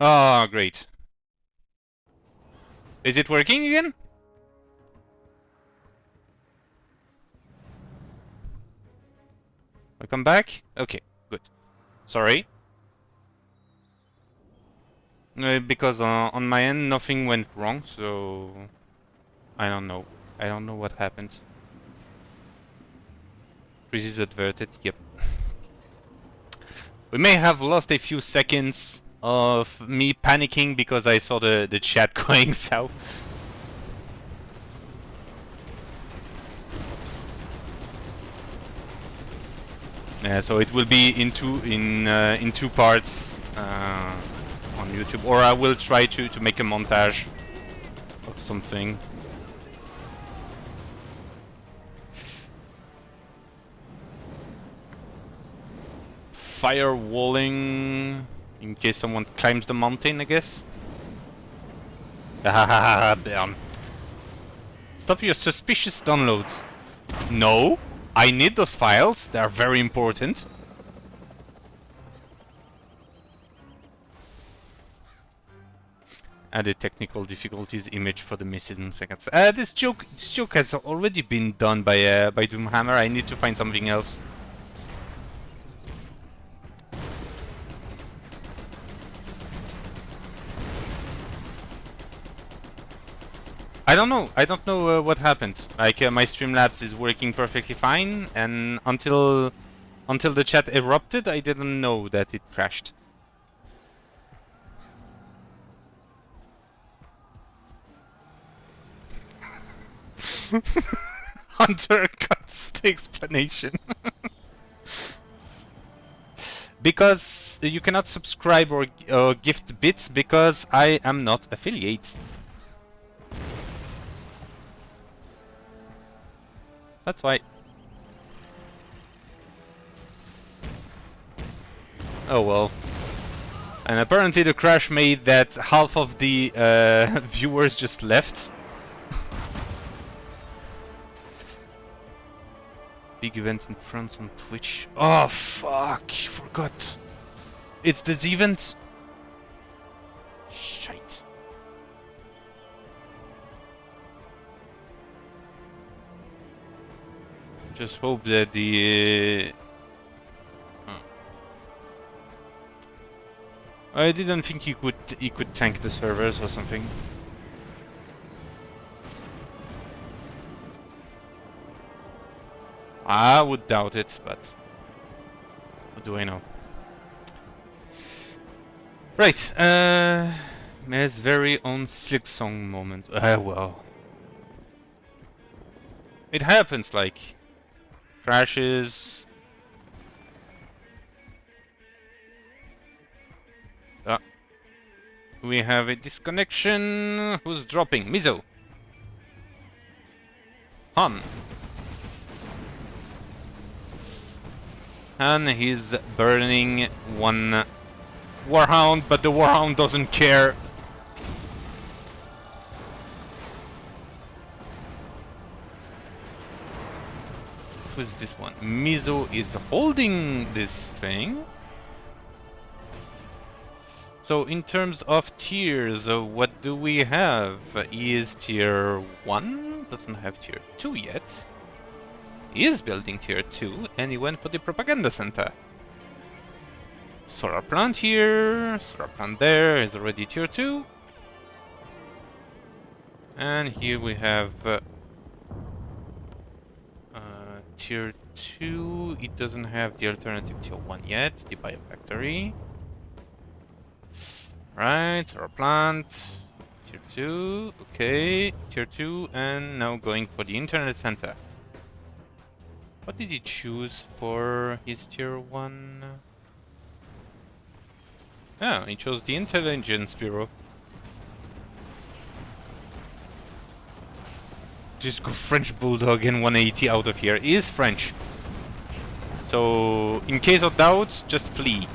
Oh, great. Is it working again? Welcome back? Okay, good. Sorry. Because on my end nothing went wrong, so I don't know. I don't know what happened. Freeze is adverted, yep. We may have lost a few seconds of me panicking because I saw the chat going south. Yeah, so it will be in two parts on YouTube, or I will try to make a montage of something. Firewalling in case someone climbs the mountain, I guess. Ah, damn. Stop your suspicious downloads. No, I need those files. They are very important. Added technical difficulties image for the missing seconds. This joke has already been done by Doomhammer. I need to find something else. I don't know. I don't know what happened. Like my Streamlabs is working perfectly fine, and until the chat erupted, I didn't know that it crashed. Hunter cuts the explanation. Because you cannot subscribe or gift bits because I am not affiliate. That's why. Oh well. And apparently the crash made that half of the viewers just left. Big event in France on Twitch. Oh fuck, forgot. It's this event? Shite. Just hope that the... I didn't think he could tank the servers or something. I would doubt it, but what do I know? Right, Mayor's very own Silk Song moment. Well. It happens, like, crashes. We have a disconnection. Who's dropping? Mizo. Han. And he's burning one Warhound, but the Warhound doesn't care. Who's this one? Mizo is holding this thing. So in terms of tiers, what do we have? He is tier 1, doesn't have tier 2 yet. He is building tier 2, and he went for the propaganda center. Solar plant here, solar plant there, is already tier 2. And here we have tier 2, it doesn't have the alternative tier 1 yet, the biofactory. Right, solar plant, tier 2, okay, tier 2, and now going for the internet center. What did he choose for his tier 1? Oh, he chose the Intelligence Bureau. Just go French Bulldog and 180 out of here. He is French. So, in case of doubt, just flee.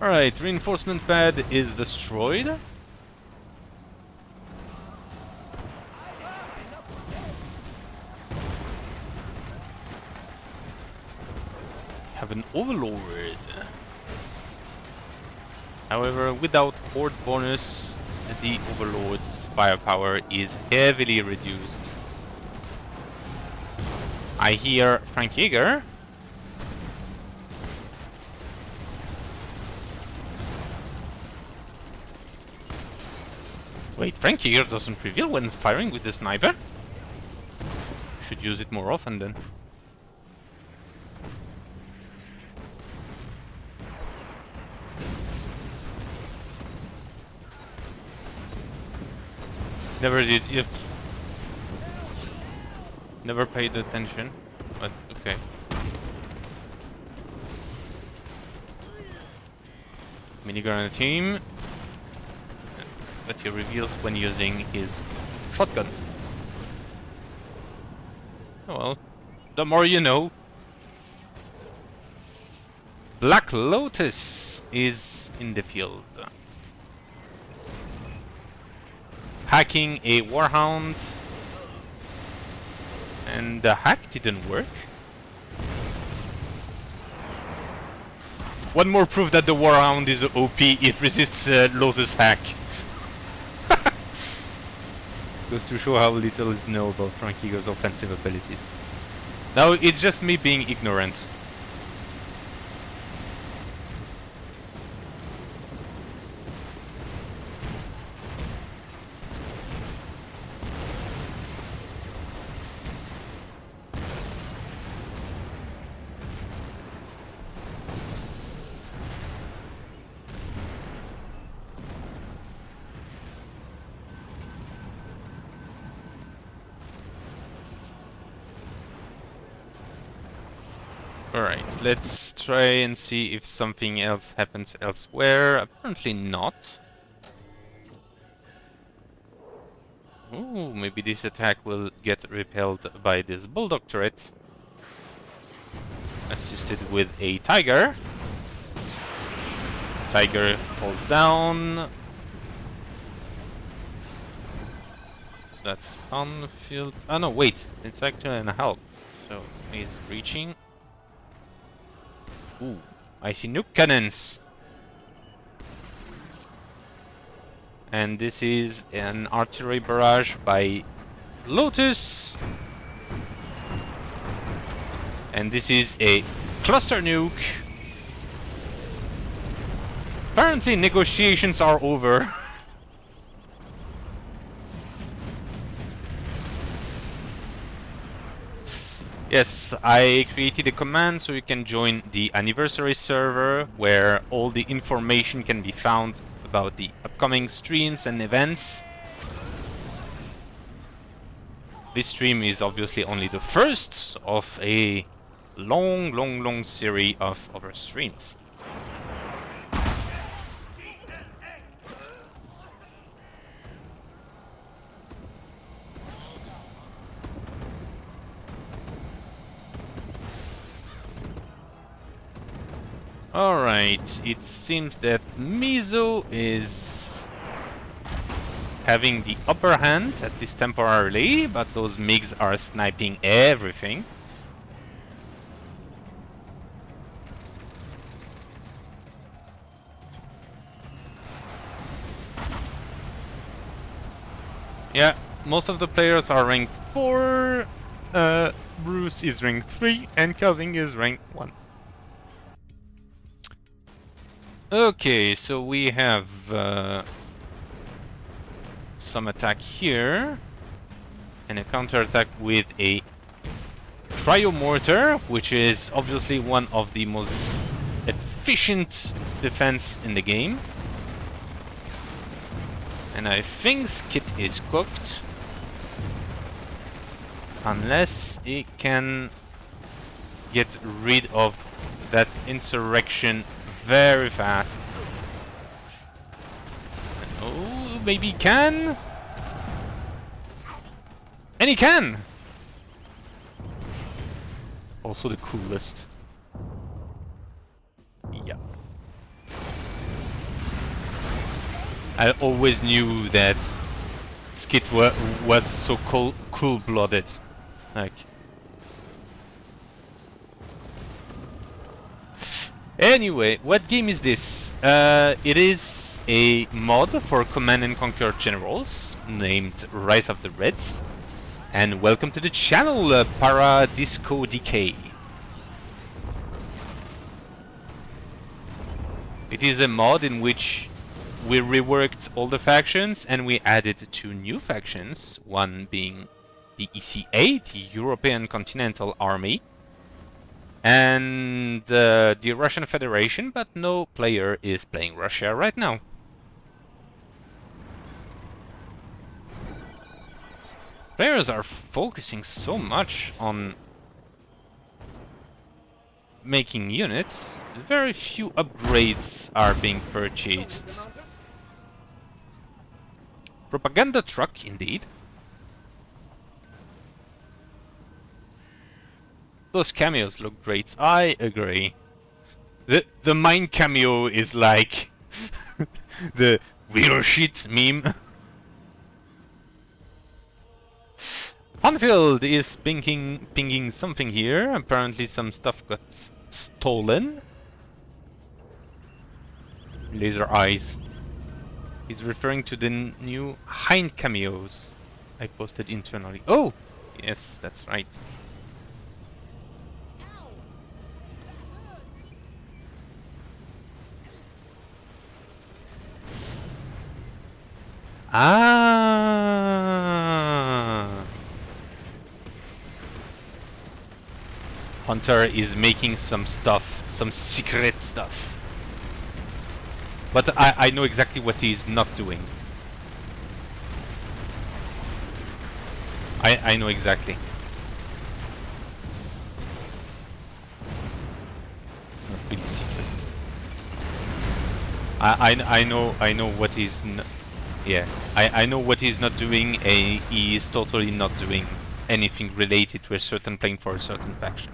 Alright, reinforcement pad is destroyed. Have an overlord. However, without horde bonus, the overlord's firepower is heavily reduced. I hear Frank Yeager. Wait, Frank Yeager doesn't reveal when firing with the sniper? Should use it more often then. Never did. Yep. Never paid attention, but okay. Minigun on the team. But he reveals when using his shotgun. Oh well, the more you know. Black Lotus is in the field. Hacking a Warhound. And the hack didn't work. One more proof that the Warhound is OP, it resists Lotus hack. Goes to show how little is known about Frank Yeager's offensive abilities. Now, it's just me being ignorant. Alright, let's try and see if something else happens elsewhere. Apparently not. Ooh, maybe this attack will get repelled by this bulldog turret. Assisted with a tiger. Tiger falls down. That's hanfield. Oh no, wait, it's actually an help. So he's breaching. Ooh, I see nuke cannons. And this is an artillery barrage by Lotus. And this is a cluster nuke. Apparently negotiations are over. Yes, I created a command so you can join the anniversary server where all the information can be found about the upcoming streams and events. This stream is obviously only the first of a long series of other streams. Alright, it seems that Mizo is having the upper hand, at least temporarily, but those MiGs are sniping everything. Yeah, most of the players are rank 4, Bruce is rank 3, and Calvin is rank 1. Okay, so we have some attack here, and a counter-attack with a trio mortar, which is obviously one of the most efficient defense in the game. And I think Skit is cooked, unless he can get rid of that insurrection very fast. Oh, maybe he can? And he can! Also the coolest. Yeah. I always knew that Skit was so cool-blooded. Like... Anyway, what game is this? It is a mod for Command and Conquer Generals named Rise of the Reds. And welcome to the channel, Paradisco Decay. It is a mod in which we reworked all the factions and we added 2 new factions, one being the ECA, the European Continental Army, and the Russian Federation, but no player is playing Russia right now. Players are focusing so much on making units, very few upgrades are being purchased. Propaganda truck, indeed. Those cameos look great, I agree. The mine cameo is like the real shit meme. Hanfield is pinging something here. Apparently some stuff got stolen. Laser eyes. He's referring to the new hind cameos I posted internally. Oh! Yes, that's right. Ah! Hunter is making some stuff, some secret stuff. But I know exactly what he's not doing. I know exactly. Not really secret. I know what he's yeah. I know what he's not doing. He is totally not doing anything related to a certain plane for a certain faction.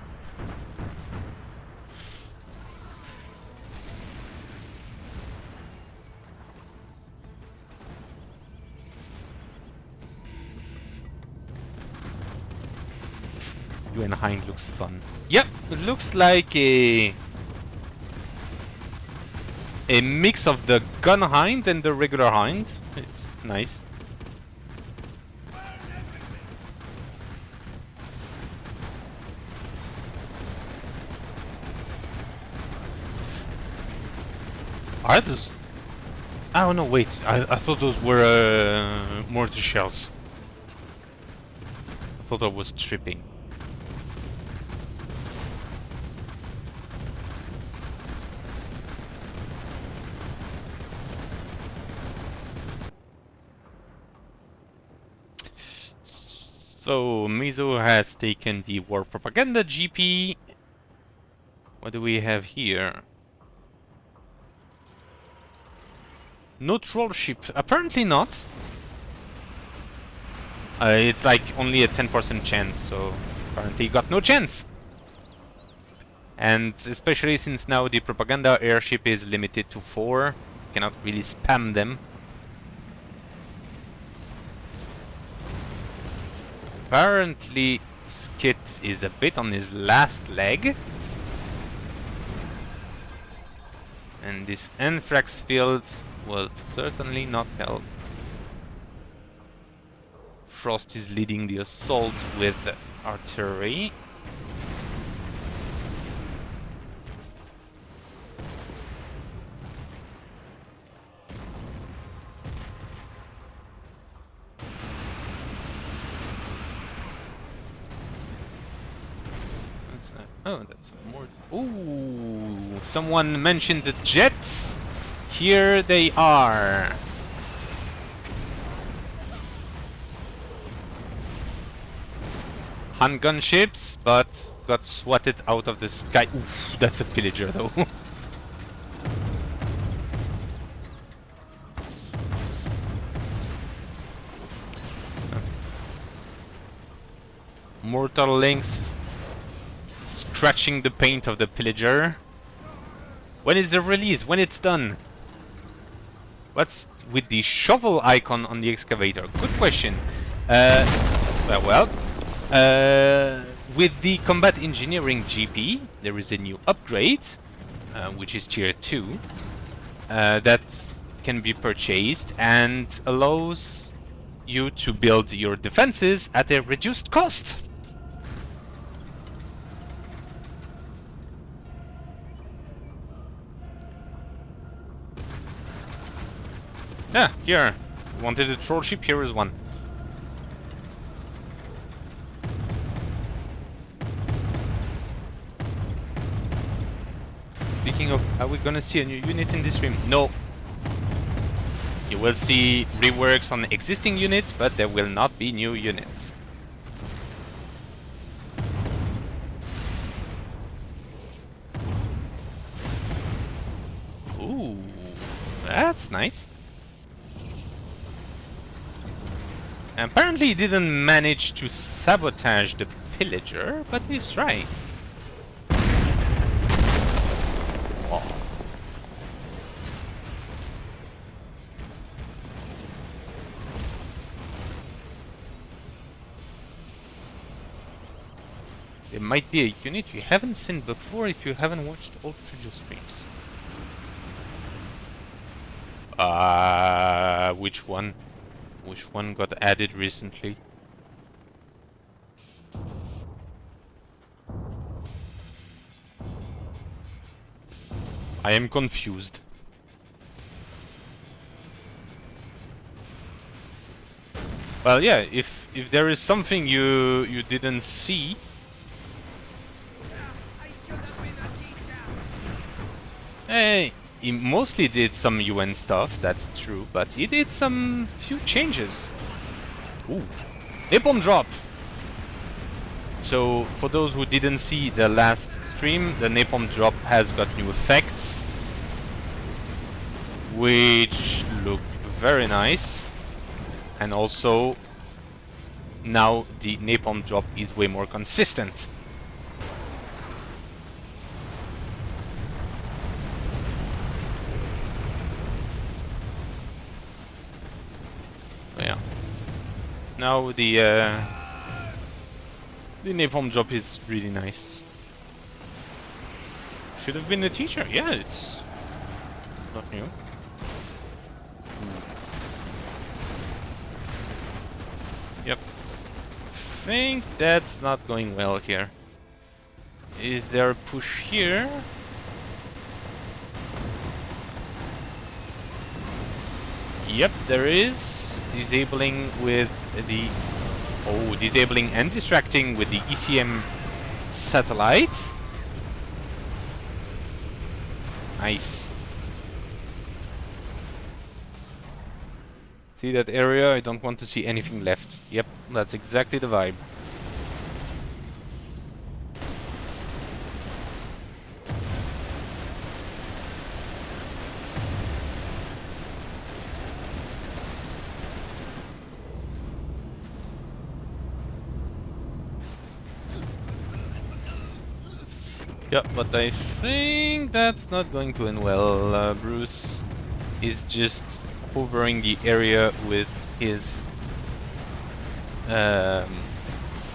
And hind looks fun. Yep, it looks like a mix of the gun hind and the regular hind. It's nice. Are those? Oh no, wait. I thought those were mortar shells. I thought I was tripping. So, Mizo has taken the War Propaganda GP. What do we have here? No troll ship. Apparently not. It's like only a 10% chance, so apparently he got no chance. And especially since now the Propaganda airship is limited to 4, you cannot really spam them. Apparently, Skit is a bit on his last leg. And this anthrax field will certainly not help. Frost is leading the assault with artillery. Oh, that's more. Ooh, someone mentioned the jets. Here they are. Handgun ships, but got swatted out of the sky. Oof, that's a pillager though. Mortal links scratching the paint of the pillager. When is the release? When it's done? What's with the shovel icon on the excavator? Good question. With the combat engineering GP, there is a new upgrade, which is tier 2, that can be purchased and allows you to build your defenses at a reduced cost. Yeah, here. Wanted a troll ship, here is one. Speaking of, are we gonna see a new unit in this stream? No. You will see reworks on existing units, but there will not be new units. Ooh, that's nice. Apparently he didn't manage to sabotage the pillager, but he's trying. Oh. There might be a unit you haven't seen before if you haven't watched all previous streams. Which one? Which one got added recently? I am confused. Well, yeah, if there is something you didn't see, hey, he mostly did some UN stuff, that's true, but he did some few changes. Ooh, napalm drop. So, for those who didn't see the last stream, the napalm drop has got new effects, which look very nice. And also, now the napalm drop is way more consistent. So yeah, now the napalm drop is really nice. Should have been a teacher. Yeah, it's not new. Yep. Think that's not going well here. Is there a push here? Yep, there is. Disabling with the... Oh, disabling and distracting with the ECM satellite. Nice. See that area? I don't want to see anything left. Yep, that's exactly the vibe. Yeah, but I think that's not going to end well. Bruce is just hovering the area with his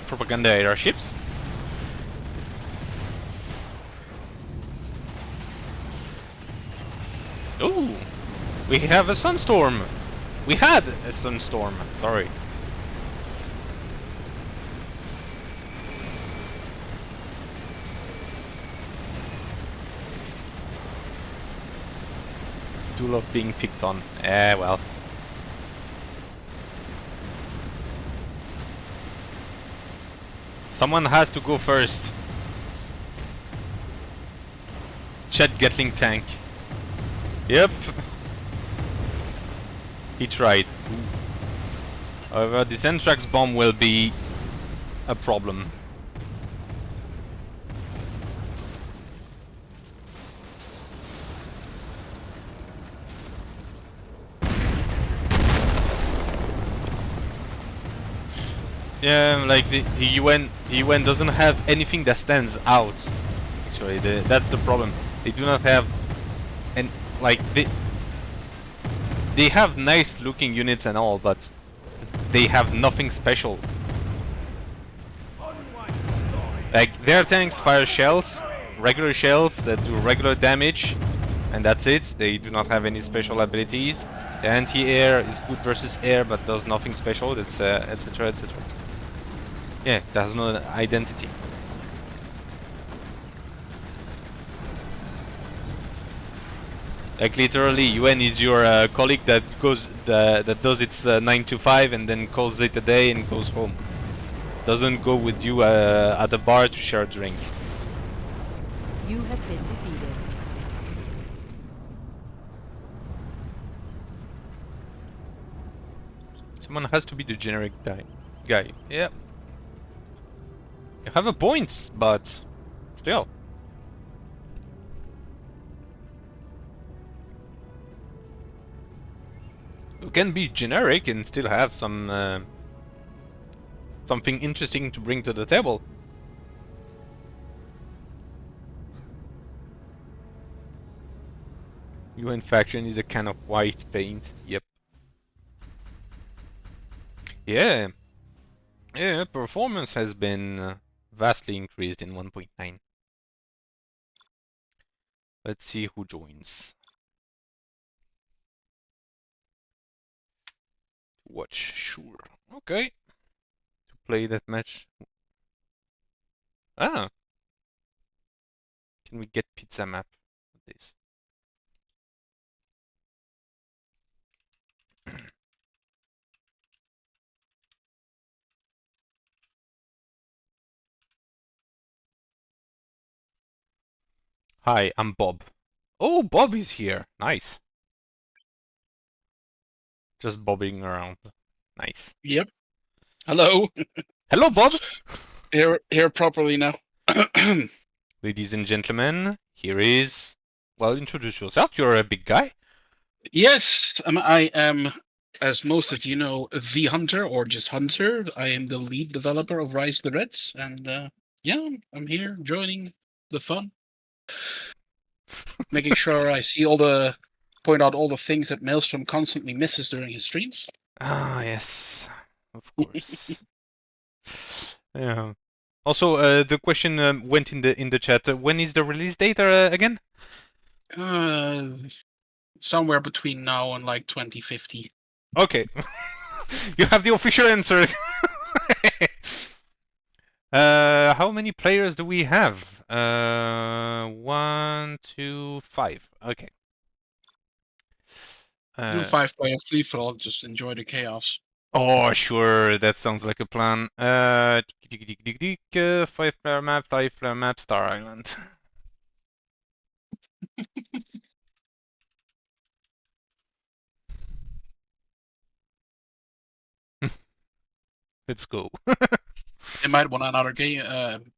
propaganda airships. Ooh, we have a sunstorm. We had a sunstorm. Sorry. Do love being picked on. Eh, well. Someone has to go first. Chet Gatling tank. Yep. He tried. However, this Anthrax bomb will be a problem. Yeah, like the UN doesn't have anything that stands out. Actually, that's the problem. They do not have, and like They have nice looking units and all, but they have nothing special. Like, their tanks fire shells, regular shells that do regular damage, and that's it. They do not have any special abilities. The anti-air is good versus air, but does nothing special. It's etc. etc. Yeah, it has no identity. Like literally, UN is your colleague that goes that does its 9 to 5 and then calls it a day and goes home. Doesn't go with you at a bar to share a drink. You have been defeated. Someone has to be the generic guy. Yeah. You have a point, but still. You can be generic and still have some something interesting to bring to the table. UN faction is a can of white paint. Yep. Yeah. Yeah, performance has been vastly increased in 1.9. Let's see who joins. Watch, sure. Okay. To play that match. Ah. Can we get pizza map with this? Hi, I'm Bob. Oh, Bob is here. Nice. Just bobbing around. Nice. Yep. Hello. Hello, Bob. Here properly now. Ladies and gentlemen, here is... Well, introduce yourself. You're a big guy. Yes, I am, as most of you know, TheHunter or just Hunter. I am the lead developer of Rise the Reds, and yeah, I'm here joining the fun, making sure I see point out all the things that Maelstrom constantly misses during his streams. Ah, yes. Of course. Yeah. Also, the question went in the chat. When is the release date again? Somewhere between now and like 2050. Okay. You have the official answer. How many players do we have? 1, 2, 5. Okay. Do 5-player free-for-all, just enjoy the chaos. Oh, sure. That sounds like a plan. 5-player map, 5-player map, Star Island. Let's go. They might want another game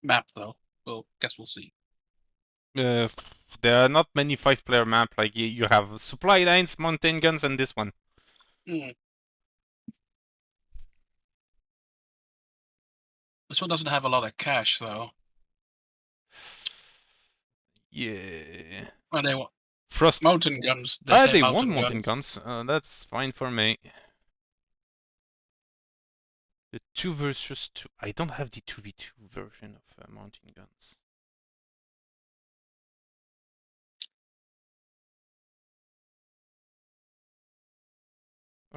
map though. Well, guess we'll see. There are not many 5-player map. Like you have supply lines, mountain guns, and this one. This one doesn't have a lot of cash though. Yeah. Oh, they want Frost. mountain guns. They They mountain want mountain guns. That's fine for me. The 2 versus 2. I don't have the 2v2 version of mountain guns.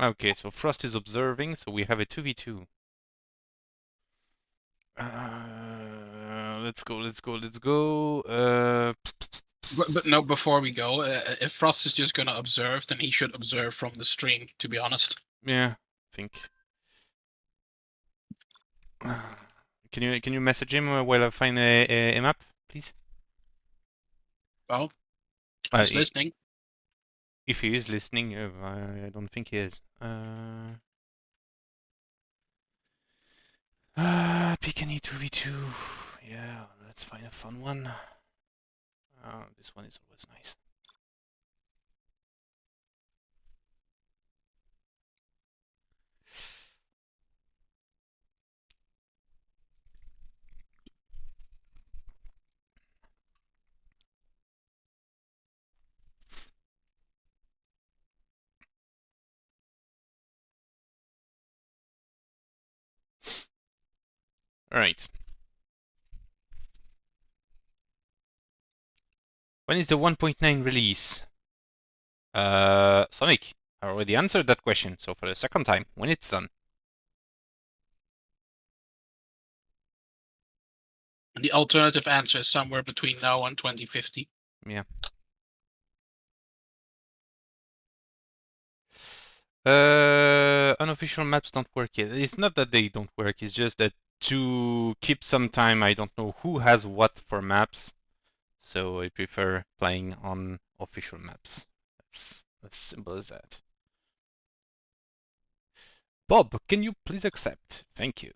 Okay, so Frost is observing, so we have a 2v2. Let's go. But no, before we go, if Frost is just gonna observe, then he should observe from the stream. To be honest. Yeah, I think. Can you message him while I find a map, please? Well, he's listening. If he is listening, I don't think he is. Pick any 2v2. Yeah, let's find a fun one. This one is always nice. Alright. When is the 1.9 release? Sonic, I already answered that question, so for the second time, when it's done. And the alternative answer is somewhere between now and 2050. Yeah. Unofficial maps don't work yet. It's not that they don't work, it's just that to keep some time, I don't know who has what for maps. So I prefer playing on official maps. That's as simple as that. Bob, can you please accept? Thank you.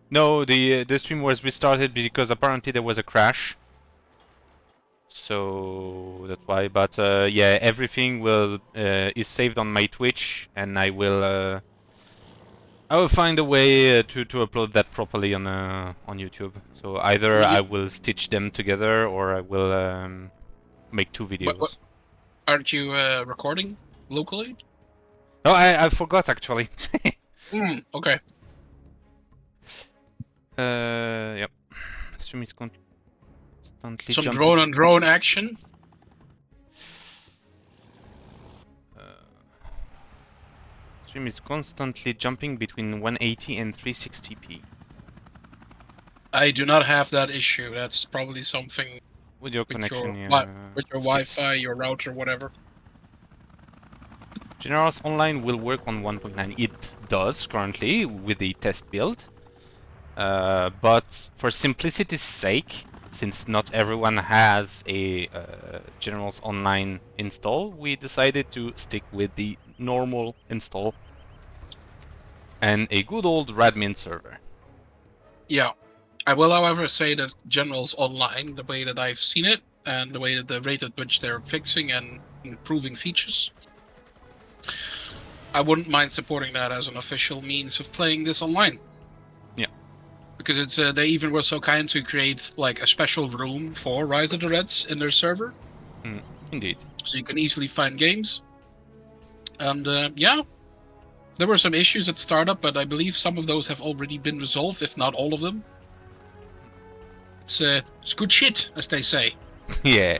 No, the stream was restarted because apparently there was a crash. So that's why. But yeah, everything will is saved on my Twitch, and I will find a way to upload that properly on YouTube. So either I will stitch them together, or I will make two videos. Aren't you recording locally? No, I forgot actually. Okay. Yep. Stream is constantly Some jumping. drone on drone action. Stream is constantly jumping between 180 and 360p. I do not have that issue. That's probably something With your with connection, your, yeah. with your Skips. Wi-Fi, your router, whatever. Generals Online will work on 1.9. It does currently with the test build. But for simplicity's sake, since not everyone has a Generals Online install, we decided to stick with the normal install and a good old Radmin server. Yeah. I will, however, say that Generals Online, the way that I've seen it, and the way that the rate at which they're fixing and improving features, I wouldn't mind supporting that as an official means of playing this online. Yeah. Because it's they even were so kind to create like a special room for Rise of the Reds in their server. Indeed. So you can easily find games. And yeah, there were some issues at startup, but I believe some of those have already been resolved, if not all of them. It's good shit, as they say. Yeah.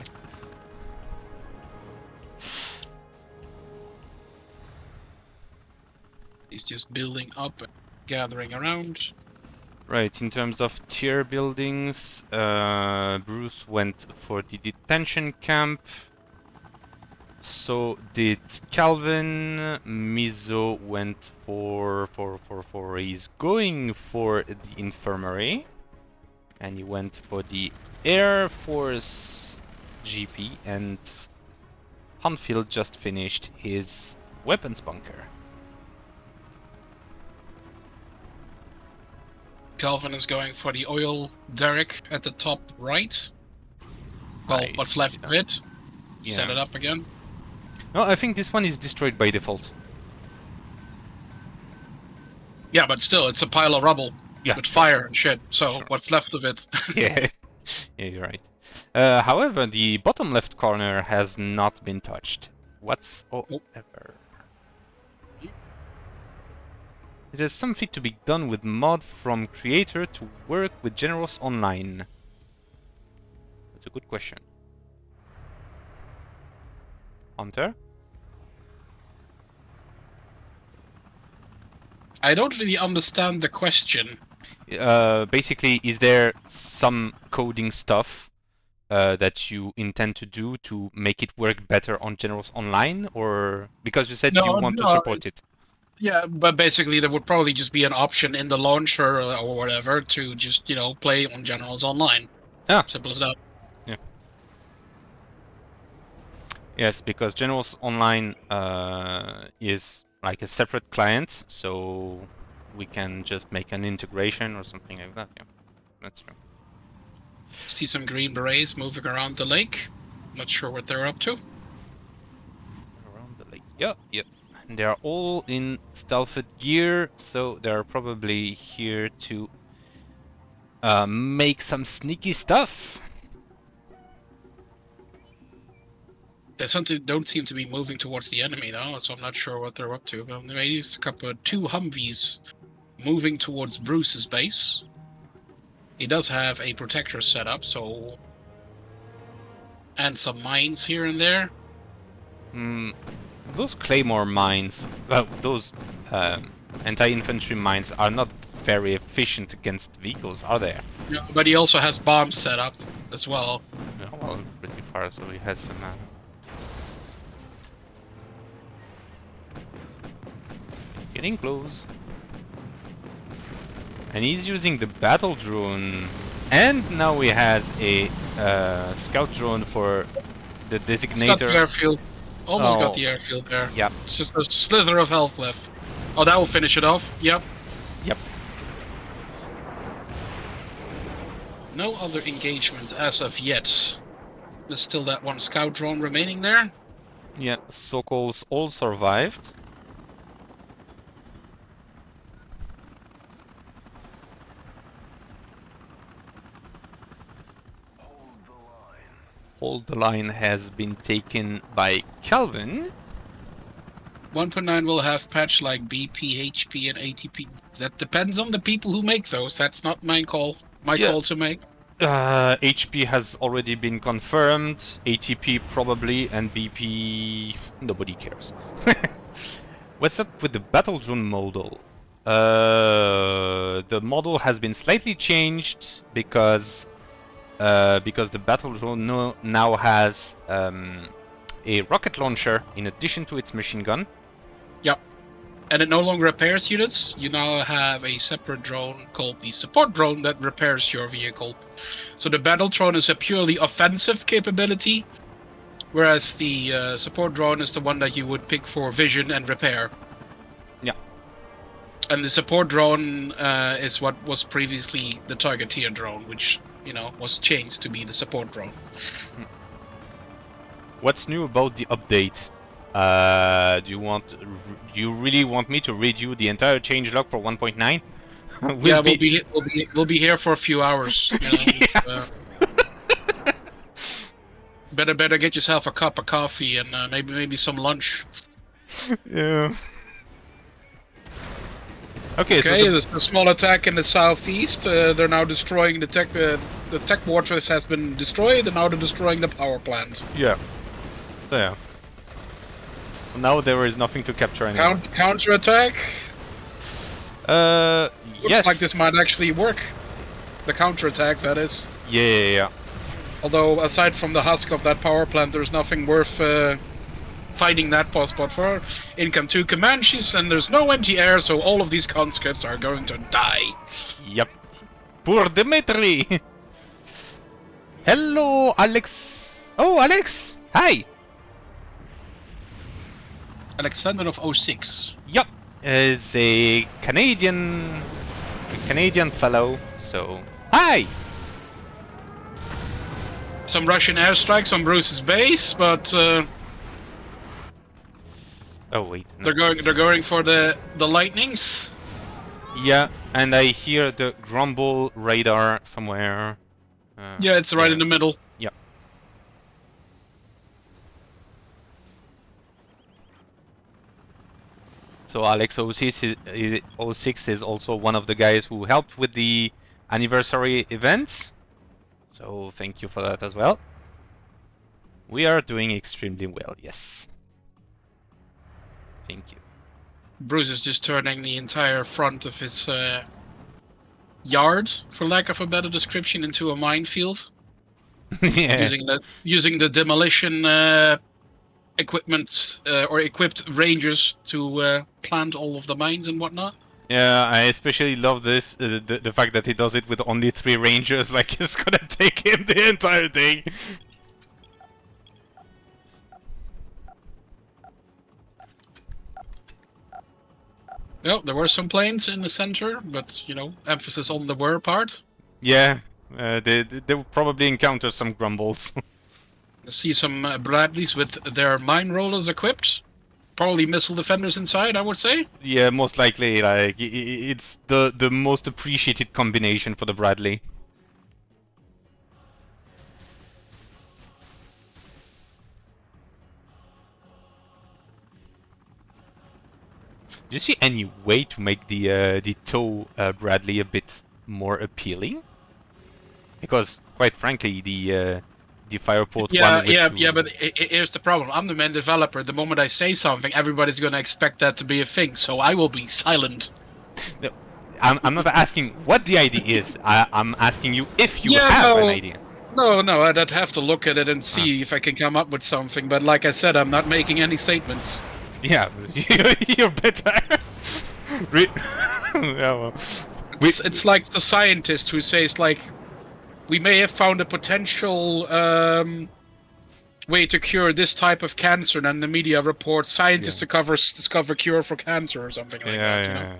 He's just building up and gathering around. Right, in terms of tier buildings, Bruce went for the detention camp. So did Calvin. Mizo went for he's going for the infirmary. And he went for the Air Force GP, and Hanfield just finished his weapons bunker. Calvin is going for the oil derrick at the top right. Well, Nice, what's left of it. Yeah. Set it up again. No, I think this one is destroyed by default. Yeah, but still, it's a pile of rubble. Yeah, with sure. fire and shit. So Sure. what's left of it? Yeah. Yeah, you're right. However, the bottom left corner has not been touched whatsoever. It has something to be done with mod from creator to work with Generals Online. That's a good question. Hunter? I don't really understand the question. Basically, is there some coding stuff that you intend to do to make it work better on Generals Online, or because you said you want to support it? Yeah, but basically there would probably just be an option in the launcher or whatever to just, play on Generals Online. Ah. Simple as that. Yeah. Yes, because Generals Online is like a separate client, so we can just make an integration or something like that. Yeah, that's true. See some green berets moving around the lake. Not sure what they're up to. Around the lake. Yep, yep. They are all in stealthed gear, so they're probably here to make some sneaky stuff. They don't seem to be moving towards the enemy though, so I'm not sure what they're up to. But maybe it's two Humvees moving towards Bruce's base. He does have a protector set up, so and some mines here and there. Those claymore mines, those anti-infantry mines are not very efficient against vehicles, are they? Yeah, but he also has bombs set up as well. Yeah, well, pretty far, so he has some. Getting close. And he's using the battle drone. And now he has a scout drone for the designator. It's got the airfield. Almost got the airfield there. Yep. It's just a slither of health left. Oh, that will finish it off. Yep. Yep. No other engagement as of yet. There's still that one scout drone remaining there. Yeah, Sokols all survived. Hold the line has been taken by Calvin. 1.9 will have patch like BP, HP, and ATP. That depends on the people who make those. That's not my call. My call to make. HP has already been confirmed. ATP probably, and BP nobody cares. What's up with the battle drone model? The model has been slightly changed because the battle drone now has a rocket launcher in addition to its machine gun. Yep. And it no longer repairs units. You now have a separate drone called the support drone that repairs your vehicle. So the battle drone is a purely offensive capability, whereas the support drone is the one that you would pick for vision and repair. Yeah. And the support drone is what was previously the targeteer drone, which, you know, was changed to be the support drone. What's new about the update? Do you really want me to read you the entire changelog for 1.9? We'll be here for a few hours. You know, better get yourself a cup of coffee and maybe some lunch. Yeah. Okay, so there's a small attack in the southeast. They're now destroying the tech. The tech fortress has been destroyed, and now they're destroying the power plant. Yeah. There. Now there is nothing to capture anymore. Counter attack. Yes. Looks like this might actually work. The counter attack, that is. Yeah. Although aside from the husk of that power plant, there's nothing worth fighting that spot for. Income 2 Comanches, and there's no anti-air, so all of these conscripts are going to die. Yep. Poor Dimitri. Hello, Alex. Oh, Alex. Hi. Alexander of 06. Yep. Is a Canadian fellow. So hi. Some Russian airstrikes on Bruce's base, but oh wait. No. they're going for the lightnings. Yeah, and I hear the grumble radar somewhere. Yeah, it's right in the middle. Yeah. So Alex 06 is also one of the guys who helped with the anniversary events. So thank you for that as well. We are doing extremely well, yes. Thank you. Bruce is just turning the entire front of his yard, for lack of a better description, into a minefield. Yeah. Using the demolition equipment or equipped rangers to plant all of the mines and whatnot. Yeah, I especially love this, the fact that he does it with only 3 rangers, like it's gonna take him the entire day. No, there were some planes in the center, but, you know, emphasis on the were part. Yeah, they will probably encounter some grumbles. I see some Bradleys with their mine rollers equipped. Probably missile defenders inside, I would say. Yeah, most likely, like, it's the most appreciated combination for the Bradley. Do you see any way to make the tow Bradley a bit more appealing? Because quite frankly, the Fireport one with two... but here's the problem. I'm the main developer. The moment I say something, everybody's gonna expect that to be a thing. So I will be silent. No, I'm not asking what the idea is. I'm asking you if you have an idea. No, I'd have to look at it and see if I can come up with something. But like I said, I'm not making any statements. Yeah, you're better. Yeah, well, It's like the scientist who says, like, we may have found a potential way to cure this type of cancer, and then the media reports scientists discover cure for cancer or something like that. You know?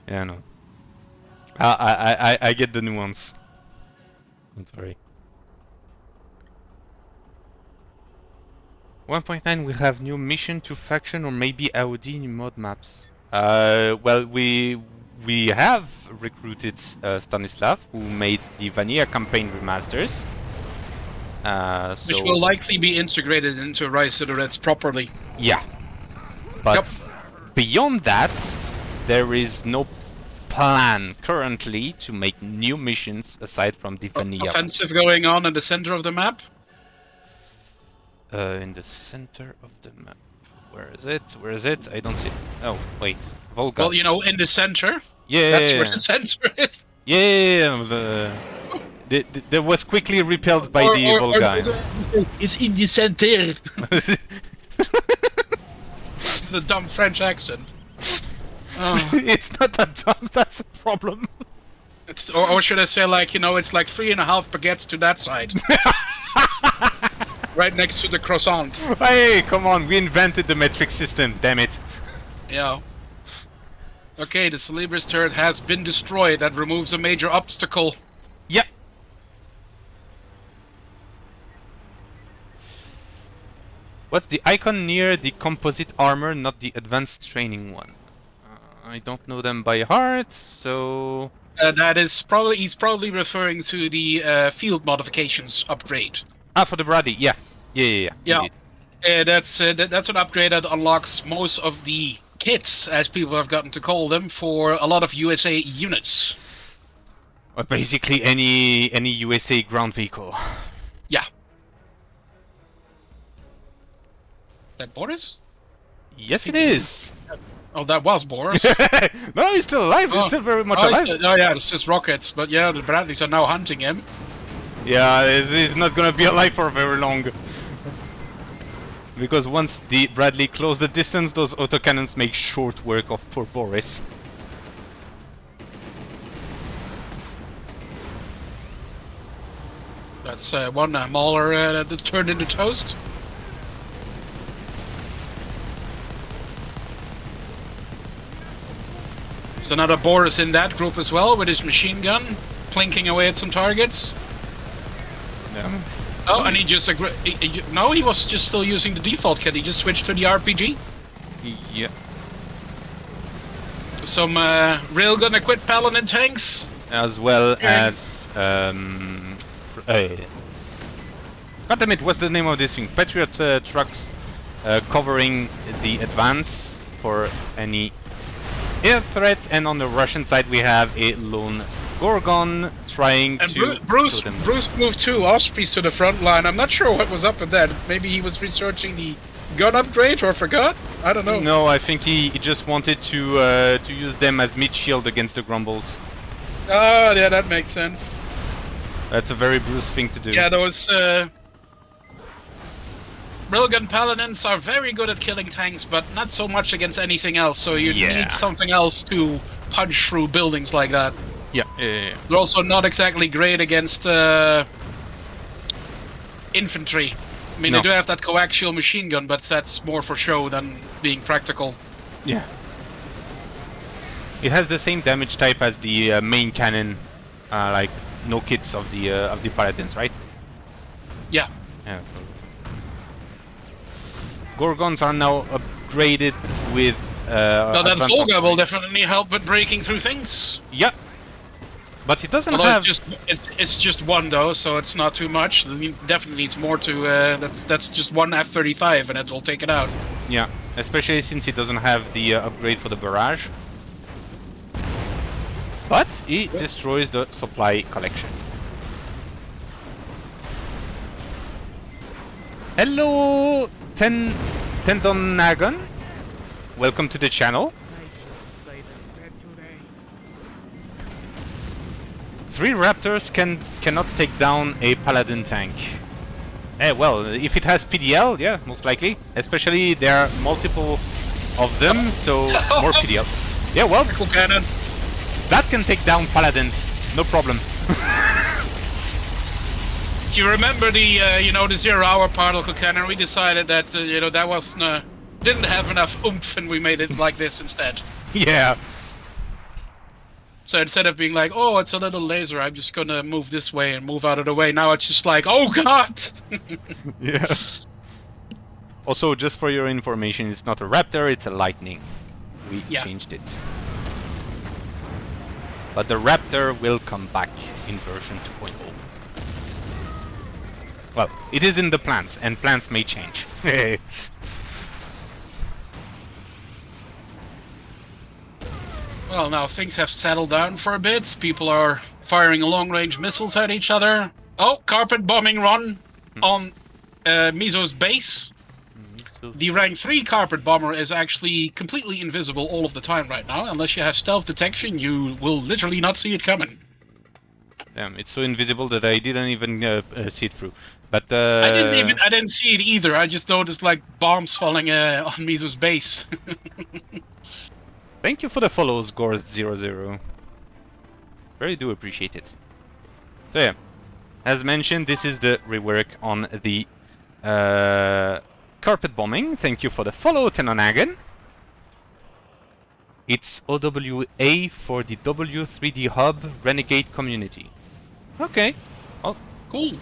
Yeah, no. I get the nuance. I'm sorry. 1.9, we have new mission to faction or maybe AOD in mod maps. Well, we have recruited Stanislav, who made the Vanilla campaign remasters. So Which will likely be integrated into Rise of the Reds properly. Yeah. But beyond that, there is no plan currently to make new missions aside from the Vanilla Offensive ones. going on in the center of the map? In the center of the map. Where is it? Where is it? I don't see it. Oh, wait. Volga. Well, you know, in the center. Yeah. That's where the center is. Yeah. That was quickly repelled by the Volga. It's in the center. The dumb French accent. It's not that dumb, that's a problem. Or should I say, like, you know, it's like 3.5 baguettes to that side. Right next to the croissant. Hey, come on, we invented the metric system, damn it. Yeah. Okay, the Celebris turret has been destroyed. That removes a major obstacle. Yep. What's the icon near the composite armor, not the advanced training one? I don't know them by heart, so... That is probably, he's probably referring to the field modifications upgrade. Ah, for the Brady, yeah. Yeah. That's an upgrade that unlocks most of the kits, as people have gotten to call them, for a lot of USA units. Or basically any USA ground vehicle. Yeah. That Boris? Yes, it is. Oh, that was Boris. No, he's still alive. He's still very much alive. Yeah, it's just rockets. But yeah, the Bradleys are now hunting him. Yeah, he's not gonna be alive for very long. Because once the Bradley close the distance, those autocannons make short work of poor Boris. That's one Mauler that turned into toast. There's another Boris in that group as well, with his machine gun, plinking away at some targets. Yeah. Oh, and he just no, he was just still using the default kit. He just switched to the RPG. Yeah. Some railgun equipped Paladin tanks. As well as God damn it, what's the name of this thing? Patriot trucks covering the advance for any air threat, and on the Russian side we have a lone Gorgon trying to... Bruce moved 2 Ospreys to the front line. I'm not sure what was up with that. Maybe he was researching the gun upgrade or forgot? I don't know. No, I think he just wanted to use them as mid-shield against the Grumbles. Oh, yeah, that makes sense. That's a very Bruce thing to do. Yeah, those Railgun Paladins are very good at killing tanks, but not so much against anything else, so you need something else to punch through buildings like that. Yeah. They're also not exactly great against infantry. I mean, they do have that coaxial machine gun, but that's more for show than being practical. Yeah. It has the same damage type as the main cannon, like no kits of the Paladins, right? Yeah. Yeah. Gorgons are now upgraded with. Well, that Volga will definitely help with breaking through things. Yeah. But it doesn't Although have. It's just one though, so it's not too much. It definitely needs more to. That's just one F-35, and it will take it out. Yeah, especially since he doesn't have the upgrade for the barrage. But he destroys the supply collection. Hello, Tendonagon. Welcome to the channel. 3 raptors cannot take down a paladin tank. Well, if it has PDL, yeah, most likely. Especially there are multiple of them, so more PDL. Yeah, well, Cannon. that can take down paladins, no problem. Do you remember the the 0-hour particle cannon? We decided that that was didn't have enough oomph, and we made it like this instead. Yeah. So instead of being like, oh, it's a little laser, I'm just gonna move this way and move out of the way. Now it's just like, oh god. Yeah. Also, just for your information, it's not a raptor, it's a lightning. We changed it. But the raptor will come back in version 2.0. Well, it is in the plans, and plans may change. Well, now things have settled down for a bit. People are firing long-range missiles at each other. Oh, carpet bombing run on Mizo's base. The rank 3 carpet bomber is actually completely invisible all of the time right now. Unless you have stealth detection, you will literally not see it coming. Damn, it's so invisible that I didn't even see it through. But I didn't see it either. I just noticed like bombs falling on Mizo's base. Thank you for the follows, Gors00. Very do appreciate it. So yeah, as mentioned, this is the rework on the carpet bombing. Thank you for the follow, Tenonagan. It's OWA for the W3D Hub Renegade community. Okay. Oh, cool.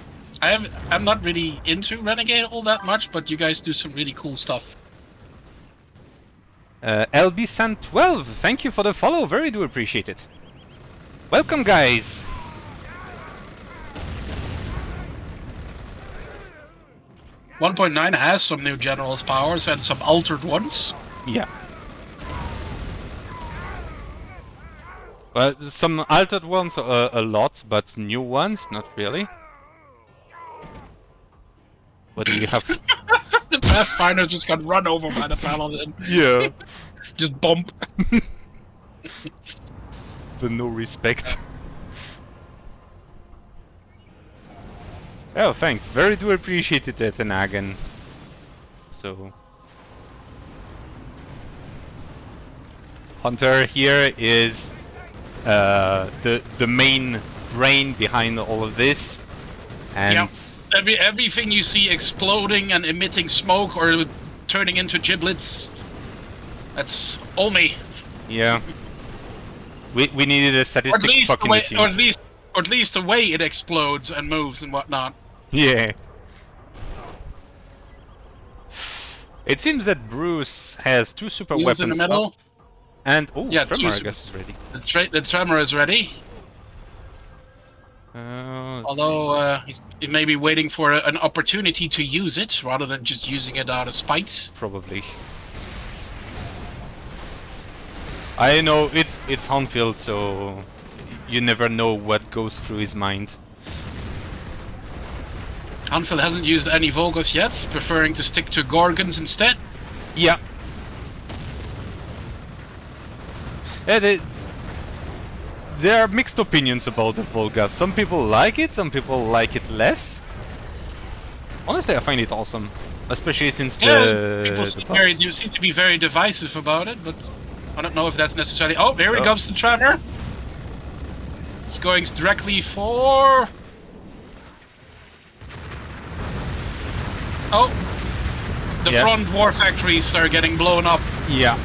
I'm not really into Renegade all that much, but you guys do some really cool stuff. LB San 12, thank you for the follow. Very do appreciate it. Welcome, guys. .9 has some new general's powers and some altered ones. Yeah. Well, some altered ones a lot, but new ones not really. What do we have? The Pathfinder just got run over by the paladin. Yeah. Just bump. The no respect. Oh, thanks. Very do appreciate it, Tenagan. So... Hunter here is the main brain behind all of this. And... Yep. Everything you see exploding and emitting smoke or turning into giblets, that's all me. Yeah. We needed a statistic fucking team. Or at least the way it explodes and moves and whatnot. Yeah. It seems that Bruce has 2 super weapons in the middle. Up, and yeah, Tremor I guess is ready. The Tremor is ready. Although he may be waiting for an opportunity to use it rather than just using it out of spite. Probably. I know it's Hanfield, so you never know what goes through his mind. Hanfield hasn't used any Volgos yet, preferring to stick to Gorgons instead. Yeah. There are mixed opinions about the Volgas. Some people like it, some people like it less. Honestly, I find it awesome. Especially since people seem to be very divisive about it, but I don't know if that's necessarily... Oh, there he comes the Tremor! It's going directly for... Oh! The front war factories are getting blown up. Yeah.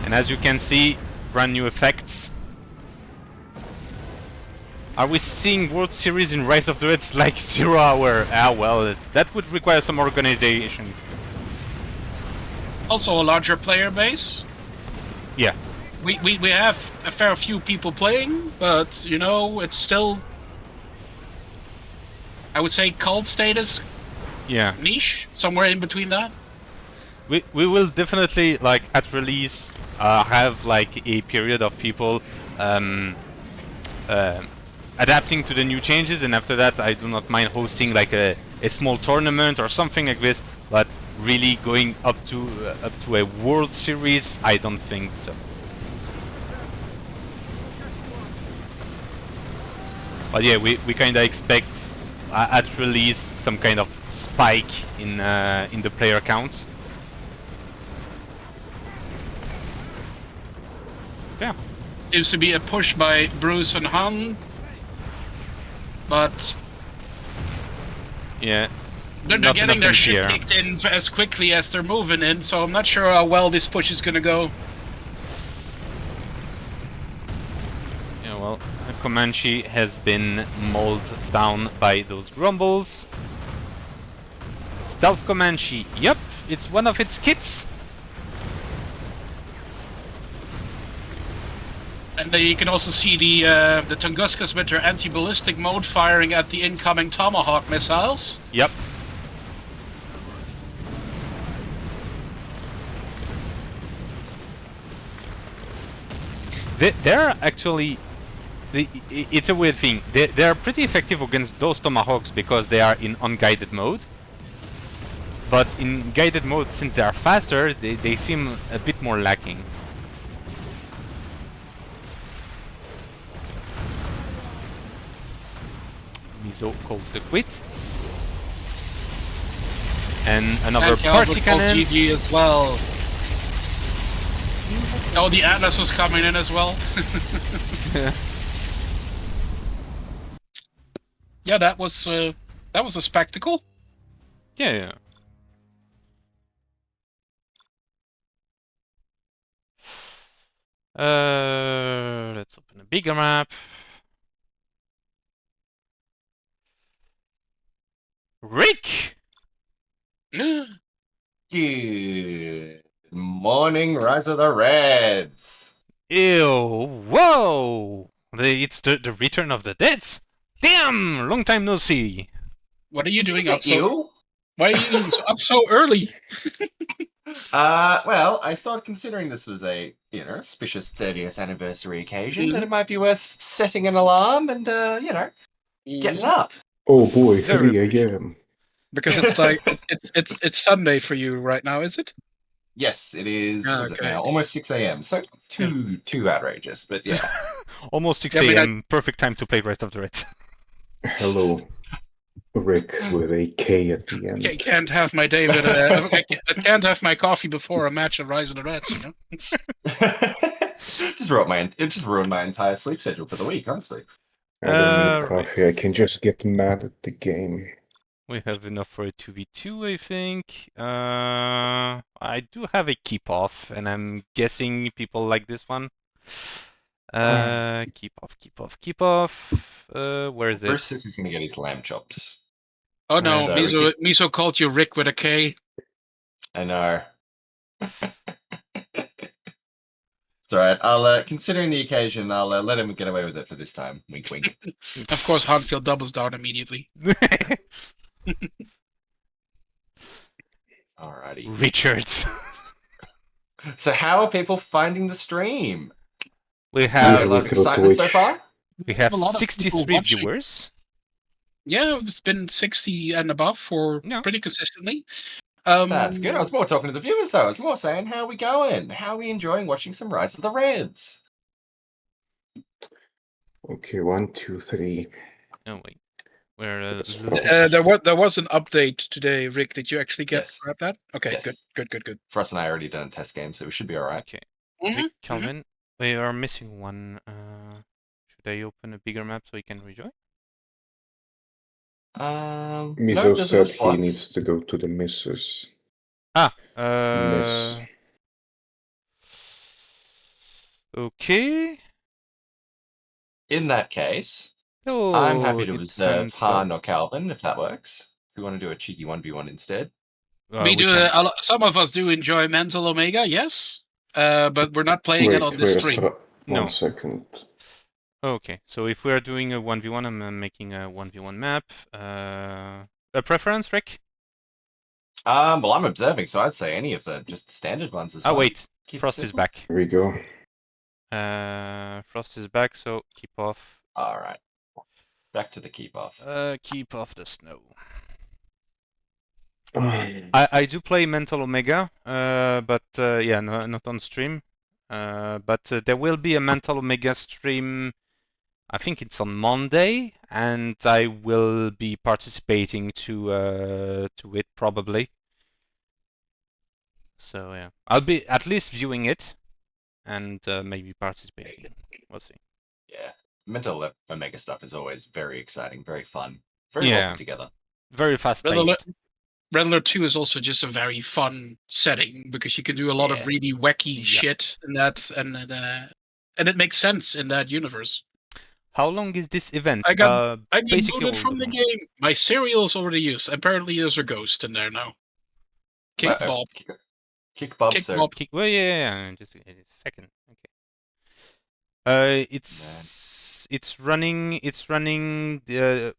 And as you can see, brand new effects. Are we seeing World Series in Rise of the Reds like 0 hour? Ah, well, that would require some organization. Also a larger player base. Yeah. We have a fair few people playing, but, you know, it's still... I would say cult status. Yeah. Niche, somewhere in between that. we will definitely like at release have like a period of people adapting to the new changes, and after that I do not mind hosting like a small tournament or something like this, but really going up to a World Series, I don't think so. But yeah, we kind of expect at release some kind of spike in the player count. Yeah. Seems to be a push by Bruce and Han, but Yeah. they're getting their shit kicked in as quickly as they're moving in, so I'm not sure how well this push is gonna go. Yeah, well, Comanche has been mauled down by those grumbles. Stealth Comanche, yep, it's one of its kits. And you can also see the Tunguskas with their anti-ballistic mode firing at the incoming Tomahawk missiles. Yep. They're actually... It's a weird thing. They're pretty effective against those Tomahawks because they are in unguided mode. But in guided mode, since they are faster, they seem a bit more lacking. Mizo calls the quit. And another party cannon. GG as well. Oh, the Atlas was coming in as well. Yeah, that was a spectacle. Yeah. Let's open a bigger map. Rik! Good morning, Rise of the Reds! Ew, whoa! It's the return of the deads! Damn! Long time no see! What are you doing Is up it so... you? Why are you up so early? Well, I thought considering this was a, auspicious 30th anniversary occasion, that it might be worth setting an alarm and, getting up. Oh boy, Very 3 a.m. Because it's like it's Sunday for you right now, is it? Yes, it is. What is it Okay. now? Almost 6 a.m. So too outrageous, but yeah. Almost 6 Yeah, but a.m. Perfect time to play Rise of the Reds. Hello, Rik with a K at the end. I can't have my day with I can't have my coffee before a match of Rise of the Reds, you know? Just ruined my entire sleep schedule for the week, honestly. I don't need right. coffee, I can just get mad at the game. We have enough for a 2v2, I think. I do have a keep off, and I'm guessing people like this one. Keep off. Where is it? Bruce is going to get his lamb chops. Oh no, Where's that, Miso called you Rik with a K. I know. It's alright. I'll, considering the occasion, I'll let him get away with it for this time. Wink, wink. Of course, Hanfield doubles down immediately. Alrighty. Richards. So how are people finding the stream? We A have lot of excitement so far? we have a lot of people 63 watching. viewers. Yeah, it's been 60 and above for Yeah. pretty consistently. That's good. I was more talking to the viewers, though. I was more saying, how are we going? How are we enjoying watching some Rise of the Reds? Okay, 1, 2, 3. Oh wait, where there was an update today, Rik. Did you actually grab that? Okay, Yes. good. Frost and I already done a test game, so we should be alright. Okay. Mhm, Rick, Calvin, we are missing one. Should I open a bigger map so he can rejoin? No, Mizo there's said enough he slots. needs to go to the missus. Ah, Miss. Okay. In that case, Oh, I'm happy to it's reserve Han or Calvin, if that works. If we want to do a cheeky 1v1 instead. we do. Some of us do enjoy Mental Omega, yes, but we're not playing it on the stream. No. 1 second. Okay, so if we are doing a 1v1, I'm making a 1v1 map. A preference, Rick? Well, I'm observing, so I'd say any of the just standard ones is Oh fine. wait, Keep it Frost is simple. back. Here we go. Frost is back, so keep off. All right. Back to the keep off. Keep off the snow. Ah, I do play Mental Omega, but yeah, no, not on stream. But there will be a Mental Omega stream. I think it's on Monday, and I will be participating to it probably. So yeah, I'll be at least viewing it, and maybe participating. We'll see. Yeah. Mental Omega stuff is always very exciting, very fun, very Yeah. well put together. Very fast Red Alert, paced. Red Alert 2 is also just a very fun setting because you can do a lot Yeah. of really wacky Yeah. shit in that, and it makes sense in that universe. How long is this event? I got Basically booted all from the game. My cereal is already used. Apparently, there's a ghost in there now. Kick Bob. Kick Bob, Kick sir. Bob. Well, yeah. Just a second. Okay. It's running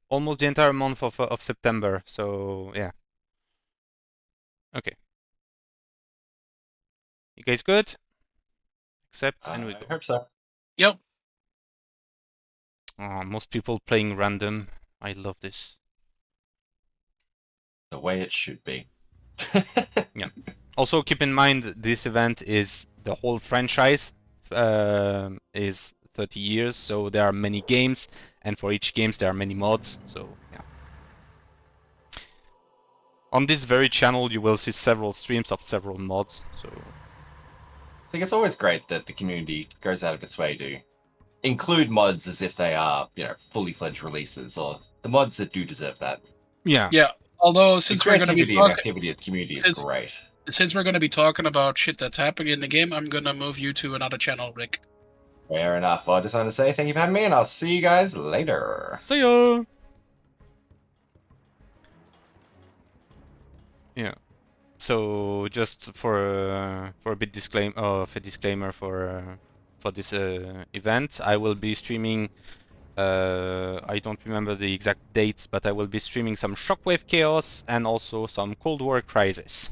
almost the entire month of September. So yeah. Okay. You guys good? Accept and we I go. hope so. Yep. Most people playing random. I love this. The way it should be. Also, keep in mind this event is the whole franchise is 30 years, so there are many games, and for each games there are many mods. So yeah. On this very channel, you will see several streams of several mods. So I think it's always great that the community goes out of its way to include mods as if they are, fully fledged releases, or the mods that do deserve that. yeah. Yeah. Although The since we're going to be creativity and talking, activity of the community is It's- great. since we're going to be talking about shit that's happening in the game, I'm going to move you to another channel, Rick. Fair enough. I just want to say thank you for having me, and I'll see you guys later. See ya. Yeah. So just for a bit disclaimer for this event, I will be streaming. I don't remember the exact dates, but I will be streaming some Shockwave Chaos and also some Cold War Crisis.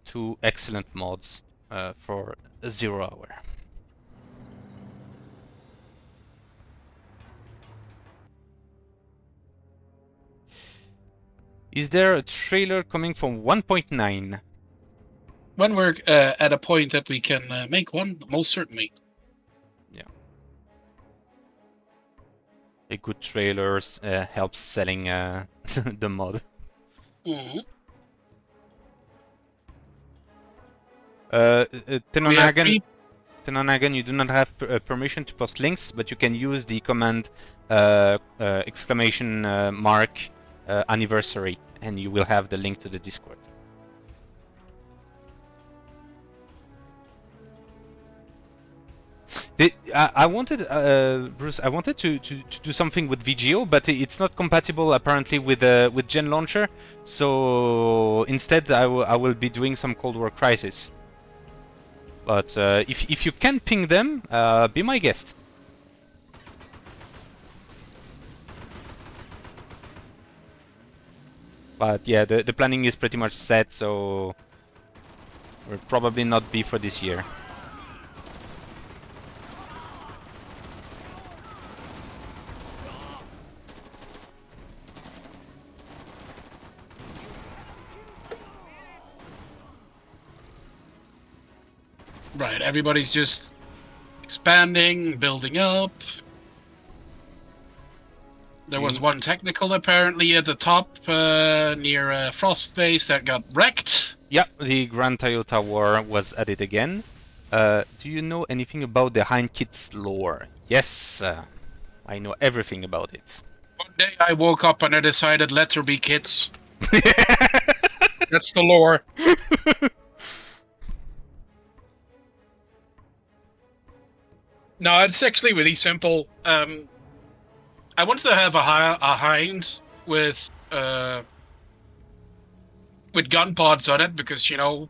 Two excellent mods for 0 hour. Is there a trailer coming from 1.9? When we're at a point that we can make one, most certainly. A good trailer helps selling the mod. Mhm. Tenanagan, you do not have permission to post links, but you can use the command exclamation mark anniversary, and you will have the link to the Discord. I wanted, Bruce, I wanted to do something with VGO, but it's not compatible apparently with Gen Launcher. So instead, I will be doing some Cold War Crisis. But if you can ping them, be my guest. But yeah, the planning is pretty much set, so will probably not be for this year. Right, everybody's just expanding, building up. There was one technical apparently at the top near Frost Base that got wrecked. Yeah, the Grand Toyota War was added again. Do you know anything about the Hindkits lore? Yes, I know everything about it. One day I woke up and I decided let there be kits. That's the lore. No, it's actually really simple. I wanted to have a Hind with gun pods on it because, you know,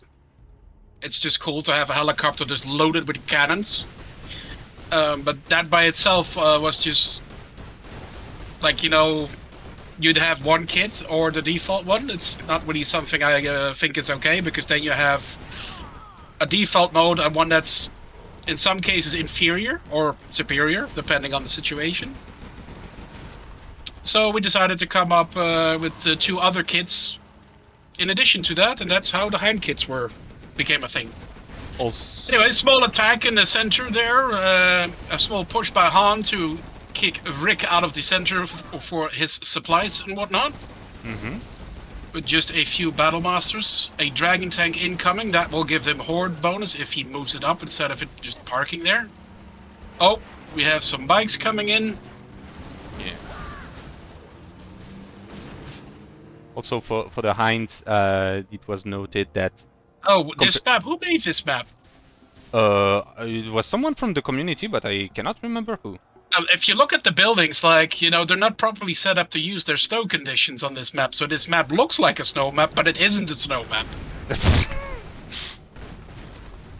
it's just cool to have a helicopter just loaded with cannons. But that by itself was just, like, you know, you'd have one kit or the default one. It's not really something I think is okay, because then you have a default mode and one that's in some cases inferior or superior, depending on the situation. So we decided to come up with 2 other kits in addition to that, and that's how the hand kits became a thing. Also, Anyway, small attack in the center there, a small push by Han to kick Rik out of the center for his supplies and whatnot. With just a few battle masters, a dragon tank incoming that will give him horde bonus if he moves it up instead of it just parking there. Oh, we have some bikes coming in. yeah. Also for the Hind, it was noted that Oh, this map. Who made this map? it was someone from the community, but I cannot remember who. If you look at the buildings, like, you know, they're not properly set up to use their snow conditions on this map. So this map looks like a snow map, but it isn't a snow map.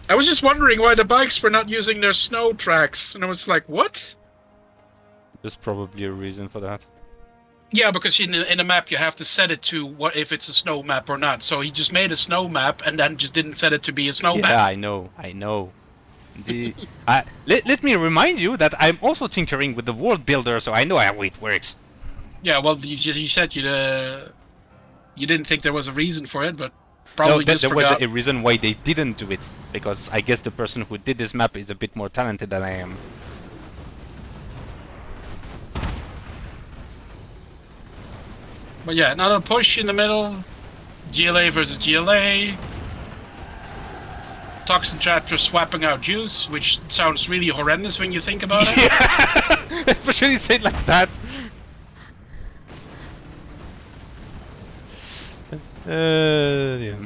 I was just wondering why the bikes were not using their snow tracks. And I was like, what? There's probably a reason for that. Yeah, because in a map you have to set it to what if it's a snow map or not. So he just made a snow map and then just didn't set it to be a snow map. Yeah, I know. Let me remind you that I'm also tinkering with the world builder, so I know how it works. Yeah, well, you said you didn't think there was a reason for it, but probably no, just there forgot. was a reason why they didn't do it, because I guess the person who did this map is a bit more talented than I am. But yeah, another push in the middle. GLA versus GLA. Toxin Tractor swapping out juice, which sounds really horrendous when you think about it. Yeah, especially said like that. Yeah.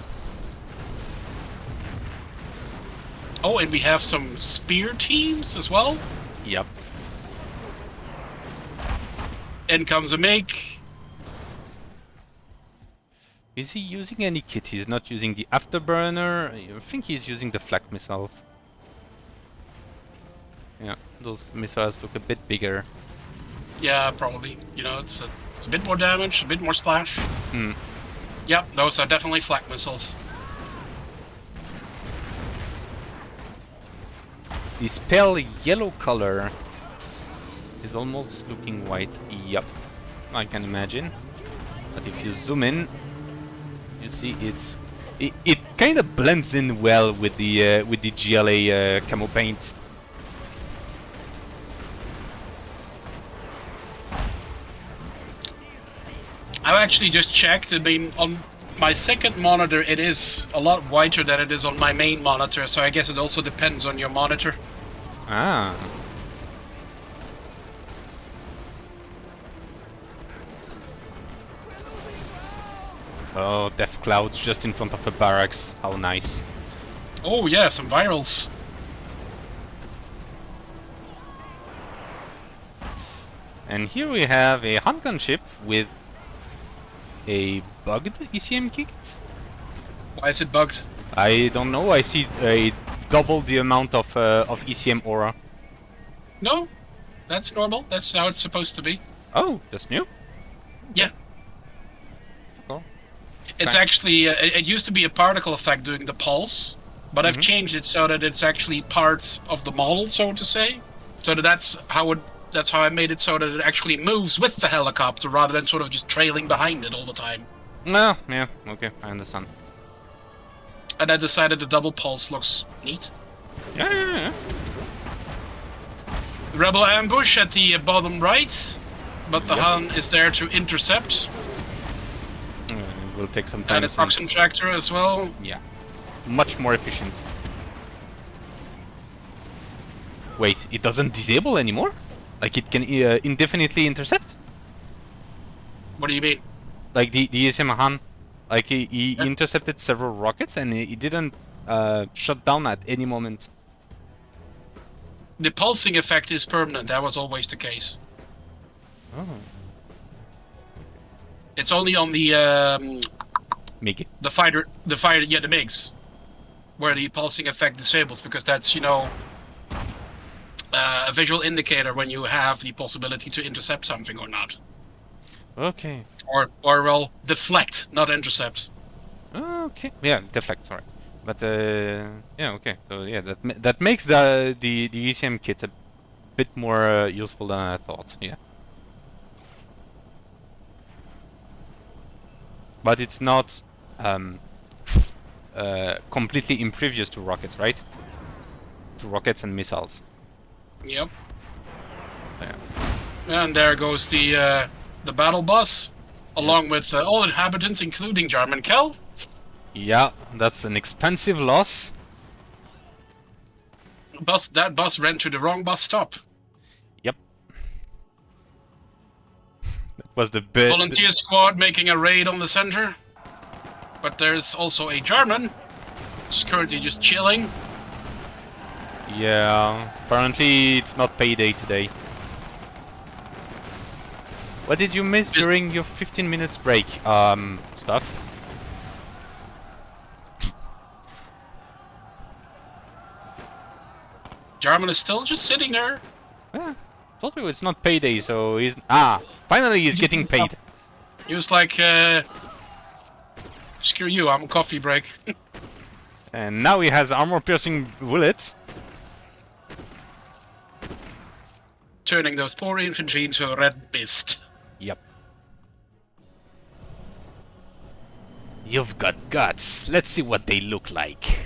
Oh, and we have some spear teams as well. Yep. In comes a make. Is he using any kit? He's not using the afterburner. I think he's using the flak missiles. Yeah, those missiles look a bit bigger. Yeah, probably. You know, it's a bit more damage, a bit more splash. Hmm. Yep, those are definitely flak missiles. This pale yellow color is almost looking white. Yep, I can imagine. But if you zoom in, you see it kind of blends in well with the GLA camo paint. I've actually just checked. I mean, on my second monitor, it is a lot whiter than it is on my main monitor. So I guess it also depends on your monitor. Ah. Oh, death clouds just in front of the barracks. How nice. Oh yeah, some virals. And here we have a handgun ship with a bugged ECM kit. Why is it bugged? I don't know. I see double the amount of ECM aura. No, that's normal. That's how it's supposed to be. Oh, that's new. Yeah. Cool. It's Fine. actually, it used to be a particle effect doing the pulse, but I've changed it so that it's actually part of the model, so to say. So that's how I made it so that it actually moves with the helicopter rather than sort of just trailing behind it all the time. Ah, yeah. Okay, I understand. And I decided the double pulse looks neat. Yeah. Rebel ambush at the bottom right, but the Han is there to intercept. It will take some time. And a toxin tractor as well. Yeah. Much more efficient. Wait, it doesn't disable anymore? Like it can indefinitely intercept? What do you mean? Like the ESM Han, like he intercepted several rockets and he didn't shut down at any moment. The pulsing effect is permanent. That was always the case. Oh. It's only on the MiG. the fighter, the MiGs, where the pulsing effect disables, because that's, you know, a visual indicator when you have the possibility to intercept something or not. Okay. Or well, deflect, not intercept. Okay. Yeah, deflect. Sorry. But yeah. Okay. So yeah, that makes the ECM kit a bit more useful than I thought. Yeah. But it's not completely impervious to rockets, right? To rockets and missiles. Yep. Yeah. And there goes the battle bus, along with all inhabitants, including German Kel. Yeah, that's an expensive loss. That bus ran to the wrong bus stop. Yep. That was the bit. Volunteer squad making a raid on the center. But there's also a German who's currently just chilling. Yeah, apparently it's not payday today. What did you miss during your 15 minutes break? Stuff? German is still just sitting there. Yeah, told you it's not payday, so he's... finally he's getting paid. He was like, screw you, I'm on coffee break. And now he has armor-piercing bullets. Turning those poor infantry into a red mist. Yep. You've got guts. Let's see what they look like.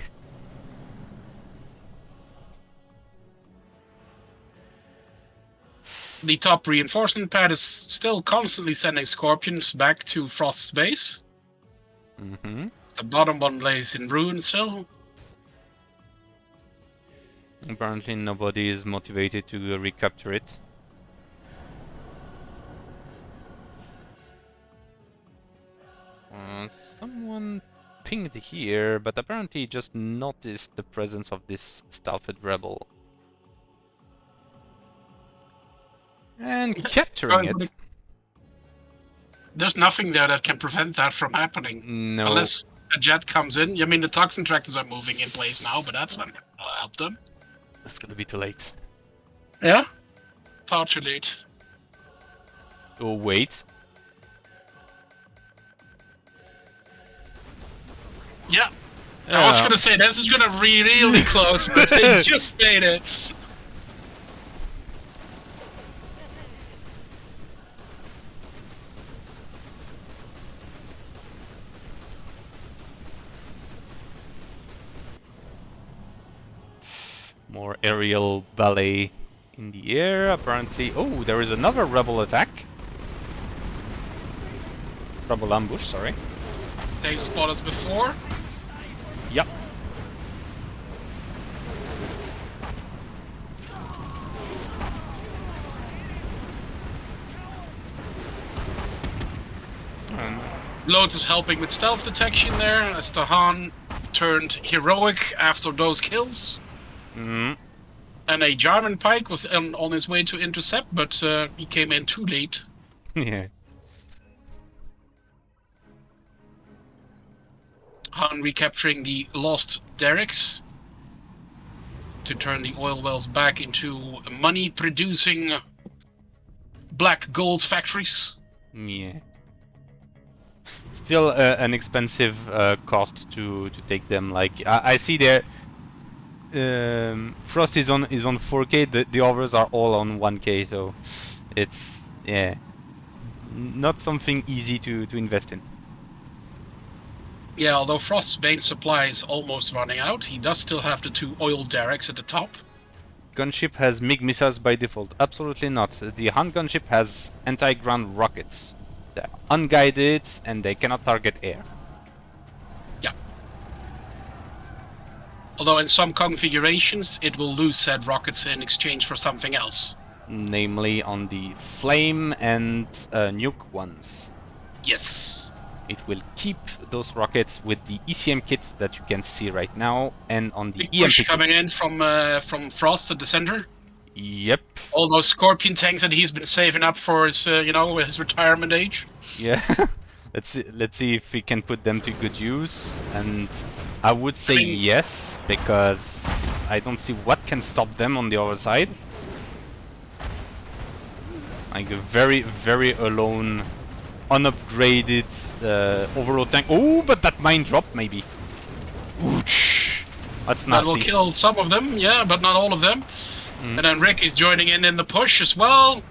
The top reinforcement pad is still constantly sending Scorpions back to Frost's base. Mm-hmm. The bottom one lays in ruin still. Apparently nobody is motivated to recapture it. Someone pinged here, but apparently just noticed the presence of this stealthed rebel. And capturing it. There's nothing there that can prevent that from happening. No. Unless a jet comes in. I mean, the toxin tractors are moving in place now, but that's not going to help them. That's gonna be too late. Yeah? Far too late. Oh, wait. Yeah. I was going to say, this is going to be really close, but they just made it. More aerial ballet in the air, apparently. Oh, there is another rebel attack. Rebel ambush, sorry. Same spot as before. Yep. Lotus helping with stealth detection there, as the Han turned heroic after those kills. Mm. And a German pike was on his way to intercept, but he came in too late. Yeah. Han recapturing the lost derricks to turn the oil wells back into money-producing black gold factories. Yeah. Still an expensive cost to take them. Like I see there, Frost is on 4K. The others are all on 1K. So it's not something easy to invest in. Yeah, although Frost's main supply is almost running out, he does still have the 2 oil derricks at the top. Gunship has MiG missiles by default. Absolutely not. The Han gunship has anti-ground rockets. They're unguided and they cannot target air. Yeah. Although in some configurations, it will lose said rockets in exchange for something else. Namely on the flame and nuke ones. Yes. It will keep those rockets with the ECM kit that you can see right now, and on the Big EMP push kit. coming in from Frost at the center. Yep. All those Scorpion tanks that he's been saving up for his, his retirement age. Yeah. Let's see if we can put them to good use, and I would say yes, because I don't see what can stop them on the other side. Like a very, very alone unupgraded overload tank. Oh, but that mine dropped maybe. Ouch. That's That will nasty. kill some of them, yeah, but not all of them. And then Rik is joining in the push as well.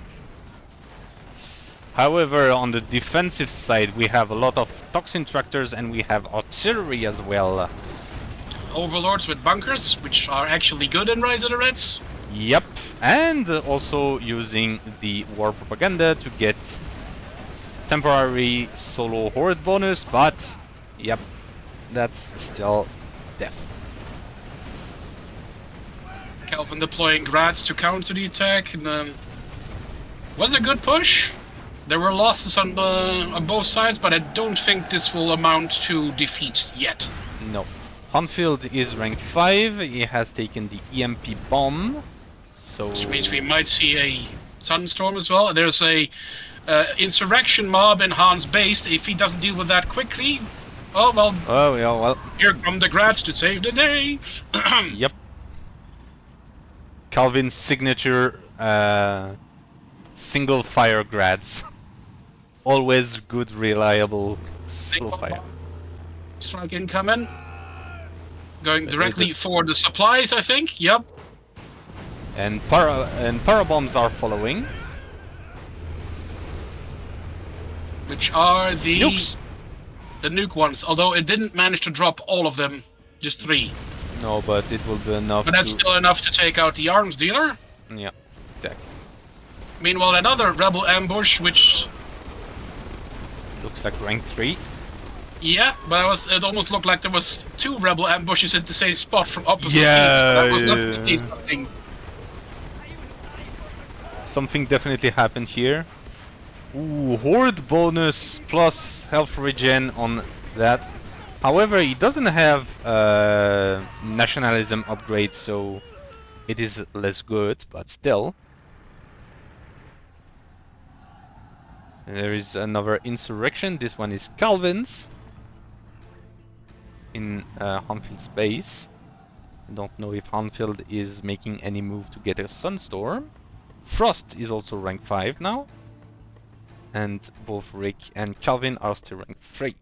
However, on the defensive side, we have a lot of toxin tractors and we have artillery as well. Overlords with bunkers, which are actually good in Rise of the Reds. Yep, and also using the war propaganda to get temporary solo horde bonus, but yep, that's still death. Calvin deploying Grads to counter the attack, and was a good push. There were losses on both sides, but I don't think this will amount to defeat yet. No. Hanfield is rank 5, he has taken the EMP bomb, so... Which means we might see a Sunstorm as well. There's a insurrection mob in Han's base. If he doesn't deal with that quickly, oh well. Oh yeah, well... Here come the Grads to save the day. Yep. Calvin's signature single fire grads. Always good, reliable single fire. Strike incoming. Going directly for the supplies, I think. Yep. And parabombs are following. Which are the Nukes. The nuke ones. Although it didn't manage to drop all of them, just 3. No, but it will be enough. But that's to... still enough to take out the arms dealer. Yeah, exactly. Meanwhile, another rebel ambush, which Looks like rank 3. yeah, but it almost looked like there was 2 rebel ambushes at the same spot from opposite Yeah, teams. That was not yeah. the case, I think. Something definitely happened here. Ooh, horde bonus plus health regen on that. However, he doesn't have nationalism upgrade, so it is less good, but still. There is another insurrection. This one is Calvin's in Hanfield's base. I don't know if Hanfield is making any move to get a Sunstorm. Frost is also rank 5 now. And both Rik and Calvin are still rank 3.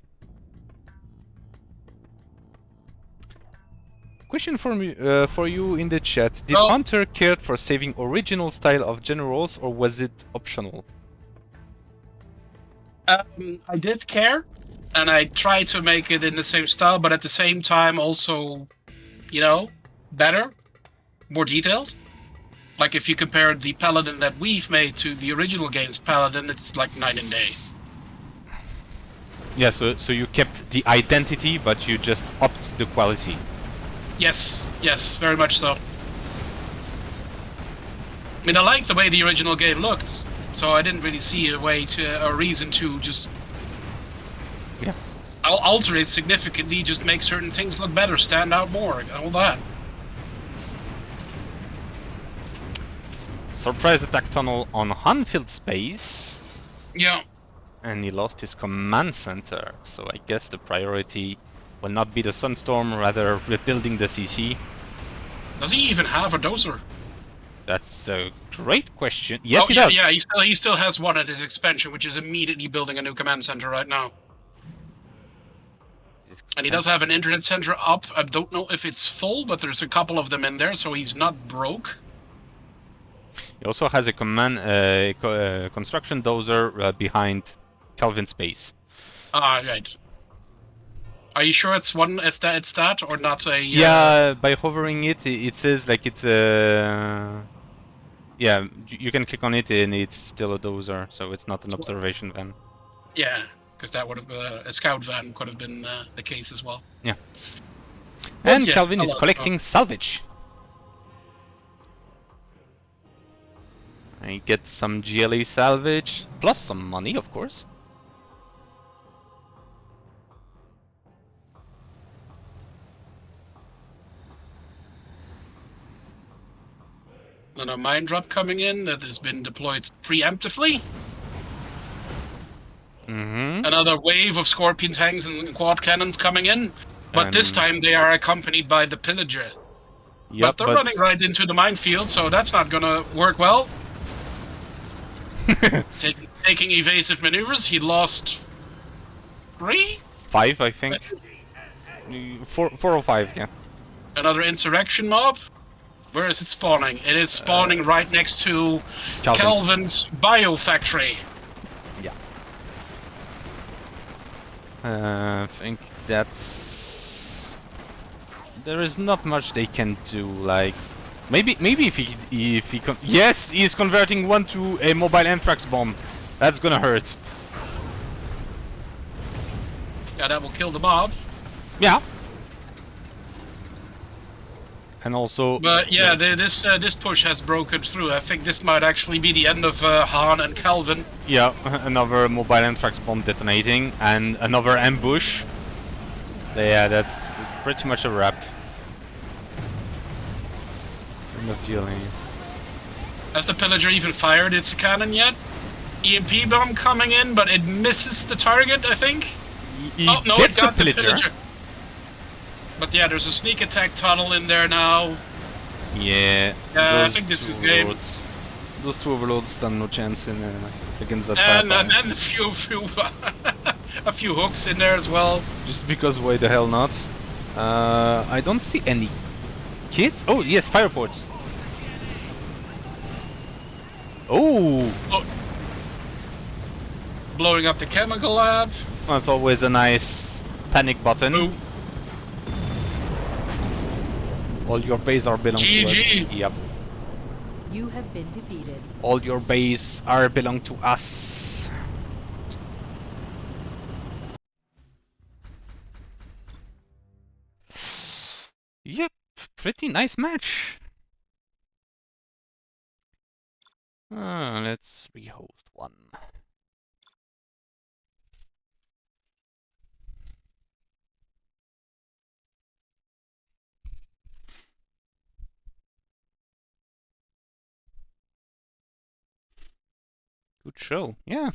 Question for me, for you in the chat. Did Hunter care for saving original style of generals, or was it optional? I did care, and I tried to make it in the same style, but at the same time also, you know, better, more detailed. Like if you compare the Paladin that we've made to the original game's Paladin, it's like night and day. Yeah, so you kept the identity, but you just upped the quality. Yes, yes, very much so. I mean, I like the way the original game looked, so I didn't really see a reason to just alter it significantly, just make certain things look better, stand out more, and all that. Surprise attack tunnel on Hanfield's base. Yeah. And he lost his command center, so I guess the priority will not be the Sunstorm, rather rebuilding the CC. Does he even have a dozer? That's a great question. Yes, he does. Yeah, he still has one at his expansion, which is immediately building a new command center right now. And he does have an internet center up. I don't know if it's full, but there's a couple of them in there, so he's not broke. He also has a command construction dozer behind Calvin's base. Ah, right. Are you sure it's that or not a? Yeah, by hovering it, it says like it's a. Yeah, you can click on it and it's still a dozer, so it's not an observation van. Yeah, because that would have a scout van could have been the case as well. Yeah. And yeah, Calvin is collecting salvage. I get some GLA salvage plus some money, of course. Then a mine drop coming in that has been deployed preemptively. Another wave of Scorpion tanks and quad cannons coming in, but this time they are accompanied by the Pillager. Yep, but they're running right into the minefield, so that's not gonna work well. Taking evasive maneuvers, he lost 3. 5, I think. 4 or 5, yeah. Another insurrection mob. Where is it spawning? It is spawning right next to Calvin's biofactory. Yeah. I think that's... There is not much they can do, like... Maybe if he yes, he is converting one to a mobile anthrax bomb. That's gonna hurt. Yeah, that will kill the mob. Yeah. And also... But yeah, this push has broken through. I think this might actually be the end of Han and Calvin. Yeah, another mobile anthrax bomb detonating, and another ambush. Yeah, that's pretty much a wrap. End of GLA. Has the Pillager even fired its cannon yet? EMP bomb coming in, but it misses the target, I think. He Oh, no, gets it got the the pillager. Pillager. But yeah, there's a sneak attack tunnel in there now. Yeah, I think this is game. overlords. Those 2 overlords stand no chance in against that And firepower. a few a few hooks in there as well. Just because why the hell not? I don't see any kids. Oh yes, fireports. Oh, Blowing up the chemical lab. that's always a nice panic button. Ooh. All your bays are belong to us. GG. Yep. You have been defeated. All your bays are belong to us. Yep, pretty nice match. Let's rehost one. Good show, yeah.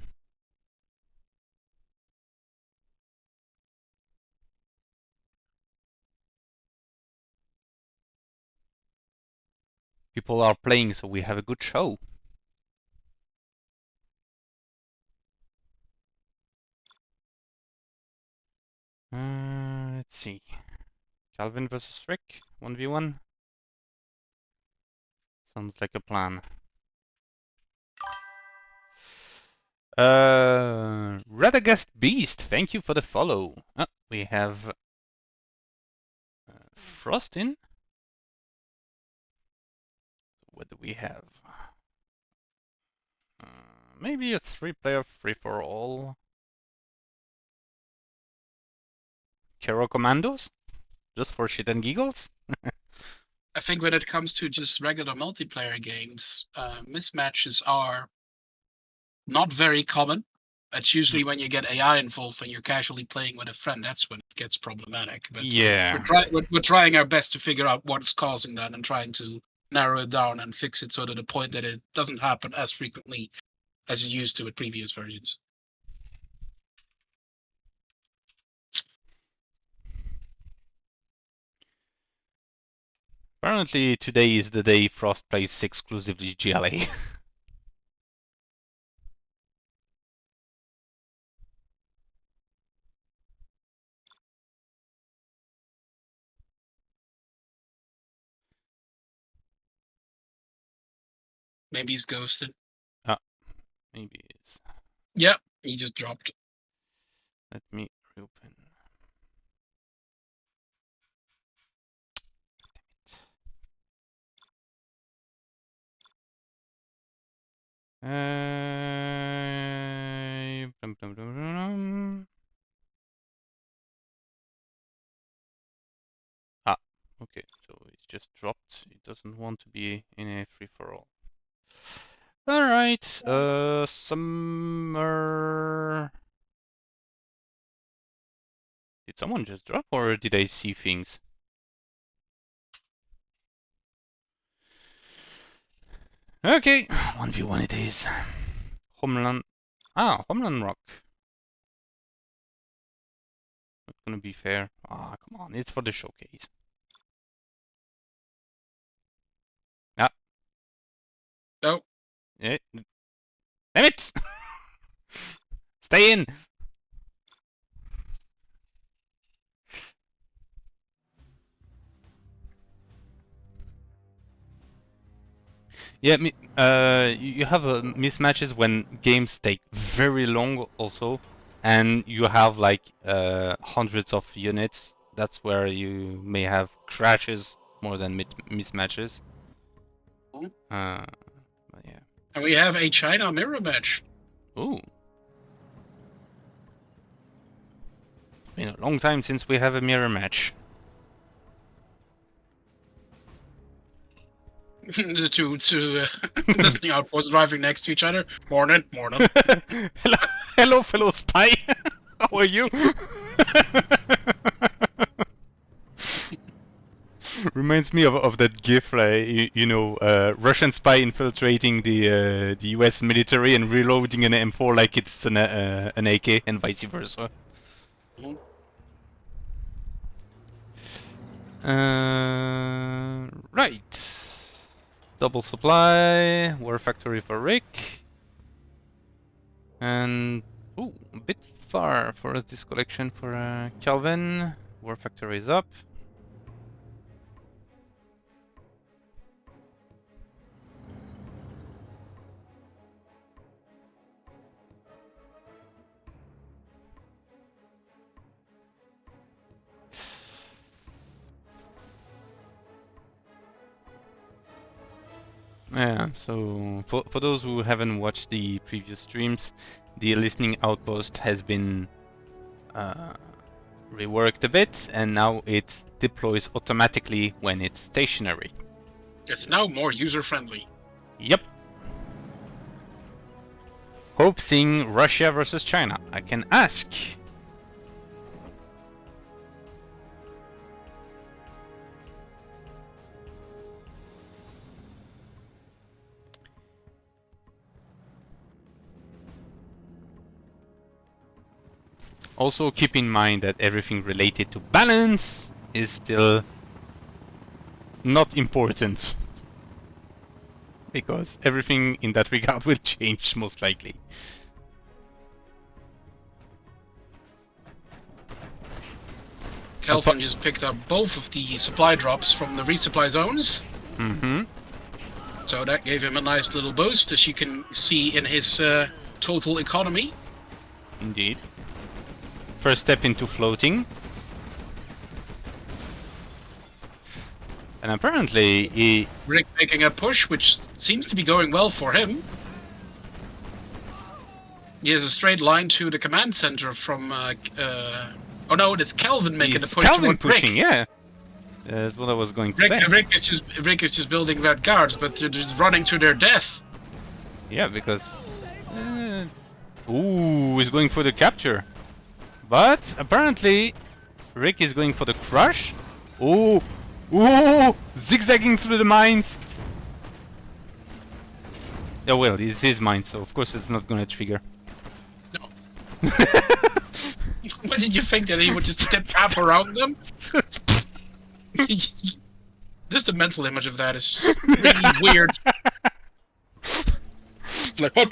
People are playing, so we have a good show. Let's see. Calvin versus Rik, 1v1. Sounds like a plan. Radagast Beast, thank you for the follow. We have Frost in. What do we have? Maybe a 3-player free-for-all. Kero Commandos? Just for shit and giggles? I think when it comes to just regular multiplayer games, mismatches are not very common. It's usually when you get AI involved when you're casually playing with a friend. That's when it gets problematic. But Yeah. we're trying our best to figure out what's causing that and trying to narrow it down and fix it so to the point that it doesn't happen as frequently as it used to with previous versions. Apparently today is the day Frost plays exclusively GLA. Maybe he's ghosted. Maybe it's... Yep, he just dropped. Let me reopen. Okay, so it's just dropped. It doesn't want to be in a free-for-all. Alright, Summer... Did someone just drop, or did I see things? Okay, 1v1 it is. Homeland... Homeland Rock. Not gonna be fair. Come on, it's for the showcase. Oh. Yeah, Damn it! Stay in! Yeah, you have mismatches when games take very long also, and you have like hundreds of units. That's where you may have crashes more than mismatches. Mhm. But yeah. And we have a China mirror match. Ooh. Been a long time since we have a mirror match. The two listening outposts driving next to each other. Morning. Hello, fellow spy. How are you? Reminds me of that GIF, like, Russian spy infiltrating the US military and reloading an M4 like it's an AK, and vice versa. Mhm. Right. Double supply, war factory for Rik. And ooh, a bit far for this collection for Calvin. War factory is up. Yeah, so for those who haven't watched the previous streams, the listening outpost has been reworked a bit, and now it deploys automatically when it's stationary. It's now more user-friendly. Yep. Hope seeing Russia versus China. I can ask. Also keep in mind that everything related to balance is still not important, because everything in that regard will change most likely. Kelvin just picked up both of the supply drops from the resupply zones. Mm-hmm. So that gave him a nice little boost, as you can see in his total economy. Indeed. First step into floating. And apparently he... Rik making a push, which seems to be going well for him. He has a straight line to the command center from... oh no, it's Kelvin making the push Calvin toward pushing, Rik. yeah. That's what I was going to say. Rik is just building red guards, but they're just running to their death. Yeah, because... Ooh, he's going for the capture. But apparently Rik is going for the crush. Ooh! Ooh! Zigzagging through the mines! Yeah, well, it's his mine, so of course it's not gonna trigger. No. What did you think, that he would just step half around them? Just the mental image of that is really weird. Like, what?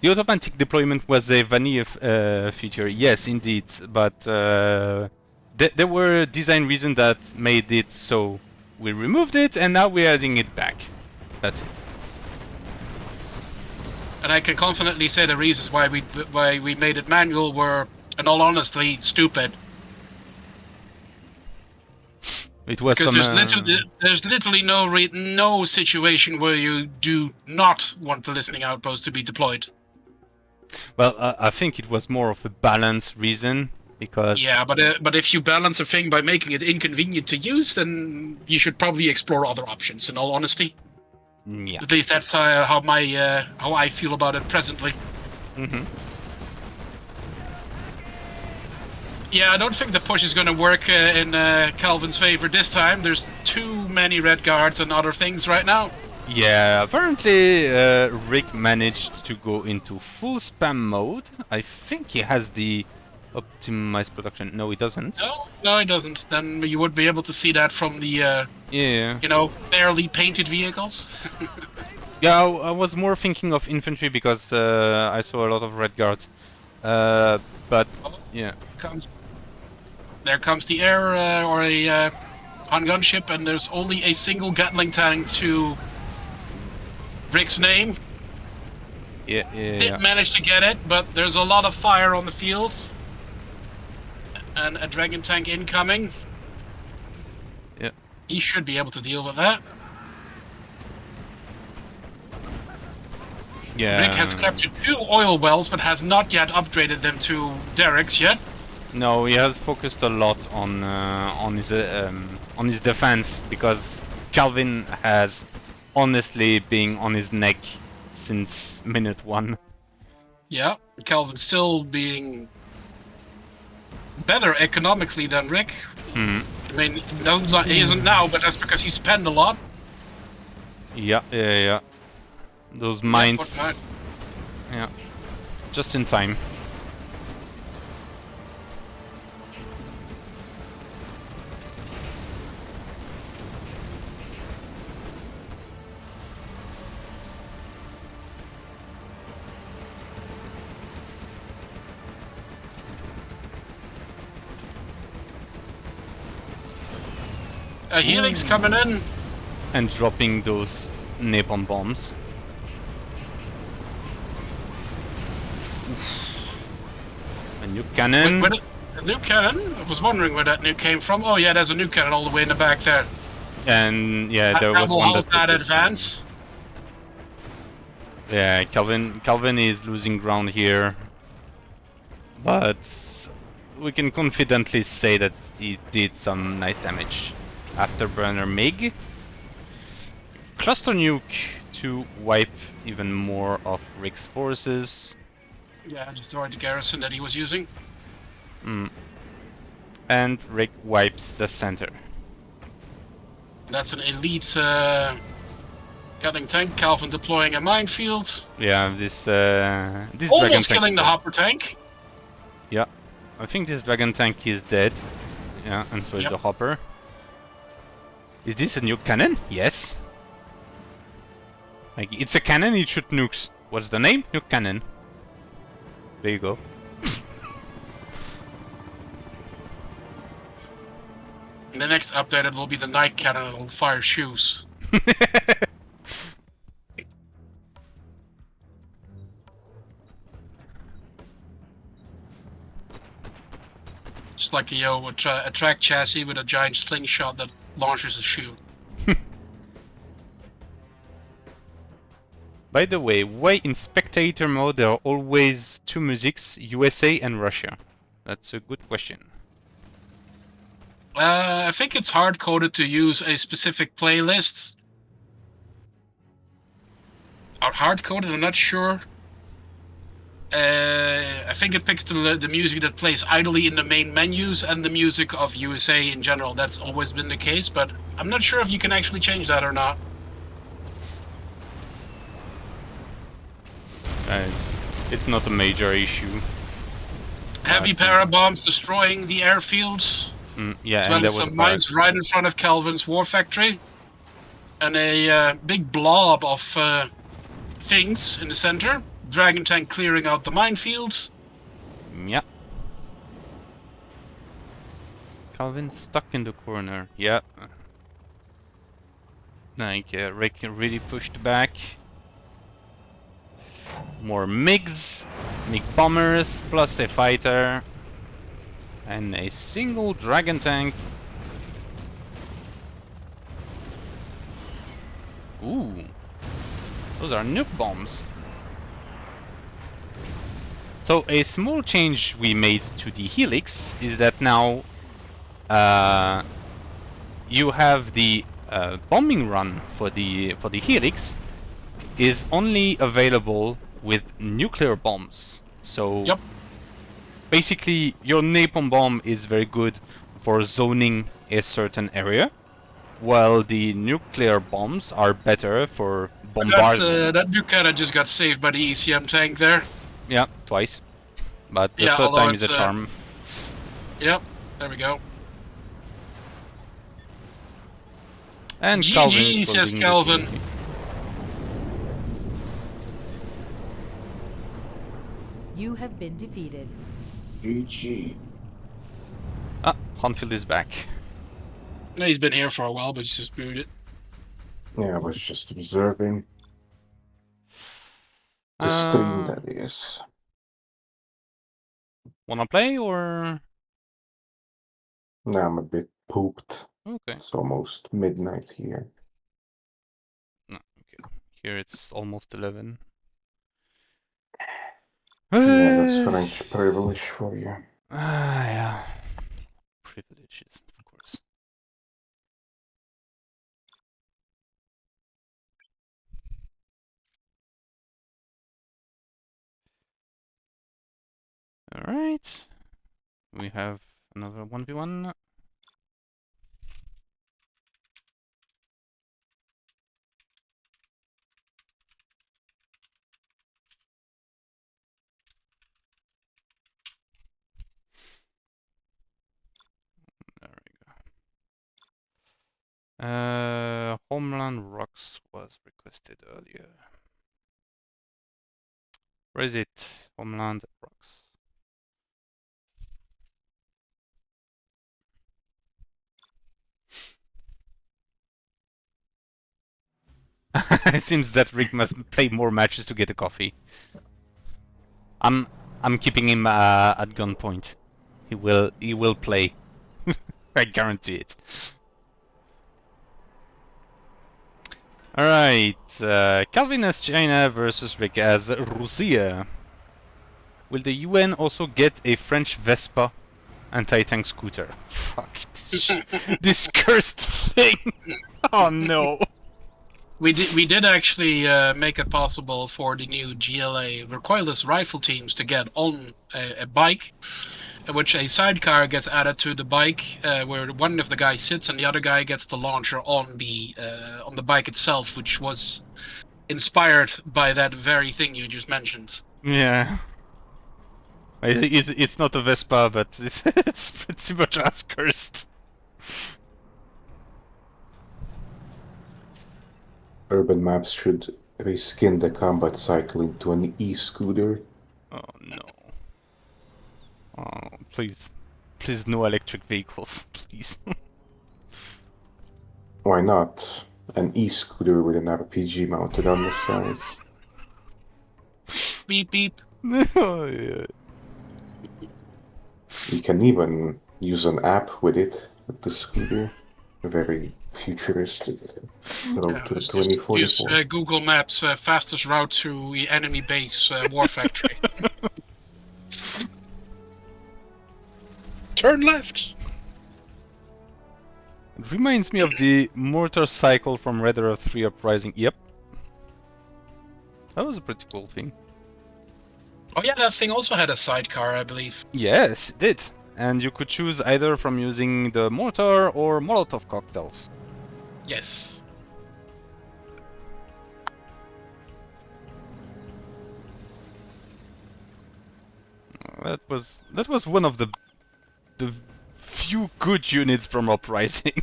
The automatic deployment was a vanilla feature, yes, indeed, but there were design reasons that made it so we removed it, and now we're adding it back. That's it. And I can confidently say the reasons why we made it manual were, in all honesty, stupid. It was because some... there's literally no situation where you do not want the listening outpost to be deployed. Well, I think it was more of a balance reason, because... Yeah, but if you balance a thing by making it inconvenient to use, then you should probably explore other options, in all honesty. Yeah. At least that's how I feel about it presently. Mm-hmm. Yeah, I don't think the push is going to work in Calvin's favor this time. There's too many red guards and other things right now. Yeah, apparently Rik managed to go into full spam mode. I think he has the optimize production. No, it doesn't. No, it doesn't. Then you would be able to see that from the, Yeah. you know, barely painted vehicles. Yeah, I was more thinking of infantry because I saw a lot of red guards. But yeah. There comes the air or a on-gun ship, and there's only a single Gatling tank to Rick's name. Yeah. Didn't manage to get it, but there's a lot of fire on the field. And a Dragon tank incoming. Yeah. He should be able to deal with that. Yeah. Rick has captured 2 oil wells, but has not yet upgraded them to derricks yet. No, he has focused a lot on his defense because Calvin has honestly been on his neck since minute 1. Yeah, Calvin still being better economically than Rick. Hmm. I mean, he isn't now, but that's because he spent a lot. Yeah. Those mines. Yeah. Just in time. A helix coming in. And dropping those napalm bombs. A new cannon. A new cannon? I was wondering where that nuke came from. Oh yeah, there's a new cannon all the way in the back there. And yeah, there was will one hold that advance. Yeah, Calvin is losing ground here. But we can confidently say that he did some nice damage. Afterburner MiG. Cluster nuke to wipe even more of Rick's forces. Yeah, destroyed the garrison that he was using. And Rick wipes the center. That's an elite Gatling tank. Calvin deploying a minefield. Yeah, this dragon Almost tank. killing the hopper tank. Yeah, I think this dragon tank is dead. Yeah, and so is the hopper. Is this a nuke cannon? Yes. Like, it's a cannon, it shoots nukes. What's the name? Nuke cannon. There you go. In the next update, it will be the night cannon that will fire shoes. It's like a track chassis with a giant slingshot that launches a shoe. By the way, why in spectator mode there are always 2 musics, USA and Russia? That's a good question. I think it's hard-coded to use a specific playlist. Or hard-coded, I'm not sure. I think it picks the music that plays idly in the main menus and the music of USA in general. That's always been the case, but I'm not sure if you can actually change that or not. It's not a major issue. Heavy parabombs destroying the airfield. Yeah, as well and there as was some mines right in front of Calvin's war factory. And a big blob of things in the center. Dragon tank clearing out the minefield. Yeah. Calvin stuck in the corner. Yeah. Like, Rick really pushed back. More MiGs, MiG bombers, plus a fighter. And a single dragon tank. Ooh. Those are nuke bombs. So a small change we made to the Helix is that now you have the bombing run for the Helix is only available with nuclear bombs. So basically your napalm bomb is very good for zoning a certain area, while the nuclear bombs are better for bombardment. That nuke cannon just got saved by the ECM tank there. Yeah, twice. But the third time is a charm. Yep, there we go. And GG, Calvin is says building Calvin. the You have been defeated. GG. Ah, Hanfield is back. No, he's been here for a while, but he's just muted. Yeah, I was just observing the stream, that is. Wanna play or? Now I'm a bit pooped. Okay. It's almost midnight here. No, okay. Here it's almost 11. Yeah, that's French privilege for you. Ah, yeah. Privileges, of course. Alright. We have another 1v1. There we go. Homeland Rocks was requested earlier. Where is it? Homeland Rocks. It seems that Rik must play more matches to get a coffee. I'm keeping him at gunpoint. He will play. I guarantee it. Alright, Calvin as China versus Rik as Russia. Will the UN also get a French Vespa anti-tank scooter? Fuck, this cursed thing! Oh no! We did actually make it possible for the new GLA recoilless rifle teams to get on a bike, in which a sidecar gets added to the bike, where one of the guys sits and the other guy gets the launcher on the bike itself, which was inspired by that very thing you just mentioned. Yeah. It's not a Vespa, but it's pretty much as cursed. Urban maps should reskin the combat cycle into an e-scooter. Oh no. Oh, please. Please no electric vehicles, please. Why not? An e-scooter with an RPG mounted on the side. Beep beep. Oh, yeah. You can even use an app with it, with the scooter. Very futuristic. Road to Use 2044. Google Maps fastest route to the enemy base war factory. Turn left. It reminds me of the motorcycle from Red Dead 3 Uprising. Yep. That was a pretty cool thing. Oh yeah, that thing also had a sidecar, I believe. Yes, it did. And you could choose either from using the mortar or Molotov cocktails. Yes. That was one of the few good units from Uprising.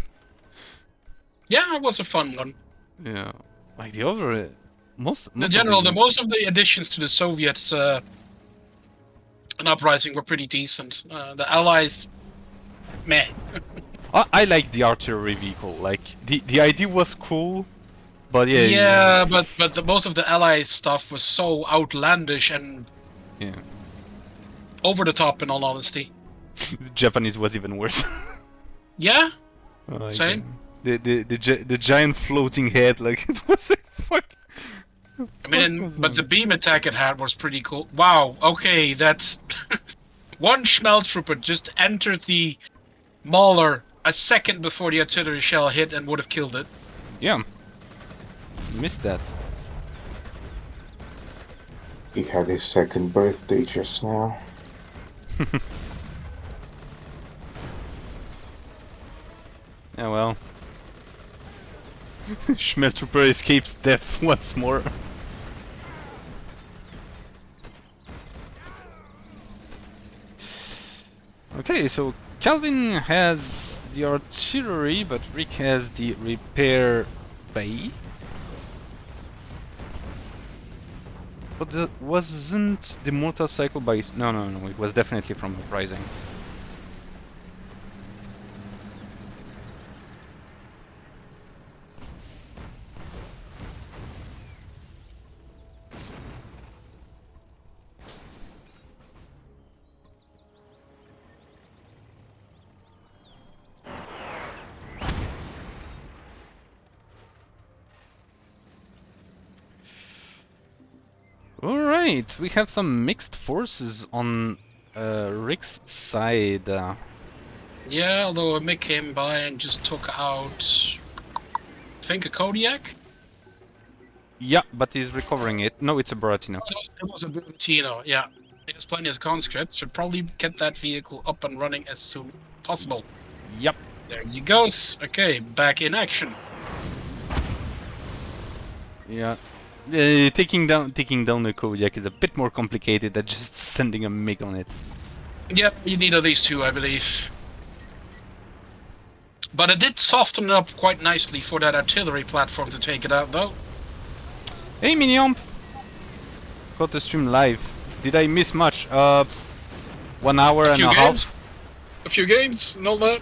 Yeah, it was a fun one. Yeah, like the other most In of general, the most of the additions to the Soviets in Uprising were pretty decent. The Allies, meh. I like the artillery vehicle. Like the idea was cool, but yeah. Yeah, but most of the Allies stuff was so outlandish and Yeah. over the top. In all honesty. The Japanese was even worse. Yeah. Like, Same. The giant floating head, like it was like fuck. I mean, but the beam attack it had was pretty cool. Wow. Okay, that's one Schmel trooper just entered the Mauler a second before the artillery shell hit and would have killed it. Yeah. Missed that. He had his second birthday just now. Yeah, well. Schmel Trooper escapes death once more. Okay, so Calvin has the artillery, but Rik has the repair bay. But wasn't the mortal cycle by... No, it was definitely from Uprising. Alright, we have some mixed forces on Rik's side. Yeah, although a Mick came by and just took out, I think, a Kodiak. Yeah, but he's recovering it. No, it's a Buratino. It was a Buratino, yeah. He has plenty of conscripts. Should probably get that vehicle up and running as soon as possible. Yep. There he goes. Okay, back in action. Yeah. Taking down the Kodiak is a bit more complicated than just sending a MiG on it. Yeah, you need at least two, I believe. But it did soften it up quite nicely for that artillery platform to take it out, though. Hey, Miniomp! Got the stream live. Did I miss much? 1 hour and a half. A few games, and all that.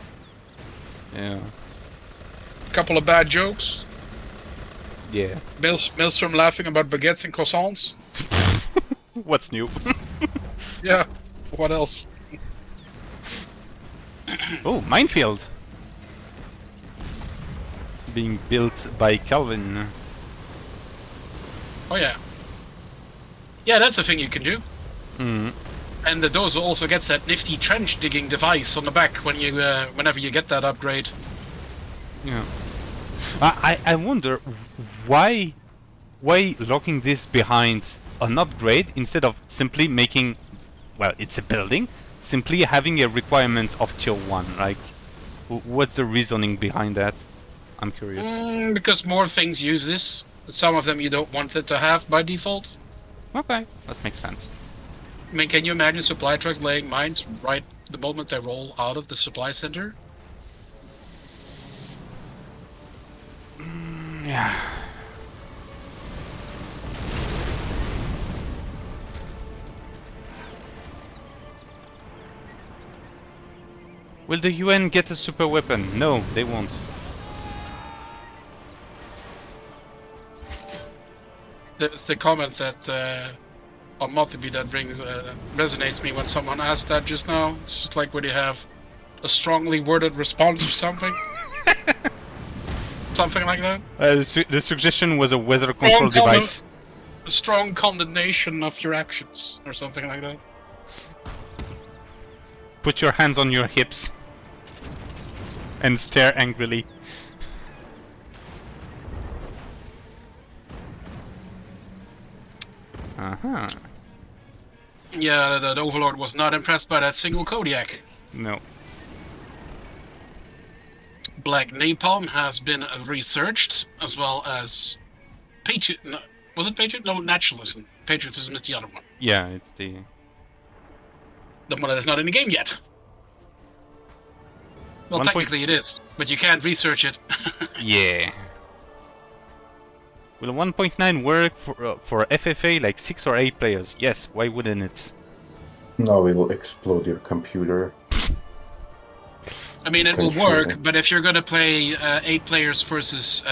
Yeah. A couple of bad jokes. Yeah. Maelstrom laughing about baguettes and croissants. What's new? Yeah. What else? Oh, minefield! Being built by Calvin. Oh yeah. Yeah, that's a thing you can do. Hmm. And the Dozo also gets that nifty trench digging device on the back when you, whenever you get that upgrade. Yeah. I wonder why locking this behind an upgrade instead of simply making, well, it's a building, simply having a requirement of tier 1. Like, what's the reasoning behind that? I'm curious. Because more things use this. Some of them you don't want it to have by default. Okay, that makes sense. I mean, can you imagine supply trucks laying mines right the moment they roll out of the supply center? Yeah. Will the UN get a super weapon? No, they won't. There's the comment that on Motibi that resonates me when someone asked that just now. It's just like when you have a strongly worded response or something. Something like that. The suggestion was a weather control device. A strong condemnation of your actions, or something like that. Put your hands on your hips and stare angrily. Uh-huh. Yeah, the Overlord was not impressed by that single Kodiak. No. Black Napalm has been researched, as well as Patriot. No, was it Patriot? No, Naturalism. Patriotism is the other one. Yeah, it's the one that is not in the game yet. Well, technically it is, but you can't research it. Yeah. Will 1.9 work for FFA like 6 or 8 players? Yes, why wouldn't it? No, it will explode your computer. I mean, it will work, but if you're gonna play 8 players versus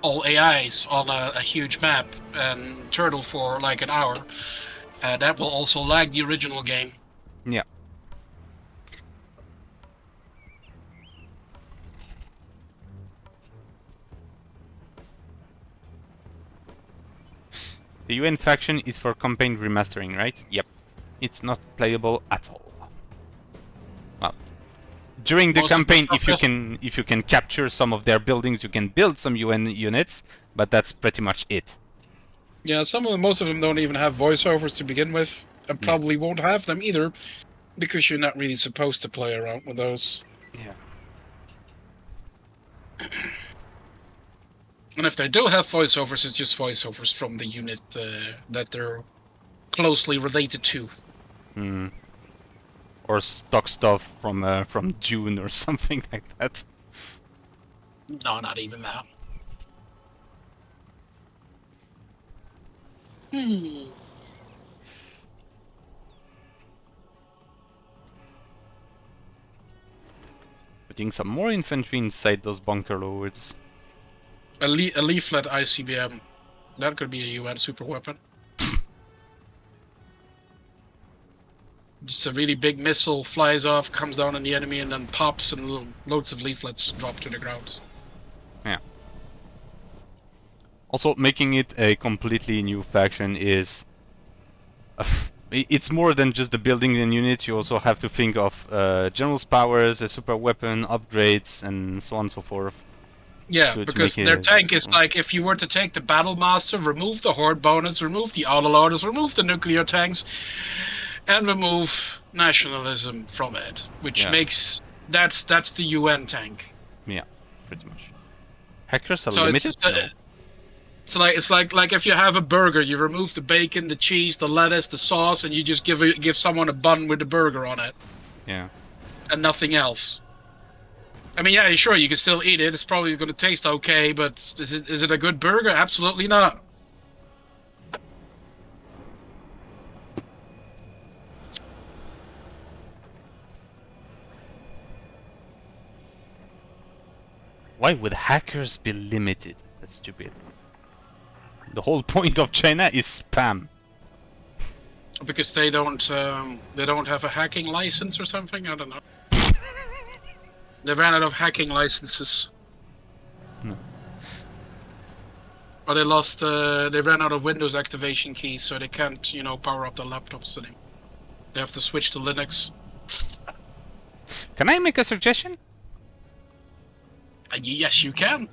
all AIs on a huge map and turtle for like an hour, that will also lag the original game. Yeah. The UN faction is for campaign remastering, right? Yep. It's not playable at all. Well, during the campaign, if you can capture some of their buildings, you can build some UN units, but that's pretty much it. Yeah, most of them don't even have voiceovers to begin with, and probably won't have them either, because you're not really supposed to play around with those. Yeah. And if they do have voiceovers, it's just voiceovers from the unit that they're closely related to. Hmm. Or stock stuff from June or something like that. No, not even that. Hmm. Putting some more infantry inside those bunker lords. A leaflet ICBM. That could be a UN super weapon. Just a really big missile flies off, comes down on the enemy, and then pops, and loads of leaflets drop to the ground. Yeah. Also, making it a completely new faction is... it's more than just the building and units. You also have to think of general's powers, a super weapon, upgrades, and so on and so forth. Yeah, to because make their it- tank is like, if you were to take the Battle Master, remove the Horde bonus, remove the Autoloaders, remove the nuclear tanks, and remove nationalism from it, which Yeah. makes... That's the UN tank. Yeah, pretty much. Hackers are So limited? No. it's like if you have a burger, you remove the bacon, the cheese, the lettuce, the sauce, and you just give someone a bun with the burger on it, Yeah. and nothing else. I mean, yeah, sure, you can still eat it. It's probably going to taste okay, but is it a good burger? Absolutely not. Why would hackers be limited? That's stupid. The whole point of China is spam. Because they don't have a hacking license or something. I don't know. They ran out of hacking licenses. No. Or they lost. They ran out of Windows activation keys, so they can't, power up the laptops anymore. They have to switch to Linux. Can I make a suggestion? Yes, you can.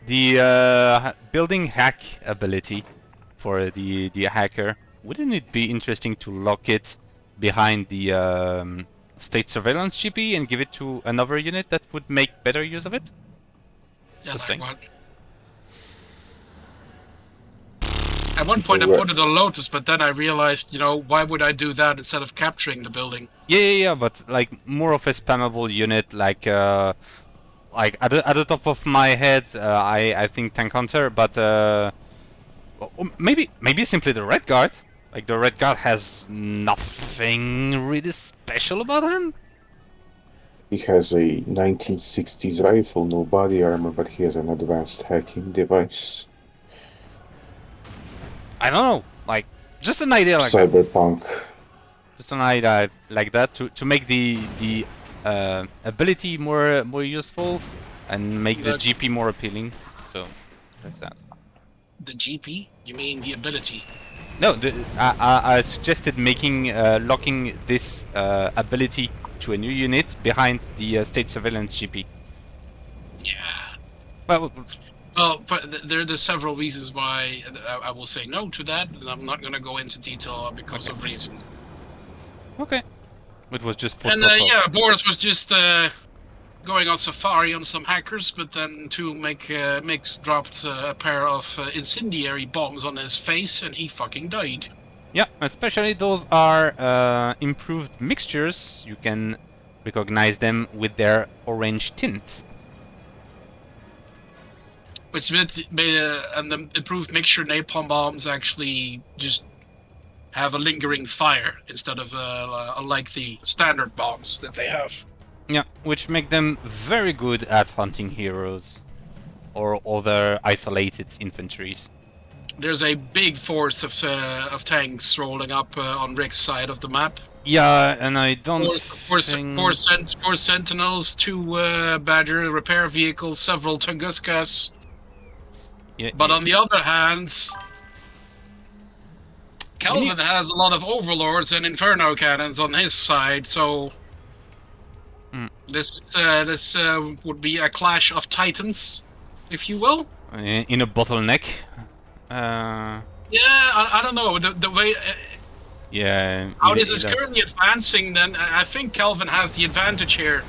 The building hack ability for the hacker, wouldn't it be interesting to lock it behind the state surveillance GP and give it to another unit that would make better use of it? Yeah, Just like saying. what? At one point I put it on Lotus, but then I realized, why would I do that instead of capturing the building? Yeah, but like more of a spammable unit, like at the top of my head, I think TheHunter, but maybe simply the Red Guard. Like the Red Guard has nothing really special about him. He has a 1960s rifle, no body armor, but he has an advanced hacking device. I don't know, like just an idea like that. Cyberpunk. Just an idea like that to make the ability more useful and make the GP more appealing. So that's that. The GP? You mean the ability? No, I suggested making locking this ability to a new unit behind the state surveillance GP. Yeah. Well, But there's several reasons why I will say no to that, and I'm not going to go into detail because of reasons. okay. It was just for And thought. yeah, Boris was just going on safari on some hackers, but then Mix dropped a pair of incendiary bombs on his face, and he fucking died. Yeah, especially those are improved mixtures. You can recognize them with their orange tint. Which meant, and the improved mixture napalm bombs actually just have a lingering fire instead of like the standard bombs that they have. Yeah, which make them very good at hunting heroes or other isolated infantries. There's a big force of tanks rolling up on Rick's side of the map. Yeah, and I don't Four Sentinels, 2 Badger repair vehicles, several Tunguskas. Yeah, But on the other hand, Calvin has a lot of Overlords and Inferno cannons on his side, so this would be a clash of titans, if you will. in a bottleneck. Yeah, I don't know the way. Yeah. How this is currently advancing, then I think Calvin has the advantage here.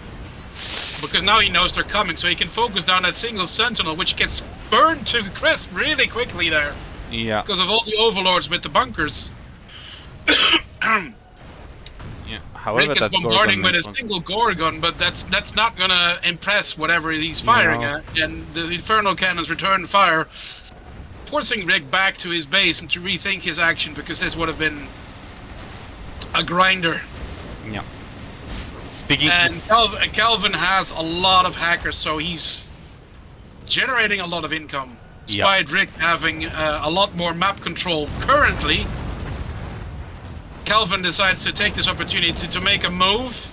Because now he knows they're coming, so he can focus down that single Sentinel, which gets burned to crisp really quickly there. Yeah. Because of all the Overlords with the bunkers. Yeah. However, Rick is that bombarding Gorgon with a single Gorgon, but that's not gonna impress whatever he's firing No. at. And the Infernal Cannons return fire, forcing Rick back to his base and to rethink his action, because this would have been a grinder. Yeah. Speaking. And Calvin has a lot of hackers, so he's generating a lot of income. Despite Rick having a lot more map control currently, Calvin decides to take this opportunity to make a move,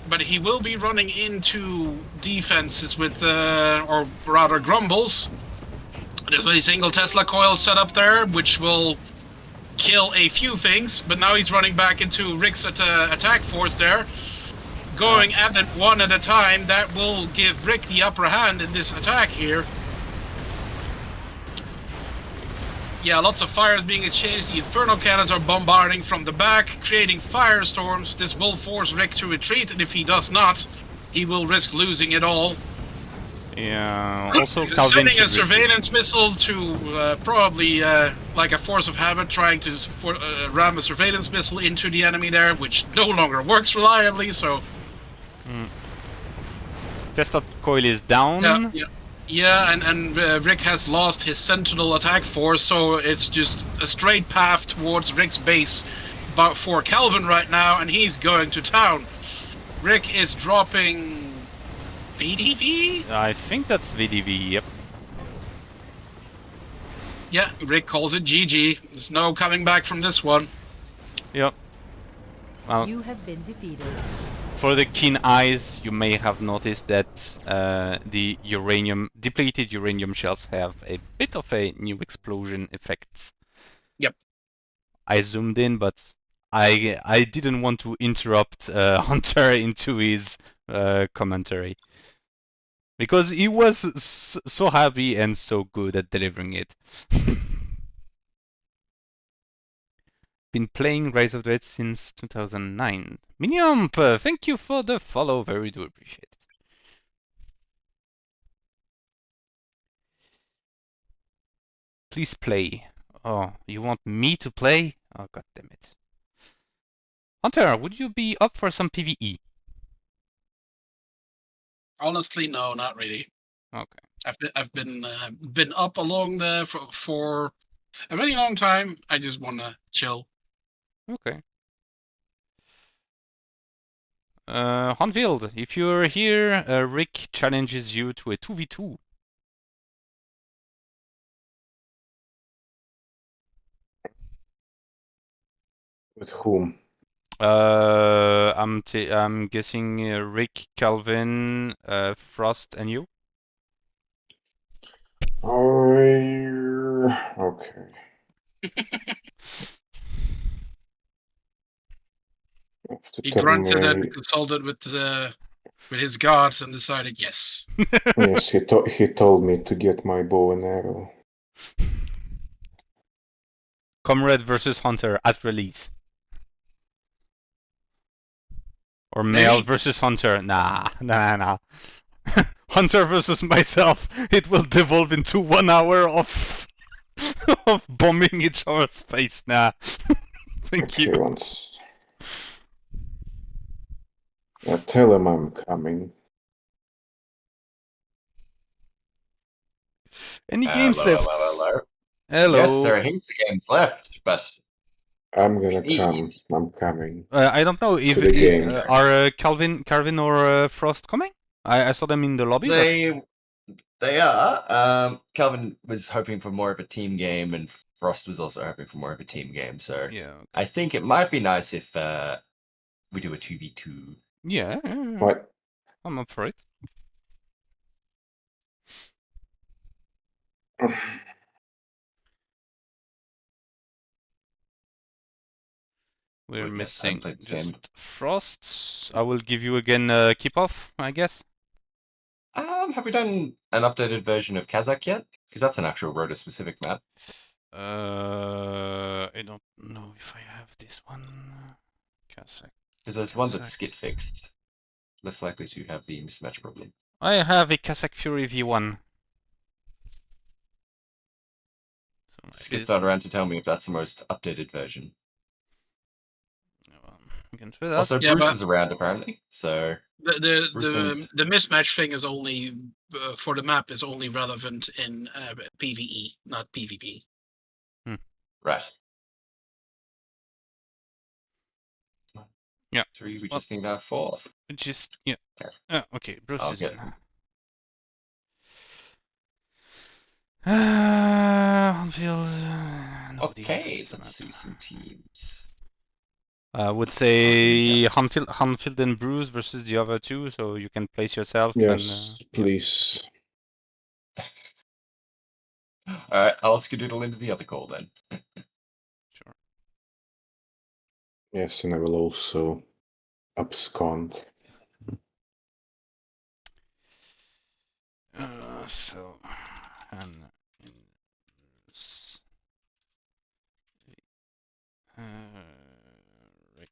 but he will be running into defenses with, or rather grumbles. There's a single Tesla coil set up there, which will kill a few things, but now he's running back into Rick's attack force there. Going at it one at a time, that will give Rick the upper hand in this attack here. Yeah, lots of fires being exchanged. The Infernal Cannons are bombarding from the back, creating firestorms. This will force Rick to retreat, and if he does not, he will risk losing it all. Yeah, also Calvin Sending a surveillance missile to probably like a force of habit, trying to ram a surveillance missile into the enemy there, which no longer works reliably, so... Tesla coil is down. Yeah, and Rick has lost his Sentinel attack force, so it's just a straight path towards Rick's base for Calvin right now, and he's going to town. Rick is dropping... VDV? I think that's VDV, yep. Yeah, Rick calls it GG. There's no coming back from this one. Yep. Well, You have been defeated. for the keen eyes, you may have noticed that the depleted uranium shells have a bit of a new explosion effect. Yep. I zoomed in, but I didn't want to interrupt Hunter into his commentary. Because he was so happy and so good at delivering it. Been playing Rise of the Red since 2009. Miniump, thank you for the follow, very do appreciate it. Please play. Oh, you want me to play? Oh, god damn it. Hunter, would you be up for some PvE? Honestly, no, not really. Okay. I've been up along there for a very long time. I just wanna chill. Okay. Hanfield, if you're here, Rick challenges you to a 2v2. With whom? I'm guessing Rick, Calvin, Frost, and you. Oh, okay. He grunted and consulted with his gods and decided yes. Yes, he told me to get my bow and arrow. Comrade versus Hunter at release. Or male versus Hunter. Nah. Hunter versus myself. It will devolve into 1 hour of of bombing each other's face. Nah. Thank you. Once. Tell him I'm coming. Any games left? Hello. Yes, there are heaps of games left, but I'm gonna come. I'm coming. I don't know if are Calvin or Frost coming? I saw them in the lobby. They are. Calvin was hoping for more of a team game, and Frost was also hoping for more of a team game. So yeah, okay. I think it might be nice if we do a 2v2. Yeah. What? I'm up for it. We're missing just Frost. I will give you again keep off, I guess. Have we done an updated version of Kazakh yet? Because that's an actual Rota specific map. I don't know if I have this one. Kazakh. Because there's one that's skit fixed. Less likely to have the mismatch problem. I have a Kazakh Fury V1. Skit's not around to tell me if that's the most updated version. You can try that. Also, Yeah, Bruce but- is around apparently, so Bruce and- The mismatch thing is only for the map is only relevant in PVE, not PvP. right. Yeah. 3, we Well- just need our 4th. Just yeah. There. Okay, Bruce I'll is get- in. Hanfield. Nobody Okay, uses this let's map. see some teams. I would say Hanfield and Bruce versus the other two, so you can place yourself. Yes, please. Alright, I'll skedoodle into the other call then. Sure. Yes, and I will also abscond. So, and Rik.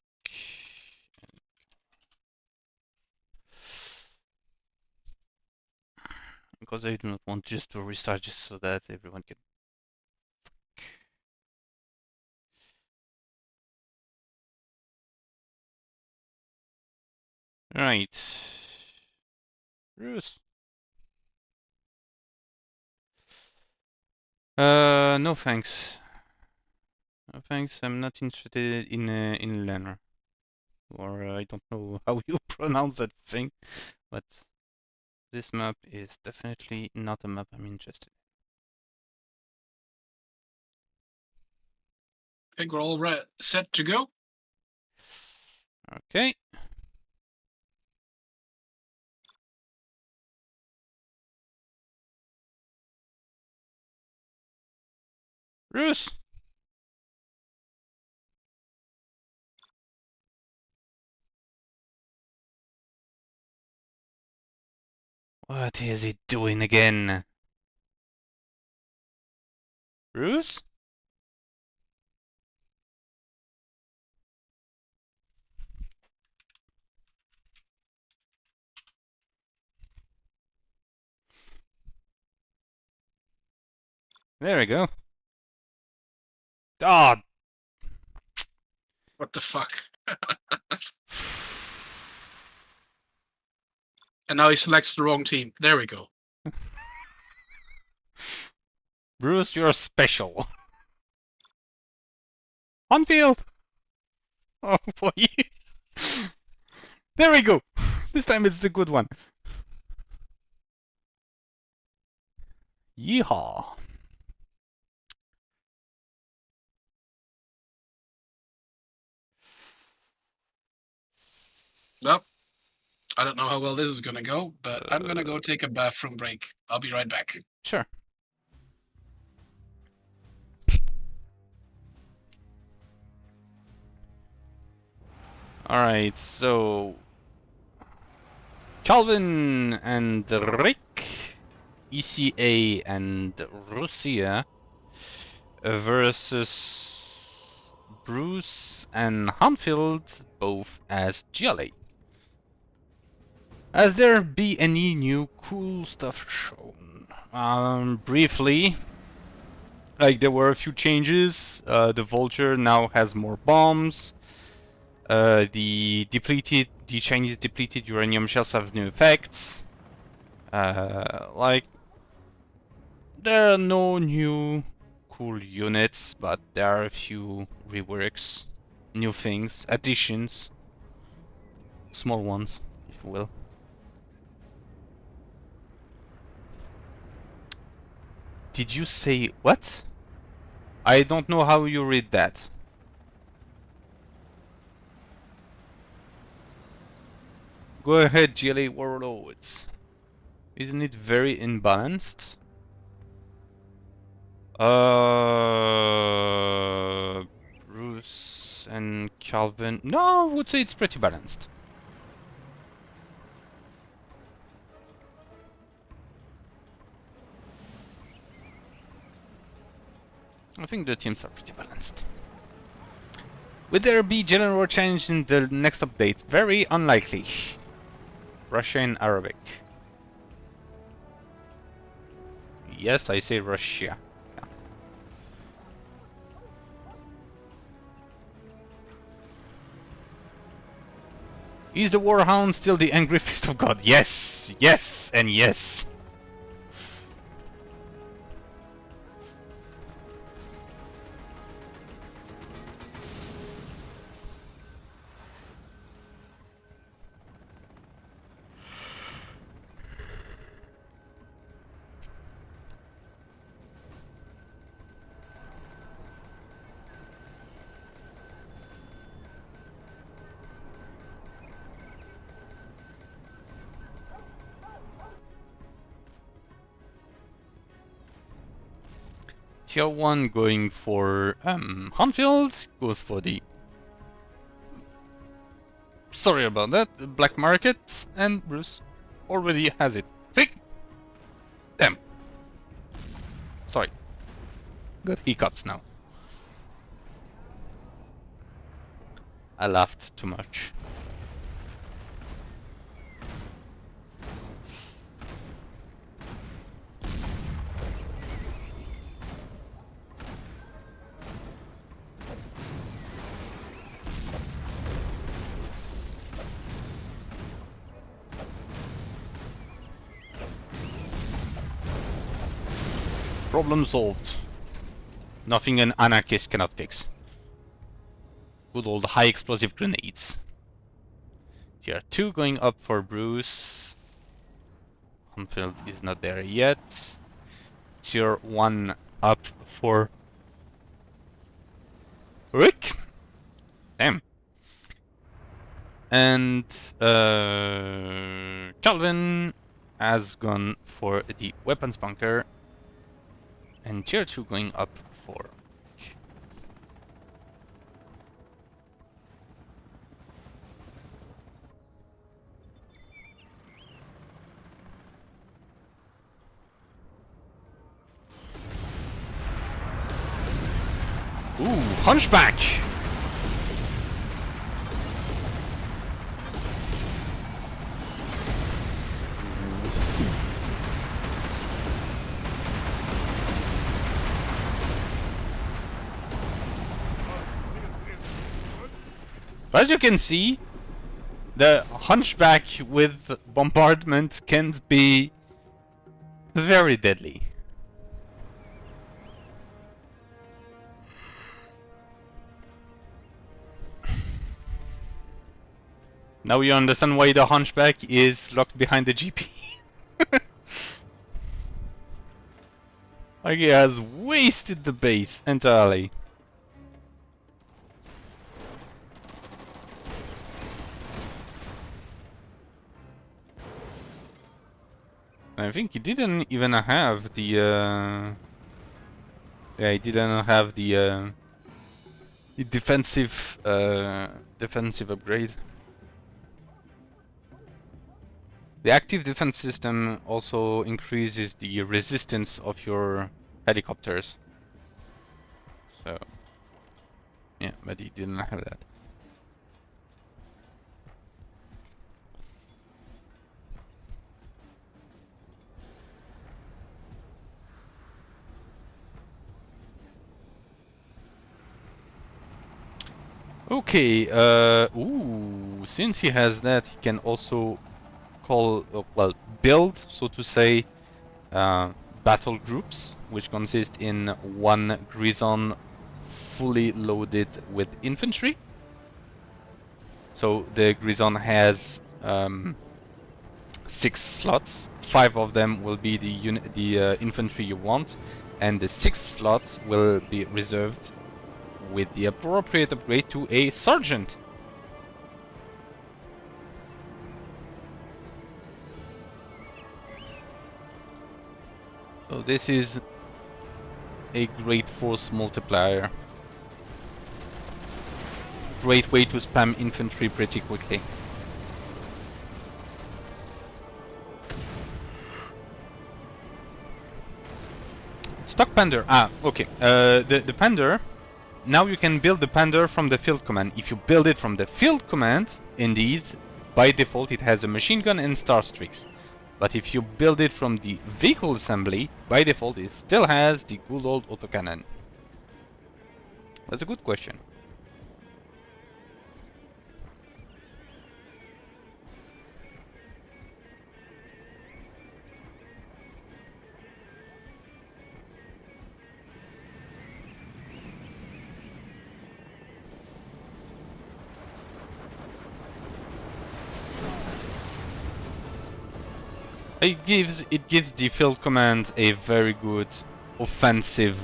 Because I do not want just to restart just so that everyone can. Right. Bruce. No thanks. No thanks. I'm not interested in Lenner. Or I don't know how you pronounce that thing, but this map is definitely not a map I'm interested I think we're all set to go. in. Okay. Bruce! What is he doing again? Bruce? There we go. Oh! What the fuck? And now he selects the wrong team. There we go. Bruce, you're special. Hanfield! Oh boy. There we go! This time it's the good one. Yeehaw! Well, I don't know how well this is gonna go, but I'm gonna go take a bathroom break. I'll be right back. Sure. Alright, so Calvin and Rik, ECA and Russia versus Bruce and Hanfield, both as GLA. Has there be any new cool stuff shown? Briefly, like there were a few changes. The Vulture now has more bombs. The Chinese depleted uranium shells have new effects. Like there are no new cool units, but there are a few reworks, new things, additions, small ones, if you will. Did you say what? I don't know how you read that. Go ahead, GLA Warlords. Isn't it very imbalanced? Bruce and Calvin. No, I would say it's pretty balanced. I think the teams are pretty balanced. Will there be general change in the next update? Very unlikely. Russia and Arabic. Yes, I say Russia. Yeah. Is the Warhound still the angry fist of God? Yes! Yes! And yes! Tier 1 going for hanfield, goes for the... Sorry about that, the black market, and Bruce already has it. Thick! Damn. Sorry. Got hiccups now. I laughed too much. Problem solved. Nothing an anarchist cannot fix. Good old high explosive grenades. Tier 2 going up for Bruce. Hanfield is not there yet. Tier 1 up for Rik. Damn. And Calvin has gone for the weapons bunker. And tier 2 going up for... Ooh, Hunchback! As you can see, the Hunchback with bombardment can be very deadly. Now you understand why the Hunchback is locked behind the GP. Like he has wasted the base entirely. I think he didn't even have the yeah, he didn't have the defensive defensive upgrade. The active defense system also increases the resistance of your helicopters. So yeah, but he didn't have that. Okay, ooh, since he has that, he can also call, well, build, so to say, battle groups, which consist in one Grison fully loaded with infantry. So the Grison has 6 slots. 5 of them will be the infantry you want, and the 6th slot will be reserved with the appropriate upgrade to a sergeant. So this is a great force multiplier. Great way to spam infantry pretty quickly. Stock Pander. Ah, okay. The Pander. Now you can build the Pander from the field command. If you build it from the field command, indeed, by default it has a machine gun and star streaks. But if you build it from the vehicle assembly, by default it still has the good old autocannon. That's a good question. It gives the field command a very good offensive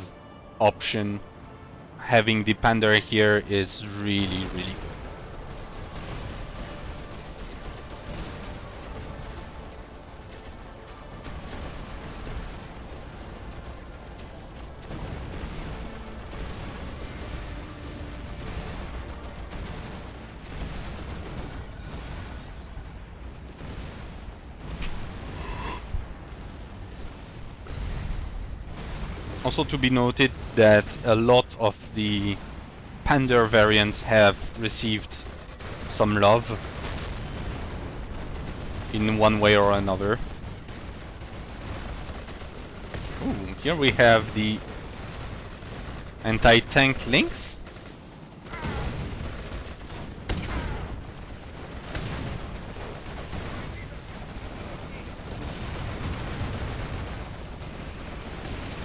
option. Having the Panther here is really good. Also to be noted that a lot of the Panther variants have received some love in one way or another. Ooh, here we have the anti-tank links.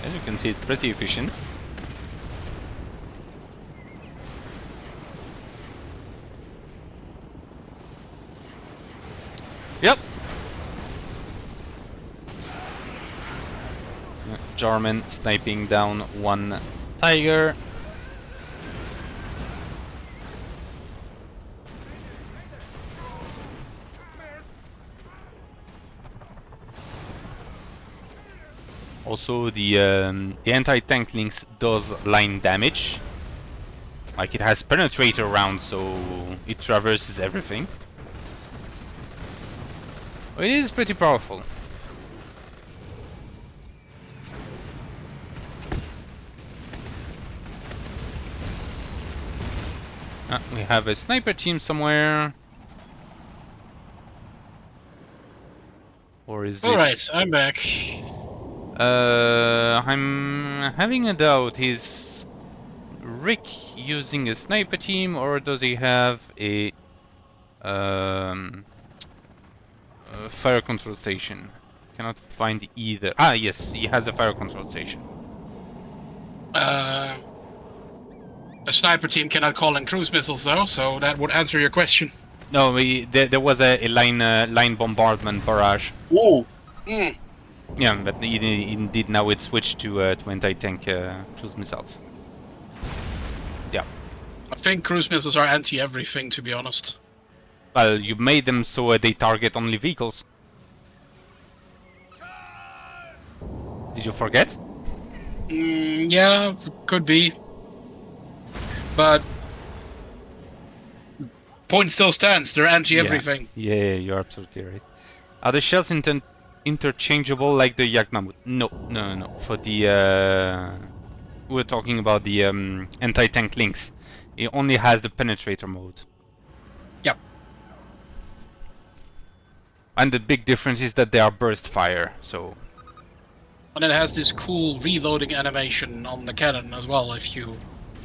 As you can see, it's pretty efficient. Yep. Jarman sniping down one tiger. Also, the anti-tank links does line damage. Like, it has penetrator rounds, so it traverses everything. It is pretty powerful. We have a sniper team somewhere. Or is it? Alright, I'm back. I'm having a doubt. Is Rik using a sniper team, or does he have a fire control station? Cannot find either. Ah, yes, he has a fire control station. A sniper team cannot call in cruise missiles though, so that would answer your question. No, there was a line bombardment barrage. Whoa. Yeah, but indeed now it's switched to anti-tank cruise missiles. Yeah. I think cruise missiles are anti-everything, to be honest. Well, you made them so they target only vehicles. Did you forget? Yeah, could be. But point still stands. They're anti-everything. Yeah, you're absolutely right. Are the shells interchangeable like the Yak Mammoth? No. For the we're talking about the anti-tank links. It only has the penetrator mode. Yep. And the big difference is that they are burst fire, so... And it has this cool reloading animation on the cannon as well, if you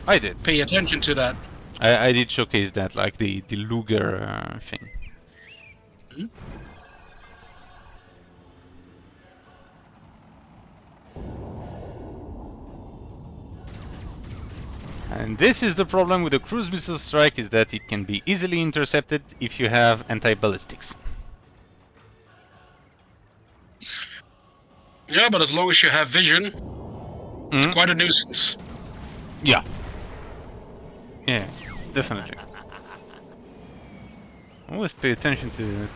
I did. pay attention to that. I did showcase that, like the Luger thing. Hmm? And this is the problem with the cruise missile strike, is that it can be easily intercepted if you have anti-ballistics. Yeah, but as long as you have vision, it's quite a nuisance. Yeah. Yeah, definitely. Always pay attention to that.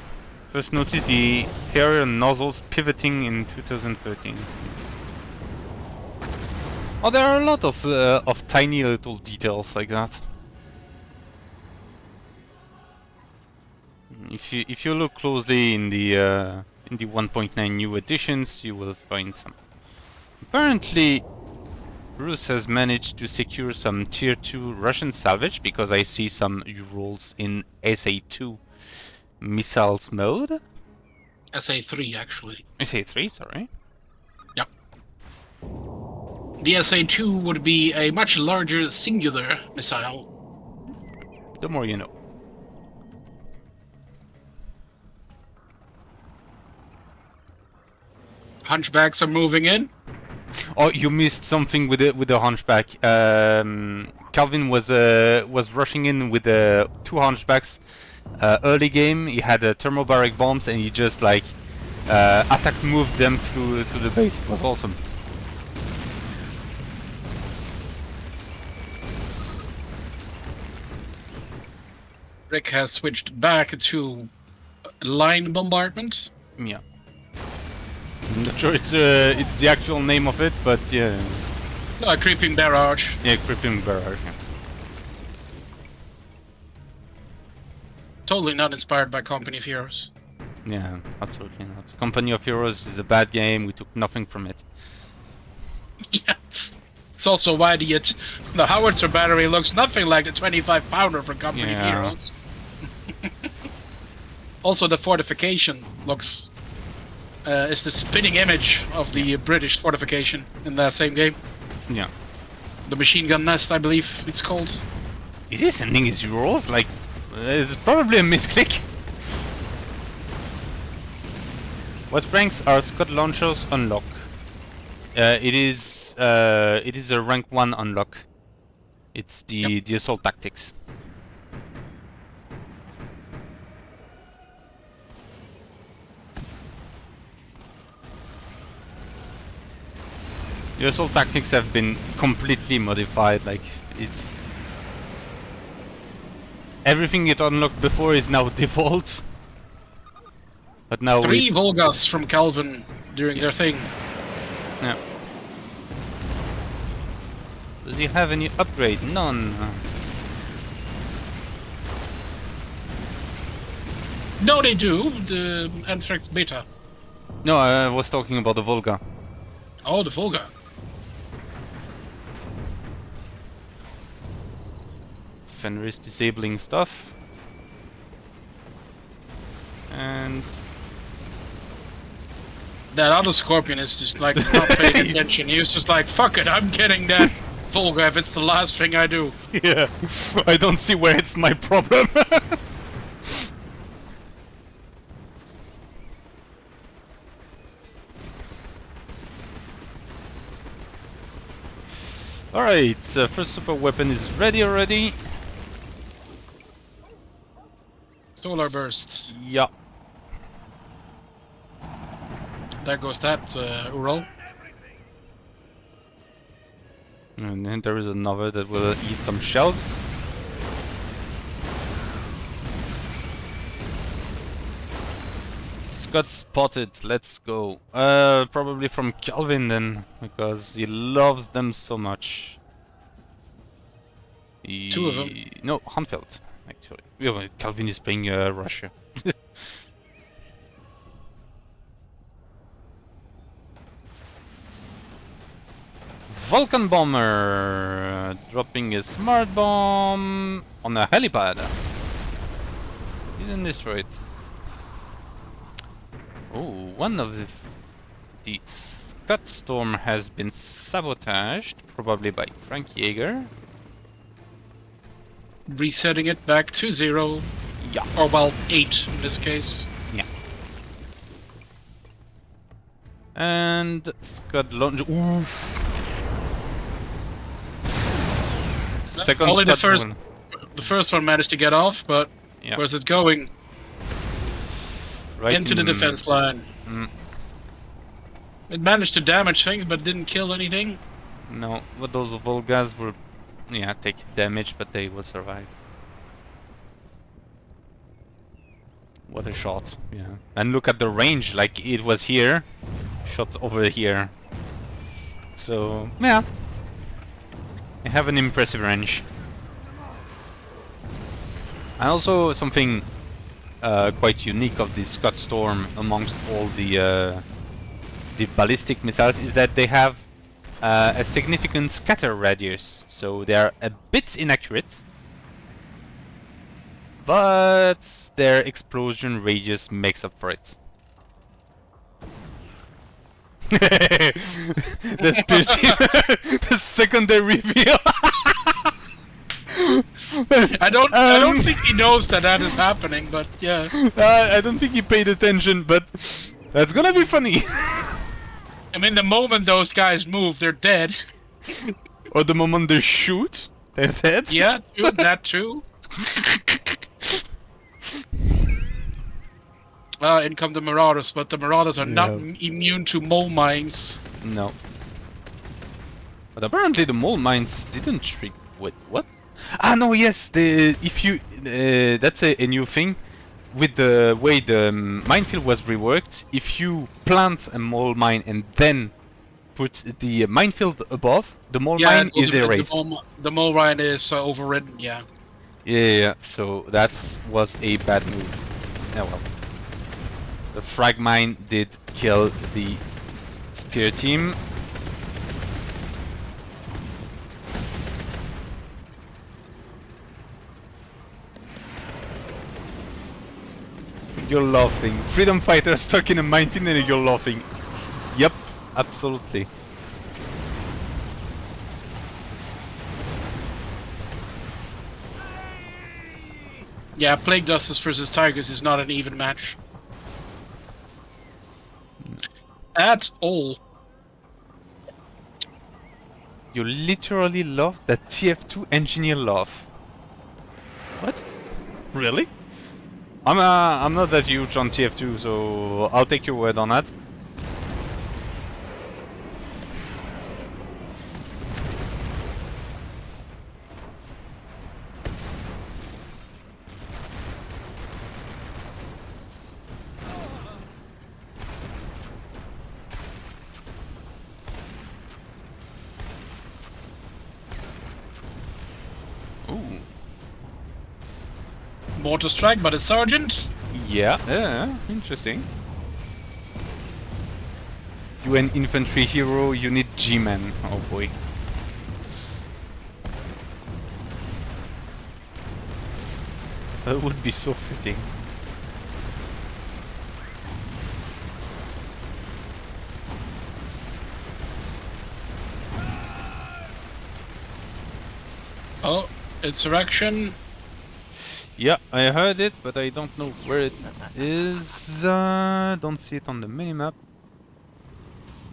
First notice the Harrier nozzles pivoting in 2013. Oh, there are a lot of tiny little details like that. If you look closely in the 1.9 new editions, you will find some. Apparently, Bruce has managed to secure some tier 2 Russian salvage, because I see some rolls in SA2 missiles mode. SA3, actually. SA3, sorry. Yep. The SA2 would be a much larger singular missile. The more you know. Hunchbacks are moving in. Oh, you missed something with the hunchback. Calvin was rushing in with two hunchbacks. Early game, he had thermobaric bombs, and he just like attack moved them through the base. It was awesome. Rik has switched back to line bombardment. Yeah. I'm not sure it's the actual name of it, but yeah. Creeping barrage. Yeah, creeping barrage. Yeah. Totally not inspired by Company of Heroes. Yeah, absolutely not. Company of Heroes is a bad game. We took nothing from it. Yeah. It's also why the howitzer battery looks nothing like the 25-pounder for Company of Yeah. Heroes. Also, the fortification looks is the spinning image of the British fortification in that same game. Yeah. The machine gun nest, I believe it's called. Is he sending his euros? Like, it's probably a misclick. What ranks are Scud launchers unlock? It is a rank 1 unlock. It's the assault tactics. The assault tactics have been completely modified. Like, it's everything it unlocked before is now default. But now 3 Volgas from Calvin during their thing. Yeah. Does he have any upgrade? None. No, they do. The Anthrax Beta. No, I was talking about the Volga. Oh, the Volga. Fenris disabling stuff. And That other Scorpion is just like not paying attention. He was just like, fuck it, I'm getting that Volga if it's the last thing I do. yeah, I don't see where it's my problem. Alright, first super weapon is ready already. Solar Burst. Yeah. There goes that, Ural. And then there is another that will eat some shells. Got spotted, let's go. Probably from Calvin then, because he loves them so much. 2 of them. No, hanfield, actually. Yeah, Calvin is playing Russia. Vulcan bomber dropping a smart bomb on a helipad. Didn't destroy it. Oh, one of the Scud Storm has been sabotaged, probably by Frank Jaeger. Resetting it back to 0. Yeah. Or well, 8 in this case. Yeah. And Scud launch. Oof. Second Only the Scud first, one. the first one managed to get off, but Yeah. where's it going? Right Into the defense line. Mm, It managed to damage things, but didn't kill anything. no, but those Volgas will, yeah, take damage, but they will survive. What a shot, yeah. And look at the range, like it was here, shot over here. So, yeah. I have an impressive range. And also something quite unique of the Scud Storm amongst all the ballistic missiles is that they have a significant scatter radius, so they are a bit inaccurate, but their explosion radius makes up for it. That's the secondary reveal. I don't think he knows that is happening, but yeah. I don't think he paid attention, but that's gonna be funny. I mean, the moment those guys move, they're dead. Or the moment they shoot, they're dead. Yeah, true, that too. In come the Marauders, but the Marauders are not Yeah. immune to mole mines. No. But apparently the mole mines didn't trick. Wait, what? Ah, no, yes. If you that's a new thing. With the way the minefield was reworked, if you plant a mole mine and then put the minefield above, the mole mine is erased. The mole mine is overridden. Yeah. Yeah, so that was a bad move. Oh well. The frag mine did kill the spear team. You're laughing. Freedom fighter stuck in a minefield and you're laughing. Yep, absolutely. Yeah, Plague Dusters versus Tigers is not an even match. At all. You literally love that TF2 engineer laugh. What? Really? I'm not that huge on TF2, so I'll take your word on that. Ooh. Mortar strike by the sergeant. Yeah, interesting. You an infantry hero, you need G-Man. Oh boy. That would be so fitting. Oh, insurrection. Yeah, I heard it, but I don't know where it is. Don't see it on the minimap.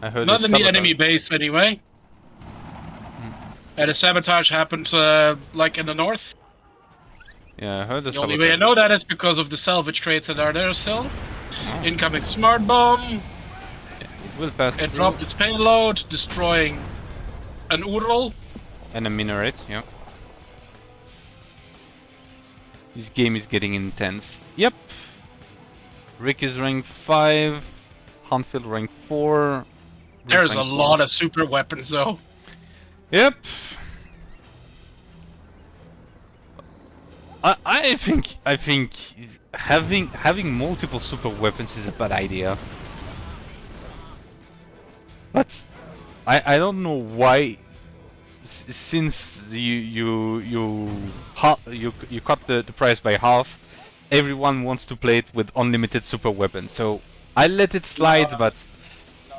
I heard Not a in the sabotage. enemy base anyway. And the sabotage happened like in the north. Yeah, I heard the The only way I sabotage. know that is because of the salvage crates that are there still. Oh. Incoming smart bomb. It will pass It through. dropped its payload, destroying an Ural. And a minaret, yeah. This game is getting intense. Yep. Rik is rank 5. Hanfield rank 4. There's a lot of super weapons though. Yep. I think having multiple super weapons is a bad idea. But I don't know why. Since you cut the price by half, everyone wants to play it with unlimited super weapons. So I let it slide, but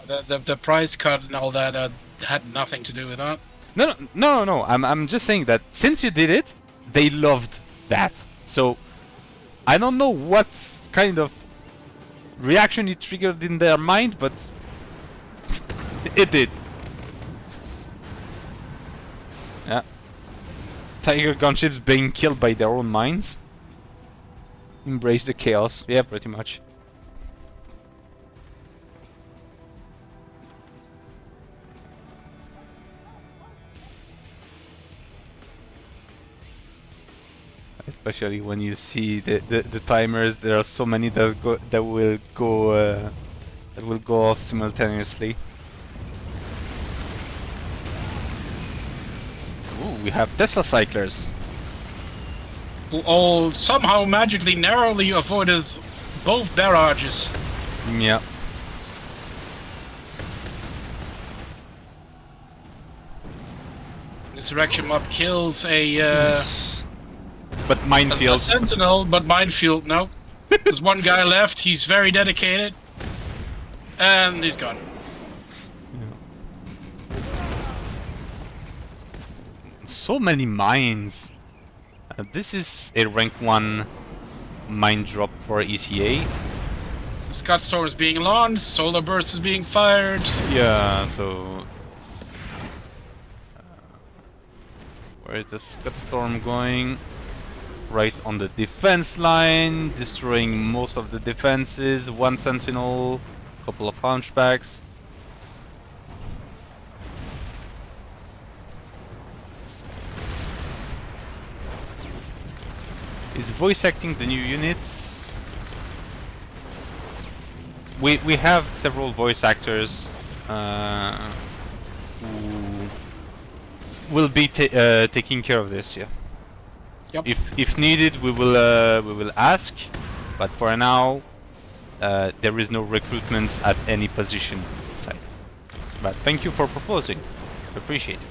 The price cut and all that had nothing to do with that. no. I'm just saying that since you did it, they loved that. So I don't know what kind of reaction it triggered in their mind, but it did. Yeah. Tiger gunships being killed by their own mines. Embrace the chaos. Yeah, pretty much. Especially when you see the timers, there are so many that will go off simultaneously. Ooh, we have Tesla cyclers. Who all somehow magically narrowly avoided both barrages. Yeah. Insurrection mob kills a But minefield. sentinel, but minefield, no. There's one guy left, he's very dedicated. And he's gone. So many mines. This is a rank 1 mine drop for ECA. Scud Storm is being launched, Solar Burst is being fired. Yeah, so... where is the Scud Storm going? right on the defense line, destroying most of the defenses. One sentinel, couple of hunchbacks. Is voice acting the new units? We have several voice actors who will be taking care of this. Yeah. Yep. If needed, we will ask, but for now, there is no recruitment at any position inside. But thank you for proposing. Appreciate it.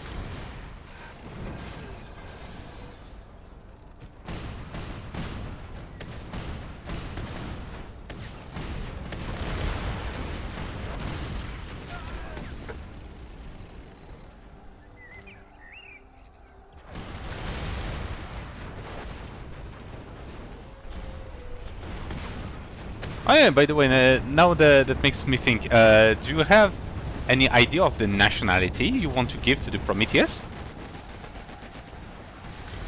Oh yeah, by the way, now that makes me think, do you have any idea of the nationality you want to give to the Prometheus?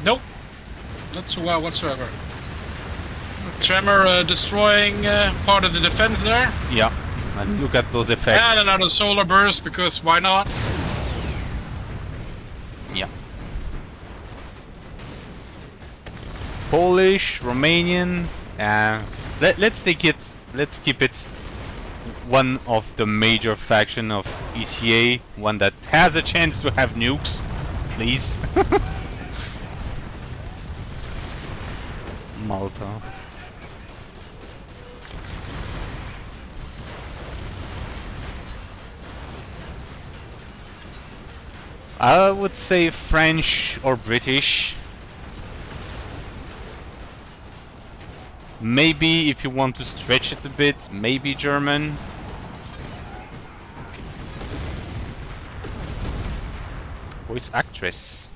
Nope. Not so well whatsoever. Tremor destroying part of the defense there. Yeah, and look at those effects. And another solar burst, because why not? Yeah. Polish, Romanian, let's take it, let's keep it one of the major faction of ETA, one that has a chance to have nukes, please. Malta. I would say French or British. Maybe if you want to stretch it a bit, maybe German. Voice actress.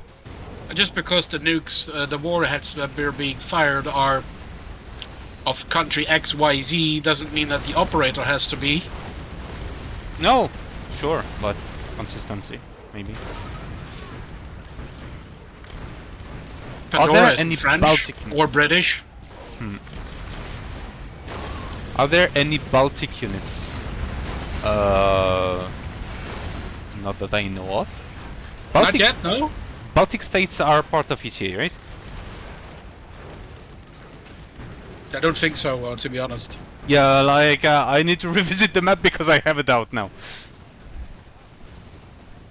Just because the nukes, the warheads that were being fired are of country XYZ doesn't mean that the operator has to be. No, sure, but consistency, maybe. Pandora there is any French Baltic- or British. Are there any Baltic units? Not that I know of. Not yet, no? Baltic states are part of ETA, right? I don't think so, to be honest. Yeah, like, I need to revisit the map because I have a doubt now.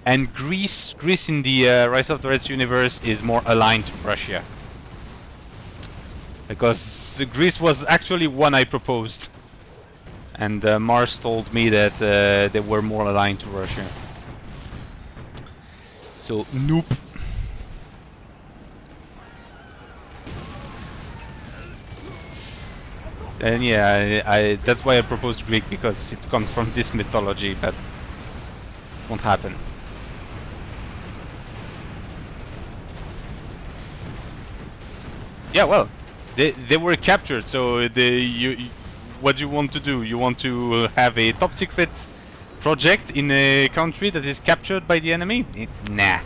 And Greece in the Rise of the Reds universe is more aligned to Russia. Because Greece was actually one I proposed. And Mars told me that they were more aligned to Russia. So, nope. And yeah, I that's why I proposed Greek, because it comes from this mythology, but won't happen. Yeah, well, they were captured, so what do you want to do? You want to have a top secret project in a country that is captured by the enemy? Nah.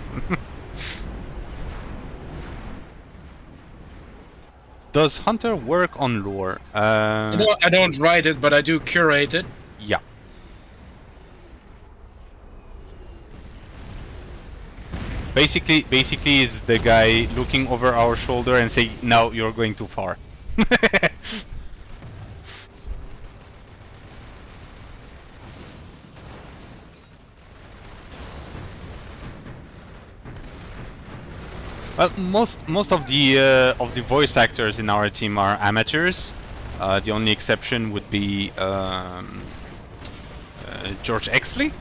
Does Hunter work on lore? I don't write it, but I do curate it. Yeah. Basically is the guy looking over our shoulder and say, "No, you're going too far." Well, most of the voice actors in our team are amateurs. The only exception would be George Exley.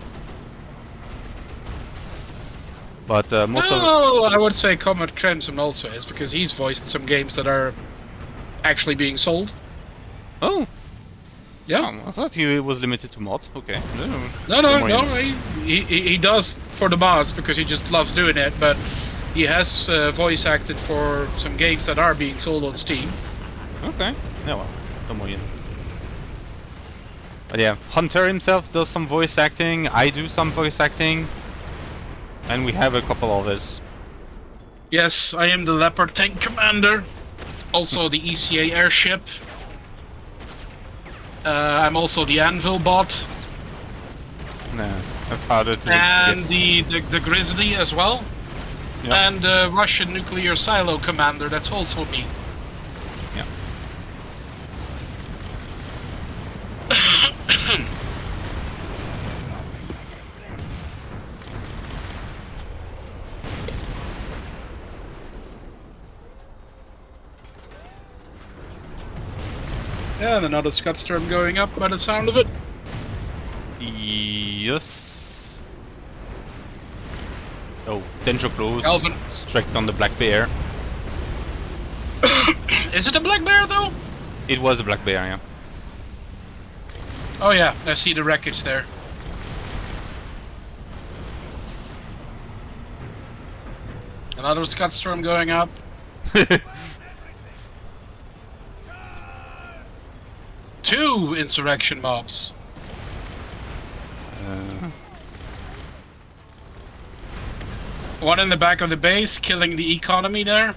But most of I would say Comet Crimson also is, because he's voiced some games that are actually being sold. oh Yeah. I thought he was limited to mods. Okay. No. He does for the mods because he just loves doing it, but he has voice acted for some games that are being sold on Steam. Okay. Yeah, well, don't worry. But yeah, Hunter himself does some voice acting. I do some voice acting. And we have a couple others. Yes, I am the Leopard Tank Commander. Also the ECA airship. I'm also the anvil bot. No, that's harder to And guess. the Grizzly as well. Yep. And the Russian nuclear silo commander, that's also me. Yeah. And another Scudstorm going up by the sound of it. Yes. Oh, danger close. Alvin. Strike on the black bear. Is it a black bear though? It was a black bear, yeah. Oh yeah, I see the wreckage there. Another Scudstorm going up. Two insurrection mobs. One in the back of the base, killing the economy there.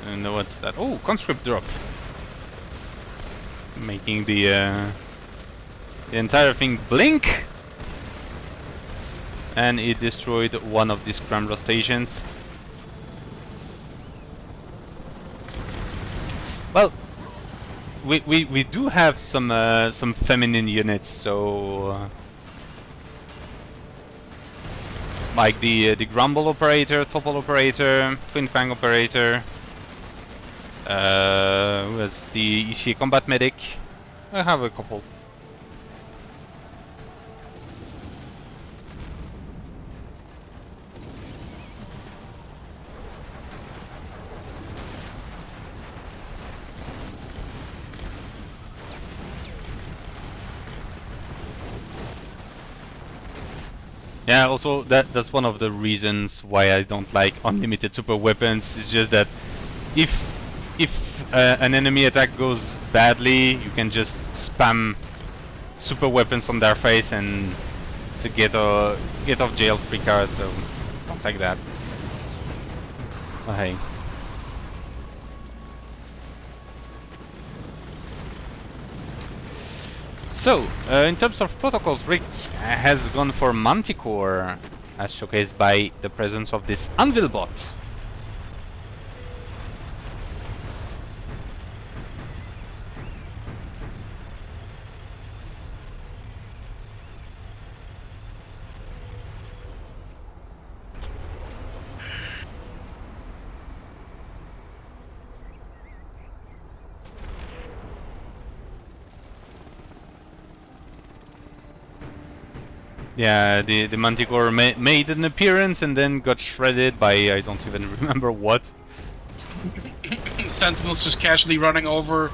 And what's that? Oh, conscript drop. Making the entire thing blink. And it destroyed one of the scrambler stations. Well, we do have some feminine units, so like the Grumble operator, Topple operator, Twin Fang operator. Who has the ECA combat medic? I have a couple. Yeah, also that's one of the reasons why I don't like unlimited super weapons. It's just that if an enemy attack goes badly, you can just spam super weapons on their face and it's a get off jail free card. So don't like that. Oh, hey. So, in terms of protocols, Rik has gone for Manticore, as showcased by the presence of this Anvil bot. Yeah, the Manticore made an appearance and then got shredded by I don't even remember what. Sentinels just casually running over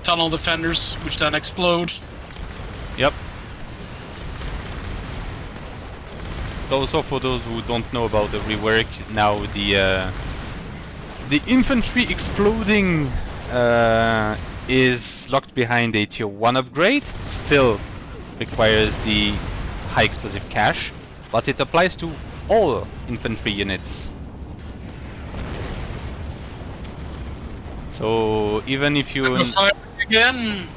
tunnel defenders, which then explode. Yep. Also, for those who don't know about the rework, now the infantry exploding is locked behind a tier 1 upgrade. Still requires the high explosive cache, but it applies to all infantry units. So even if you Fire again.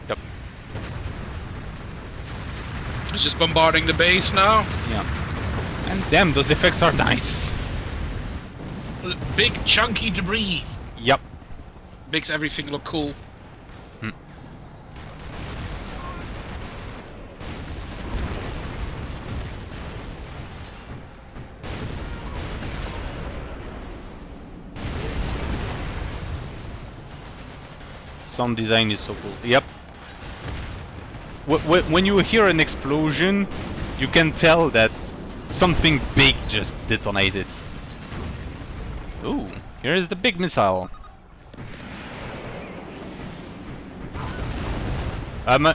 Yep. It's just bombarding the base now. Yeah. And damn, those effects are nice. Big chunky debris Yep. makes everything look cool. Sound design is so cool. Yep. When you hear an explosion, you can tell that something big just detonated. Ooh, here is the big missile.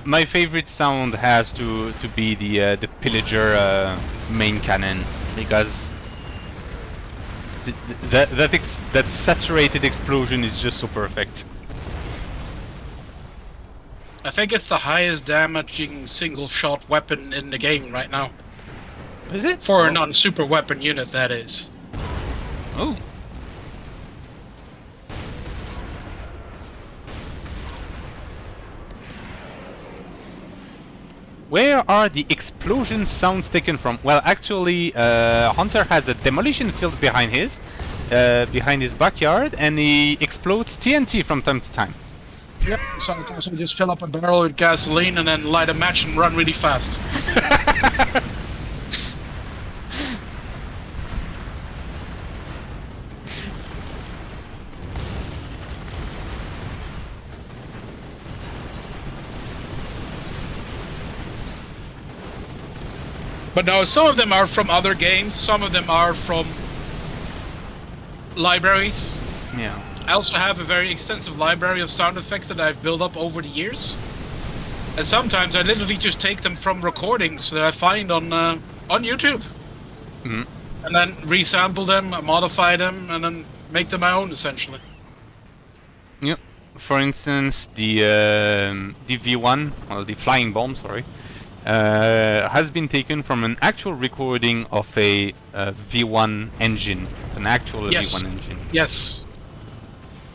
My favorite sound has to be the Pillager main cannon, because that saturated explosion is just so perfect. I think it's the highest damaging single shot weapon in the game right now. Is it? For a non-super weapon unit, that is. Oh. Where are the explosion sounds taken from? Well, actually, Hunter has a demolition field behind his backyard, and he explodes TNT from time to time. Yep. So just fill up a barrel with gasoline and then light a match and run really fast. But no, some of them are from other games. Some of them are from libraries. Yeah. I also have a very extensive library of sound effects that I've built up over the years. And sometimes I literally just take them from recordings that I find on YouTube. Mhm. And then resample them, modify them, and then make them my own, essentially. Yep. For instance, the V1, or the flying bomb, sorry, has been taken from an actual recording of a V1 engine, an actual Yes. V1 engine. Yes.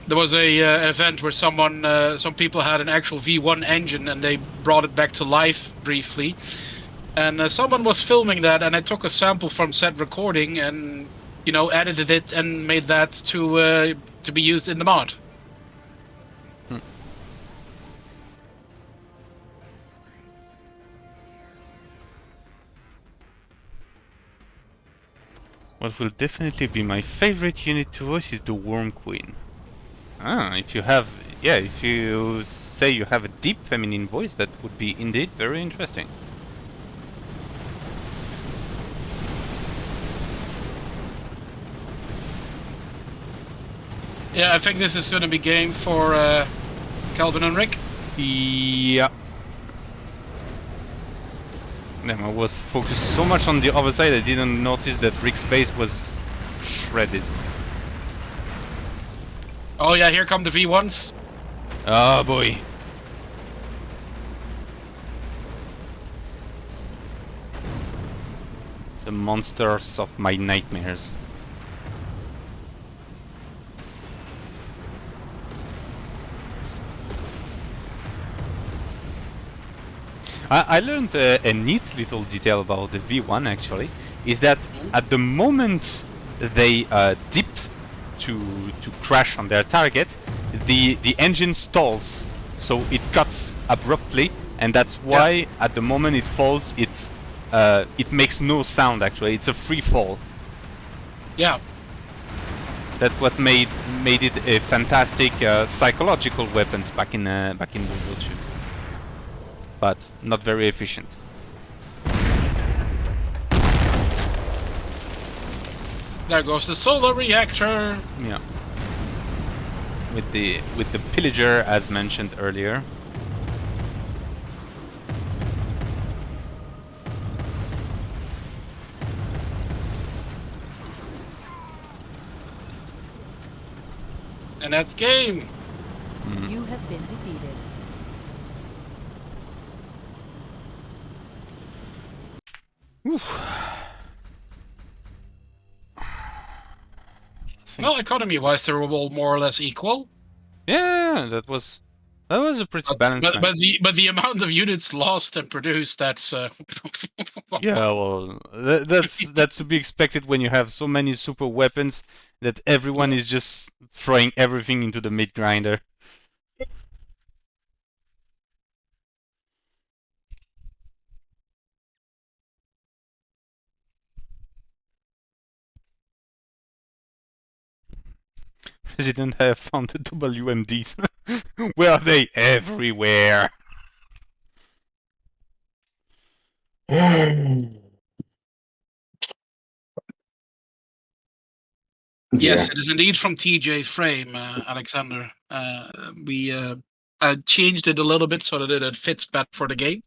There was an event where some people had an actual V1 engine and they brought it back to life briefly. And someone was filming that, and I took a sample from said recording and, you know, edited it and made that to be used in the mod. What will definitely be my favorite unit to voice is the Worm Queen. Ah, if you have, yeah, if you say you have a deep feminine voice, that would be indeed very interesting. Yeah, I think this is going to be game for Calvin and Rick. Yeah. Damn, I was focused so much on the other side, I didn't notice that Rick's base was shredded. Oh yeah, here come the V1s. Oh boy. The monsters of my nightmares. I learned a neat little detail about the V1 actually, is that at the moment they dip to crash on their target, the engine stalls, so it cuts abruptly, and that's why at the moment it falls, it makes no sound actually. It's a free fall. Yeah. That's what made it a fantastic psychological weapons back in World War II. But not very efficient. There goes the solar reactor. Yeah. With the pillager as mentioned earlier. And that's game. You have been defeated. Well, economy-wise, they were all more or less equal. Yeah, that was a pretty balanced match. But the amount of units lost and produced, that's Yeah, well, that's to be expected when you have so many super weapons that everyone is just throwing everything into the meat grinder. President have found the WMDs. Where are they? Everywhere. Yes, it is indeed from TJ Frame, Alexander. We changed it a little bit so that it fits better for the game.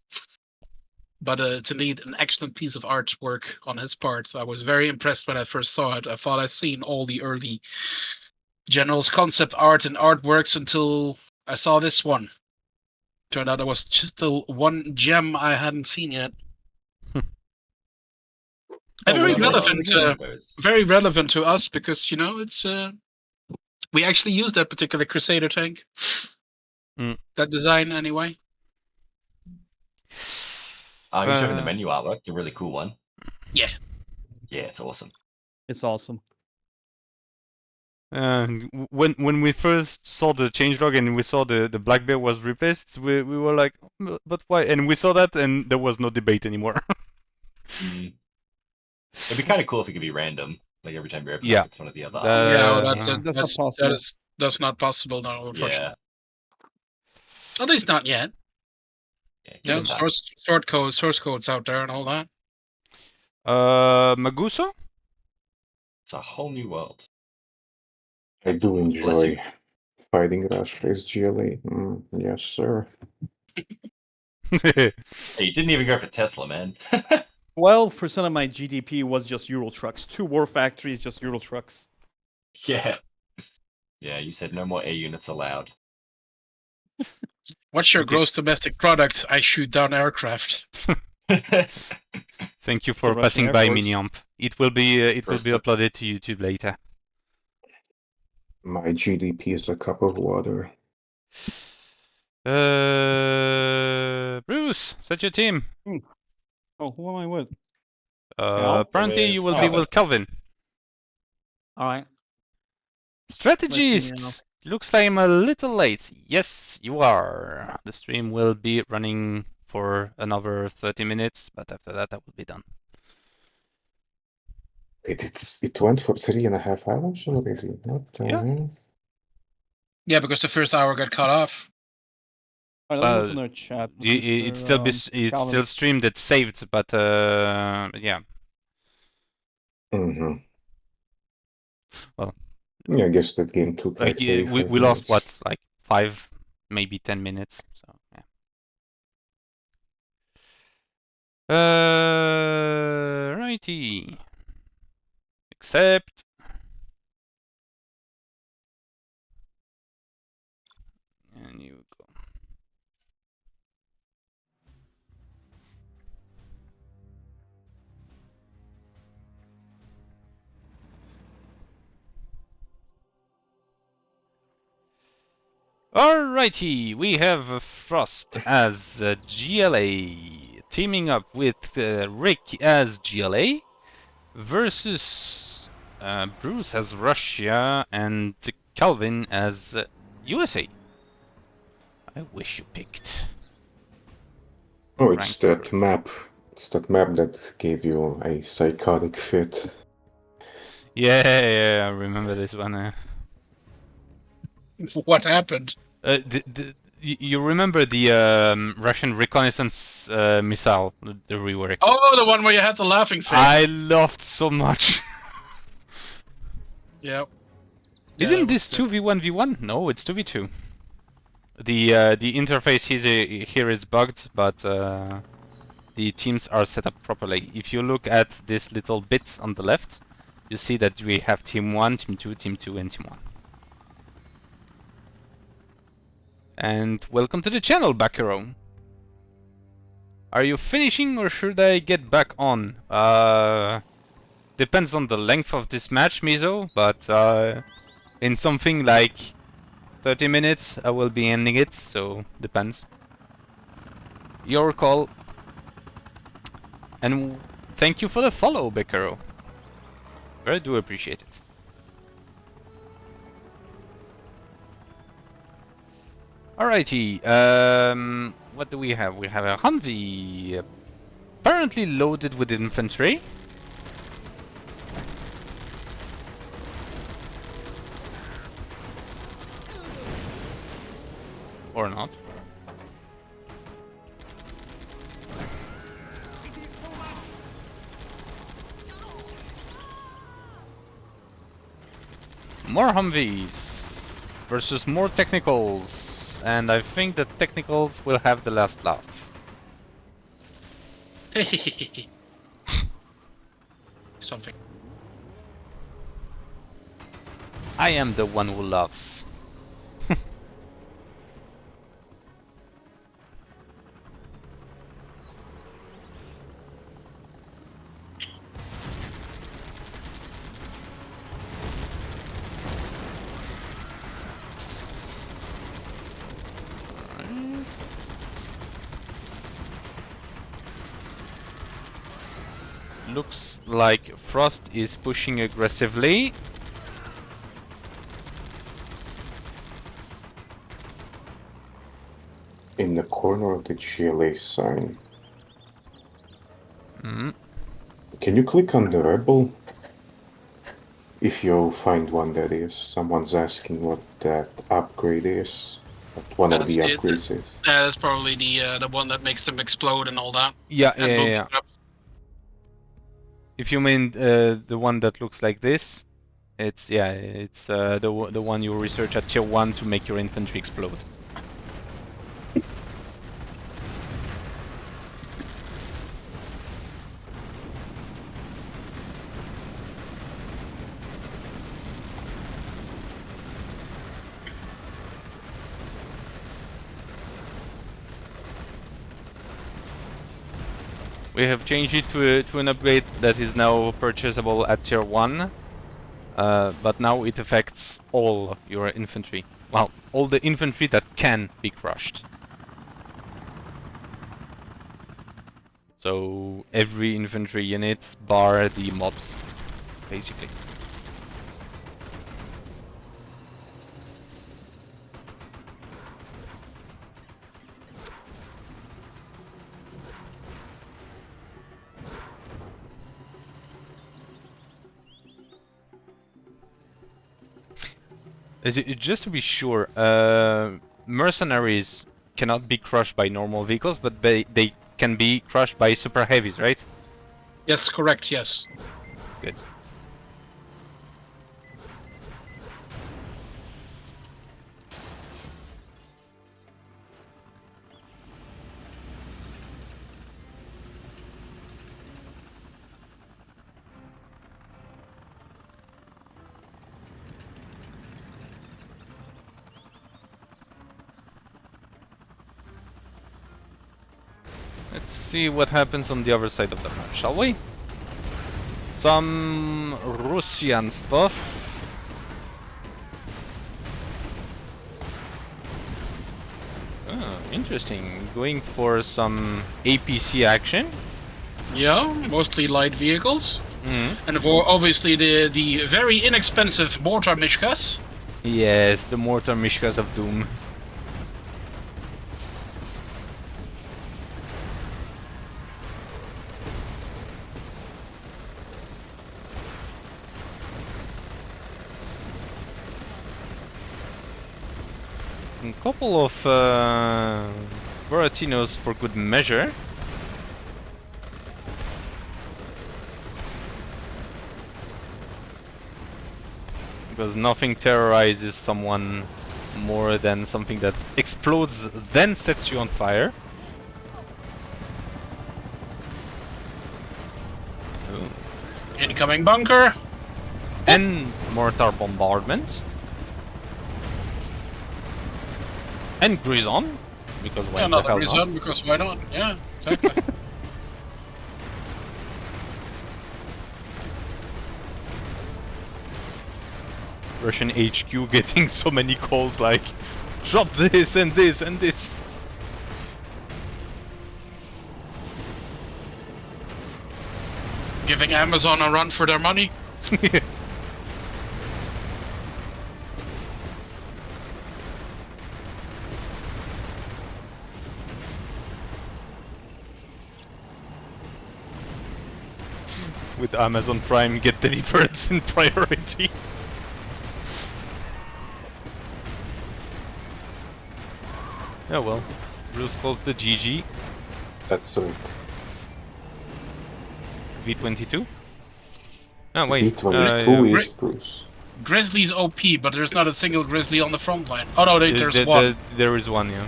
But it's indeed an excellent piece of artwork on his part. I was very impressed when I first saw it. I thought I'd seen all the early General's concept art and artworks until I saw this one. Turned out there was just the one gem I hadn't seen yet. And Oh, very well, relevant, well, those. very relevant to us because it's we actually use that particular Crusader tank. That design anyway. You showing the menu artwork, the really cool one. Yeah. Yeah, it's awesome. It's awesome. When we first saw the changelog and we saw the black bear was replaced, we were like, but why? And we saw that, and there was no debate anymore. It'd be kind of cool if it could be random, like every time you open Yeah. up, it's one of the other. That's not possible. That's not possible now, unfortunately. Yeah. At least not yet. Yeah, give Yeah, it time. source codes out there and all that. Maguso? It's a whole new world. I do Bless you. enjoy fighting Russia's GLA. Yes, sir. Hey, you didn't even go for Tesla, man. 12% of my GDP was just Euro trucks. 2 war factories, just Euro trucks. Yeah. Yeah, you said no more A units allowed. What's your Okay. gross domestic product? I shoot down aircraft. Thank you It's for the Russian passing Air by, Force. Miniamp. It will be First up. uploaded to YouTube later. My GDP is a cup of water. Bruce, set your team. Oh, who am I with? Apparently you will be Calvin. with Calvin. Alright. Strategist! Looks like I'm a little late. Yes, you are. The stream will be running for another 30 minutes, but after that I will be done. It went for 3.5 hours already. What the Yeah. hell? Yeah, because the first hour got cut off. Alright, let's move to their chat. with It's Mr. Calvin. still streamed, it's saved, but yeah. Mm-hmm. Well, Yeah, I guess that game took like like 45 we lost minutes. what, like 5, maybe 10 minutes. So yeah. Righty. Accept. And you go. Alrighty, we have Frost as GLA teaming up with Rik as GLA versus Bruce as Russia and Calvin as USA. I wish you picked. Oh, it's ranked that first. map. It's that map that gave you a psychotic fit. Yeah, I remember this one. What happened? You remember the Russian reconnaissance missile, the rework? Oh, the one where you had the laughing face. I loved so much. Yeah. Isn't this 2v1v1? No, it's 2v2. The interface here is bugged, but the teams are set up properly. If you look at this little bit on the left, you see that we have team 1, team 2, team 2, and team 1. And welcome to the channel, Bakero. Are you finishing or should I get back on? Depends on the length of this match, Mizo, but in something like 30 minutes I will be ending it, so depends. Your call. And thank you for the follow, Bakero. Very do appreciate it. Alrighty, what do we have? We have a Humvee, apparently loaded with infantry. Or not. More Humvees versus more technicals, and I think the technicals will have the last laugh. Something. I am the one who laughs. looks like Frost is pushing aggressively. In the corner of the GLA sign. Mm. Can you click on the rebel? If you find one, that is. Someone's asking what that upgrade is. What one of the upgrades is. That's probably the one that makes them explode and all that. Yeah, And booby yeah. traps. If you mean the one that looks like this, it's the one you research at tier 1 to make your infantry explode. We have changed it to an upgrade that is now purchasable at tier 1, but now it affects all your infantry. Well, all the infantry that can be crushed. So every infantry unit bar the mobs, basically. Just to be sure, mercenaries cannot be crushed by normal vehicles, but they can be crushed by super heavies, right? Yes, correct, yes. Good. Let's see what happens on the other side of the map, shall we? Some Russian stuff. Oh, interesting. Going for some APC action. Yeah, mostly light vehicles. Mm. And obviously the very inexpensive mortar mishkas. Yes, the mortar mishkas of doom. A couple of Buratinos for good measure. Because nothing terrorizes someone more than something that explodes, then sets you on fire. Ooh. Incoming bunker. And mortar bombardment. And Grison, because why Yeah, the another hell reason, not? because why not? Yeah, exactly. Russian HQ getting so many calls like, drop this and this and this. Giving Amazon a run for their money. With Amazon Prime get delivered in priority. Oh well, Bruce calls the GG. That's right. V22? Oh wait, D22 is Bruce. Grizzly's OP, but there's not a single Grizzly on the front line. Oh no, there's one. there is one, yeah.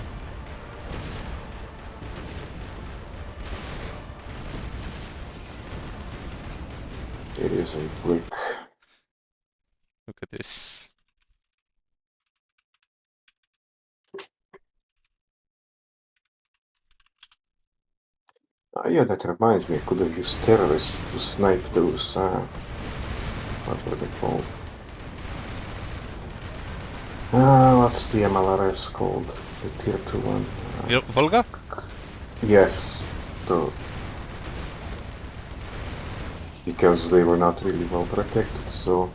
It is a brick. Look at this. Yeah, that reminds me, I could have used terrorists to snipe those, what were they called? What's the MLRS called? The tier 2 one? Volga? Yes, the because they were not really well protected, so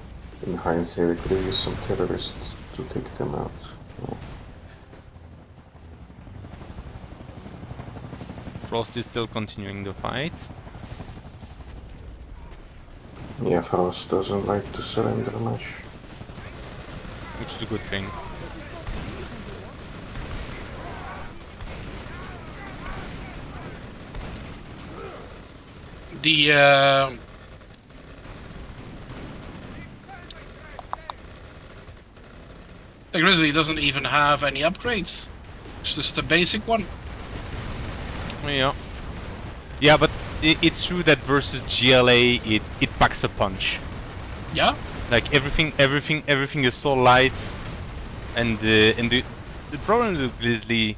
in hindsight they could have used some terrorists to take them out. Frost is still continuing the fight. Yeah, Frost doesn't like to surrender much. Which is a good thing. The Grizzly doesn't even have any upgrades. It's just a basic one. Yeah. Yeah, but it's true that versus GLA it packs a punch. Yeah. Like everything is so light, and the problem with Grizzly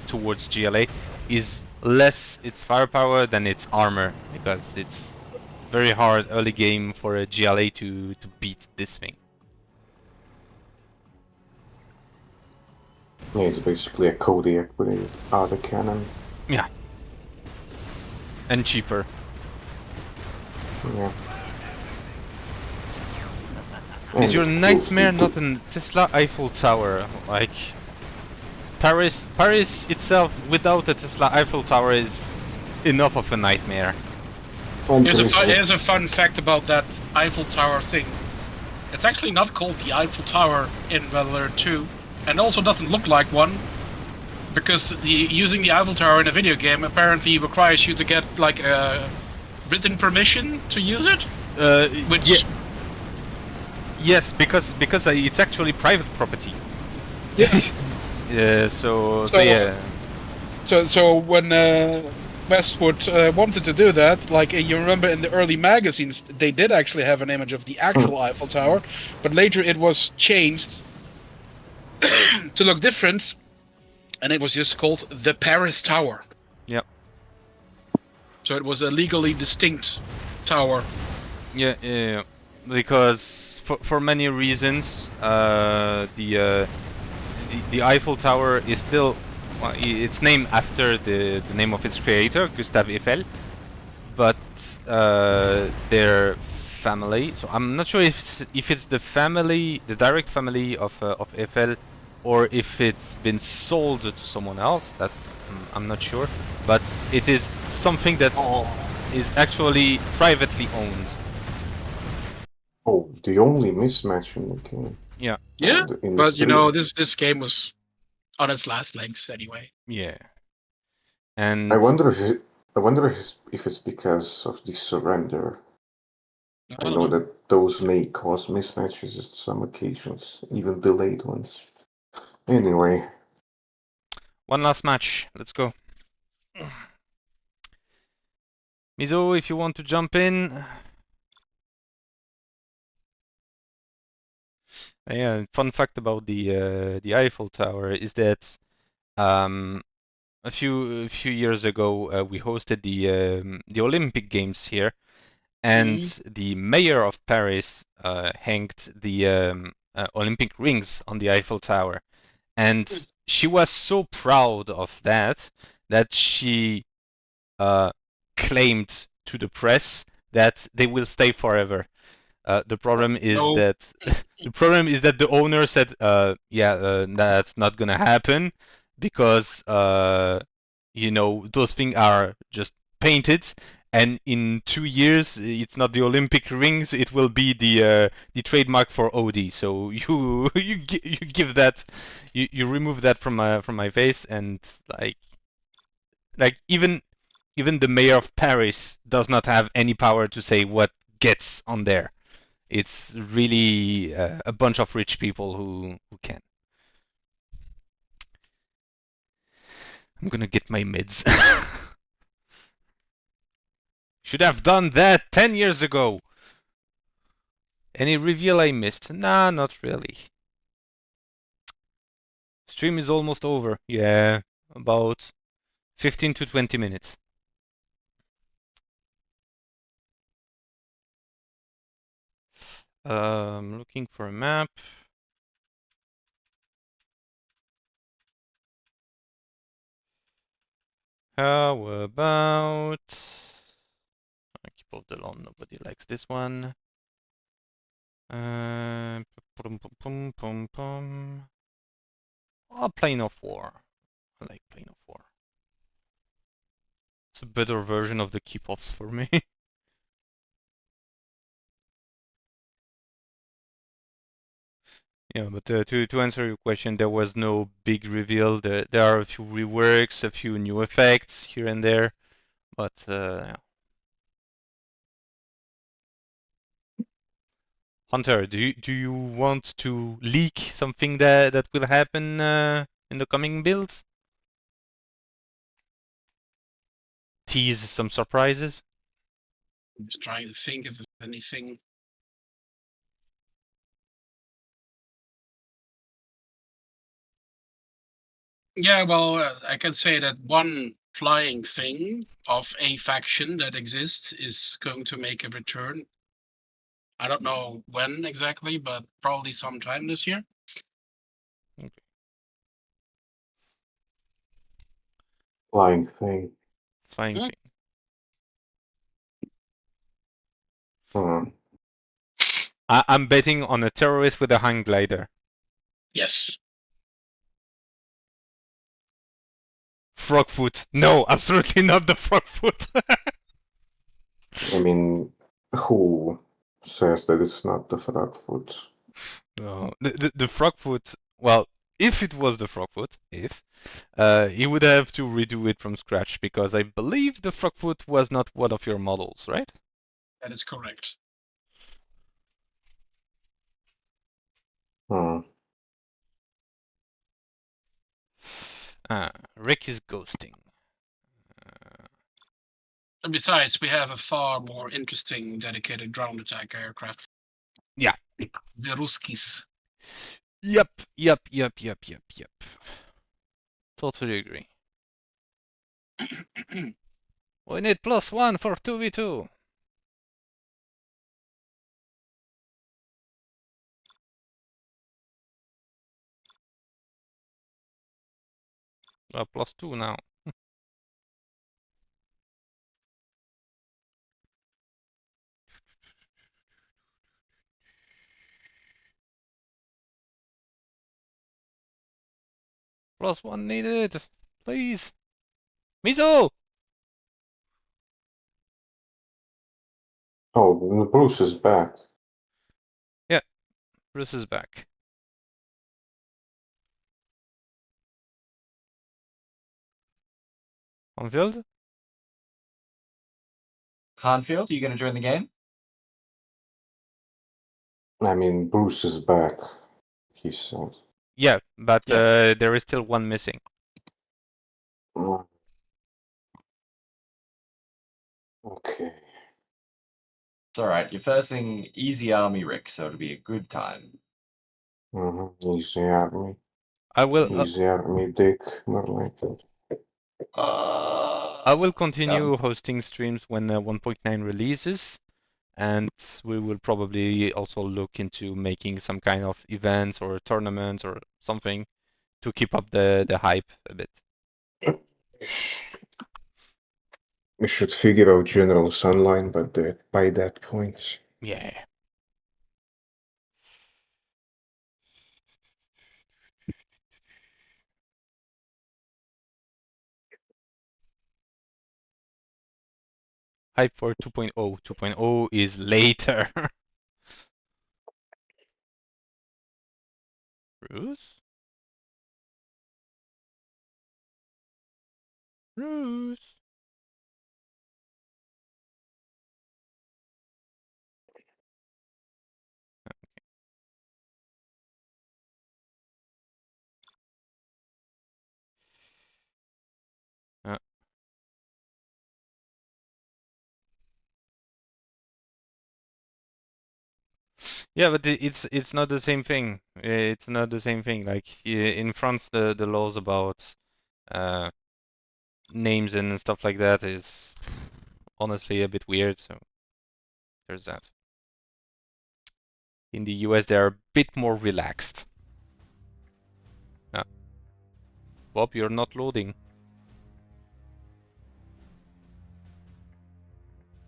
towards GLA is less its firepower than its armor, because it's very hard early game for a GLA to beat this thing. Yeah, it's basically a Kodiak with a other cannon. Yeah. And cheaper. Yeah. Is And your it kills nightmare people. not a Tesla Eiffel Tower? Like Paris itself without a Tesla Eiffel Tower is enough of a nightmare. And Here's a fun fact about that Eiffel Tower thing. It's actually not called the Eiffel Tower in Valor 2, and also doesn't look like one, because using the Eiffel Tower in a video game apparently requires you to get like a written permission to use it. Which yeah. Yes, because it's actually private property. Yeah. So yeah. So when Westwood wanted to do that, like you remember in the early magazines, they did actually have an image of the actual Eiffel Tower, but later it was changed to look different, and it was just called the Paris Tower. Yep. So it was a legally distinct tower. Yeah, because for many reasons, the Eiffel Tower is still, well, it's named after the name of its creator, Gustave Eiffel, but their family. So I'm not sure if it's the family, the direct family of Eiffel, or if it's been sold to someone else. That's I'm not sure, but it is something that is actually privately owned. Oh, the only mismatch in the game. Yeah. Yeah, In the but you three- know this game was on its last legs anyway. Yeah. And I wonder if it's because of the surrender. I know that those may cause mismatches at some occasions, even delayed ones. Anyway. One last match. Let's go. Mizo, if you want to jump in. Yeah, fun fact about the Eiffel Tower is that a few years ago we hosted the Olympic Games here, and the mayor of Paris hanged the Olympic rings on the Eiffel Tower, and she was so proud of that she claimed to the press that they will stay forever. The problem is that the owner said, that's not gonna happen, because you know, those things are just painted, and in 2 years it's not the Olympic rings, it will be the trademark for OD. So you give that, you remove that from my face, and like even the mayor of Paris does not have any power to say what gets on there. It's really a bunch of rich people who can. I'm gonna get my mids. Should have done that 10 years ago. Any reveal I missed? Nah, not really. Stream is almost over. Yeah, about 15 to 20 minutes. Looking for a map. How about... I keep all the lawn. Nobody likes this one. Pum, pum, pum, pum, pum. Oh, Plane of War. I like Plane of War. It's a better version of the keep-offs for me. Yeah, but to answer your question, there was no big reveal. There are a few reworks, a few new effects here and there, but yeah. Hunter, do you want to leak something that will happen in the coming builds? Tease some surprises? I'm just trying to think if there's anything. Yeah, well, I can say that one flying thing of a faction that exists is going to make a return. I don't know when exactly, but probably sometime this year. Okay. Flying thing. Flying Hmm? thing. Hmm. I'm betting on a terrorist with a hang glider. Yes. Frogfoot. No, absolutely not the Frogfoot. I mean, who says that it's not the Frogfoot? No, the Frogfoot. Well, if it was the Frogfoot, he would have to redo it from scratch because I believe the Frogfoot was not one of your models, right? That is correct. Hmm. Rik is ghosting. And besides, we have a far more interesting dedicated ground attack aircraft. Yeah. The Ruskis. Yep. Totally agree. We need +1 for 2v2. +2 now. +1 needed. Please. Miso! Oh, Bruce is back. Yeah, Bruce is back. Hanfield? Hanfield, are you going to join the game? I mean, Bruce is back, he said. Yeah, but Yeah. there is still one missing. Hmm. Okay. It's alright. You're facing easy army Rick, so it'll be a good time. Easy at me. I will Easy at me, Dick. More like it. I will continue Um, hosting streams when 1.9 releases, and we will probably also look into making some kind of events or tournaments or something to keep up the hype a bit. We should figure out General Sunline by that point. Yeah. Hype for 2.0. 2.0 is later. Bruce? Bruce? Uh, yeah, but it's not the same thing. It's not the same thing. Like in France, the laws about names and stuff like that is honestly a bit weird. So there's that. In the US, they are a bit more relaxed. Bob, you're not loading.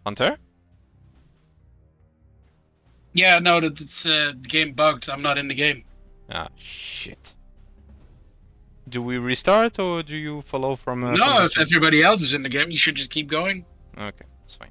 Hunter? Yeah, no, that it's the game bugged. I'm not in the game. Ah, shit. Do we restart or do you follow from No, the if stream? everybody else is in the game, you should just keep going. Okay, that's fine.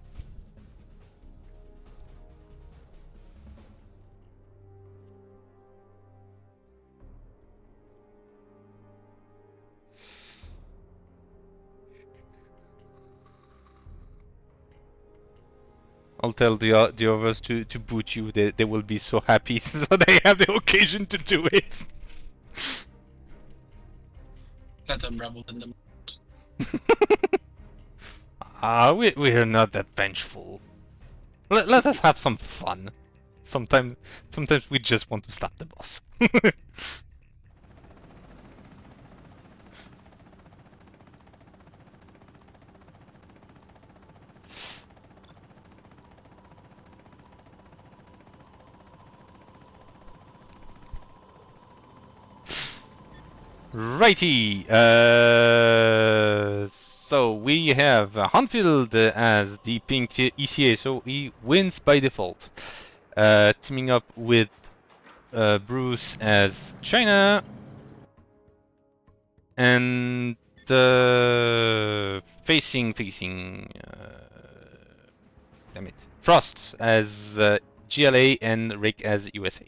I'll tell the others to boot you. They will be so happy, so they have the occasion to do it. Let them revel in them. Ah, we're not that vengeful. Let us have some fun. Sometimes we just want to slap the boss. Righty. So we have hanfield as the pink ECA, so he wins by default. Teaming up with Bruce as China, and facing damn it, Frost as GLA and Rik as USA.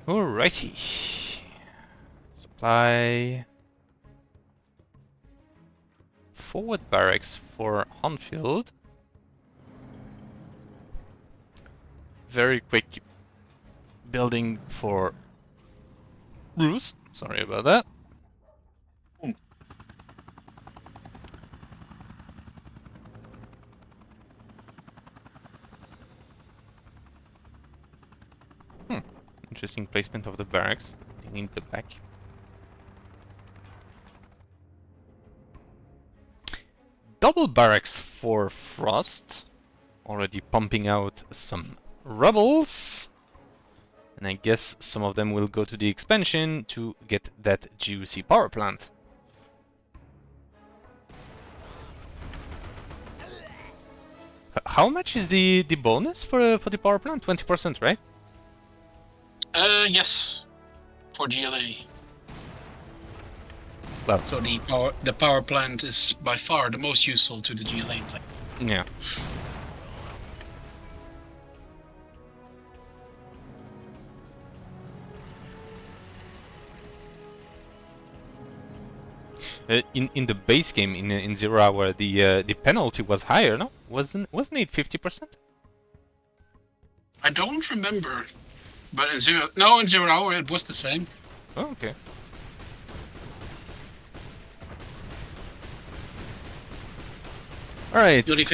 Alrighty. Supply. Forward barracks for hanfield. Very quick building for Bruce. Sorry about that. Interesting placement of the barracks. In the back. Double barracks for Frost. Already pumping out some rebels. And I guess some of them will go to the expansion to get that juicy power plant. How much is the bonus for the power plant? 20%, right? Yes. For GLA. Well, So the power plant is by far the most useful to the GLA play. yeah. In the base game in 0 Hour, the penalty was higher, no? Wasn't it 50%? I don't remember, but in 0 Hour it was the same. Oh, okay. All right. The only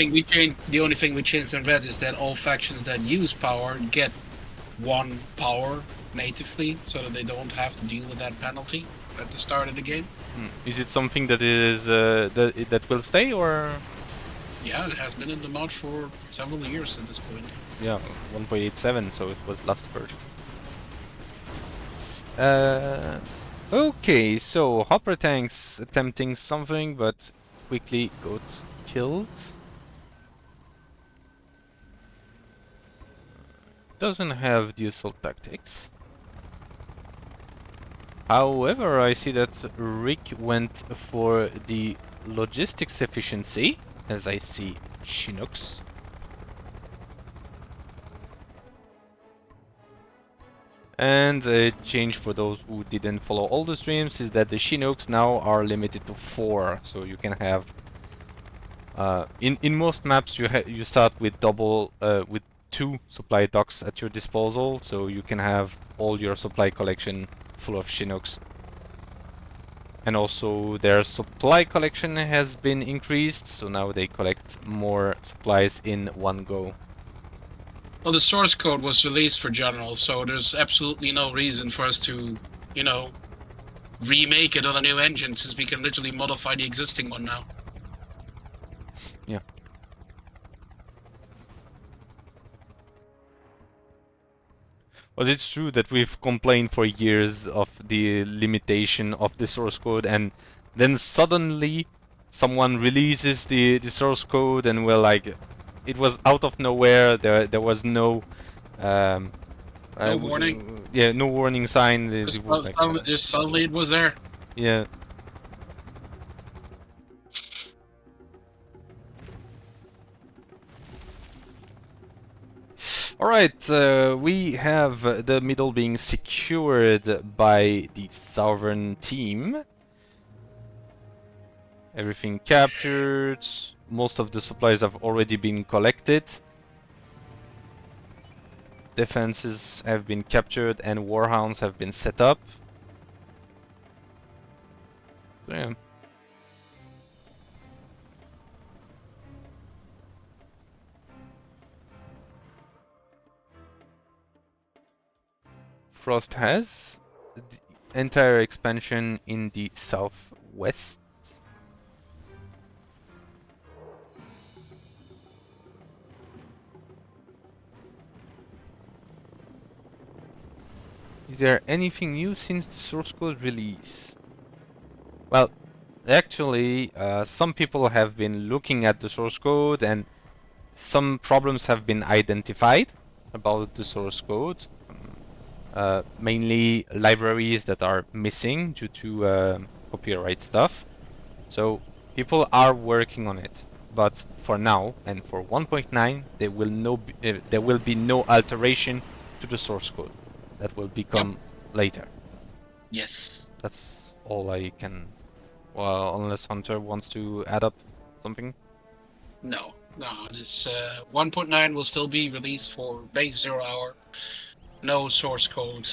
thing we changed in Red is that all factions that use power get 1 power natively, so that they don't have to deal with that penalty at the start of the game. Is it something that is that will stay, or? Yeah, it has been in the mod for several years at this point. Yeah, 1.87, so it was last version. Okay, so hopper tanks attempting something, but quickly got killed. Doesn't have the assault tactics. However, I see that Rik went for the logistics efficiency, as I see Chinooks. And a change for those who didn't follow all the streams is that the Chinooks now are limited to 4, so you can have in most maps you start with with 2 supply docks at your disposal, so you can have all your supply collection full of Chinooks. And also their supply collection has been increased, so now they collect more supplies in one go. Well, the source code was released for General, so there's absolutely no reason for us to, you know, remake it on a new engine, since we can literally modify the existing one now. Yeah. Well, it's true that we've complained for years of the limitation of the source code, and then suddenly someone releases the source code and we're like, it was out of nowhere. There was no No warning. Yeah, no warning sign. It was like Just suddenly it was there. yeah. Alright, we have the middle being secured by the southern team. Everything captured. Most of the supplies have already been collected. Defenses have been captured and warhounds have been set up. So, yeah. Frost has the entire expansion in the southwest. Is there anything new since the source code release? Well, actually, some people have been looking at the source code and some problems have been identified about the source code. Mainly libraries that are missing due to copyright stuff. So people are working on it. But for now, and for 1.9, there will be no alteration to the source code. That will become later. Yes. That's all I can... Well, unless Hunter wants to add up something. No. This 1.9 will still be released for base 0 hour. No source code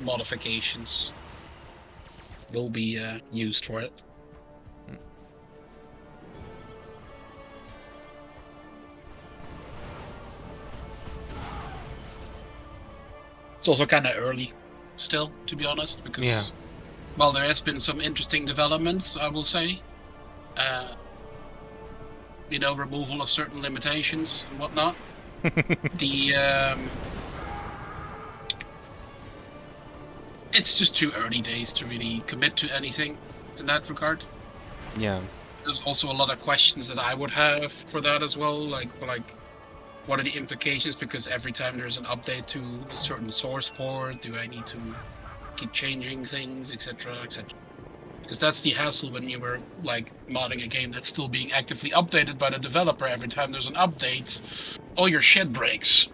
modifications will be used for it. It's also kind of early still, to be honest, because well, there has been some interesting developments, I will say. You know, removal of certain limitations and whatnot. It's just too early days to really commit to anything in that regard. Yeah. There's also a lot of questions that I would have for that as well, like what are the implications? Because every time there's an update to a certain source port, do I need to keep changing things, etc., etc.? Because that's the hassle when you were like modding a game that's still being actively updated by the developer. Every time there's an update, all your shit breaks.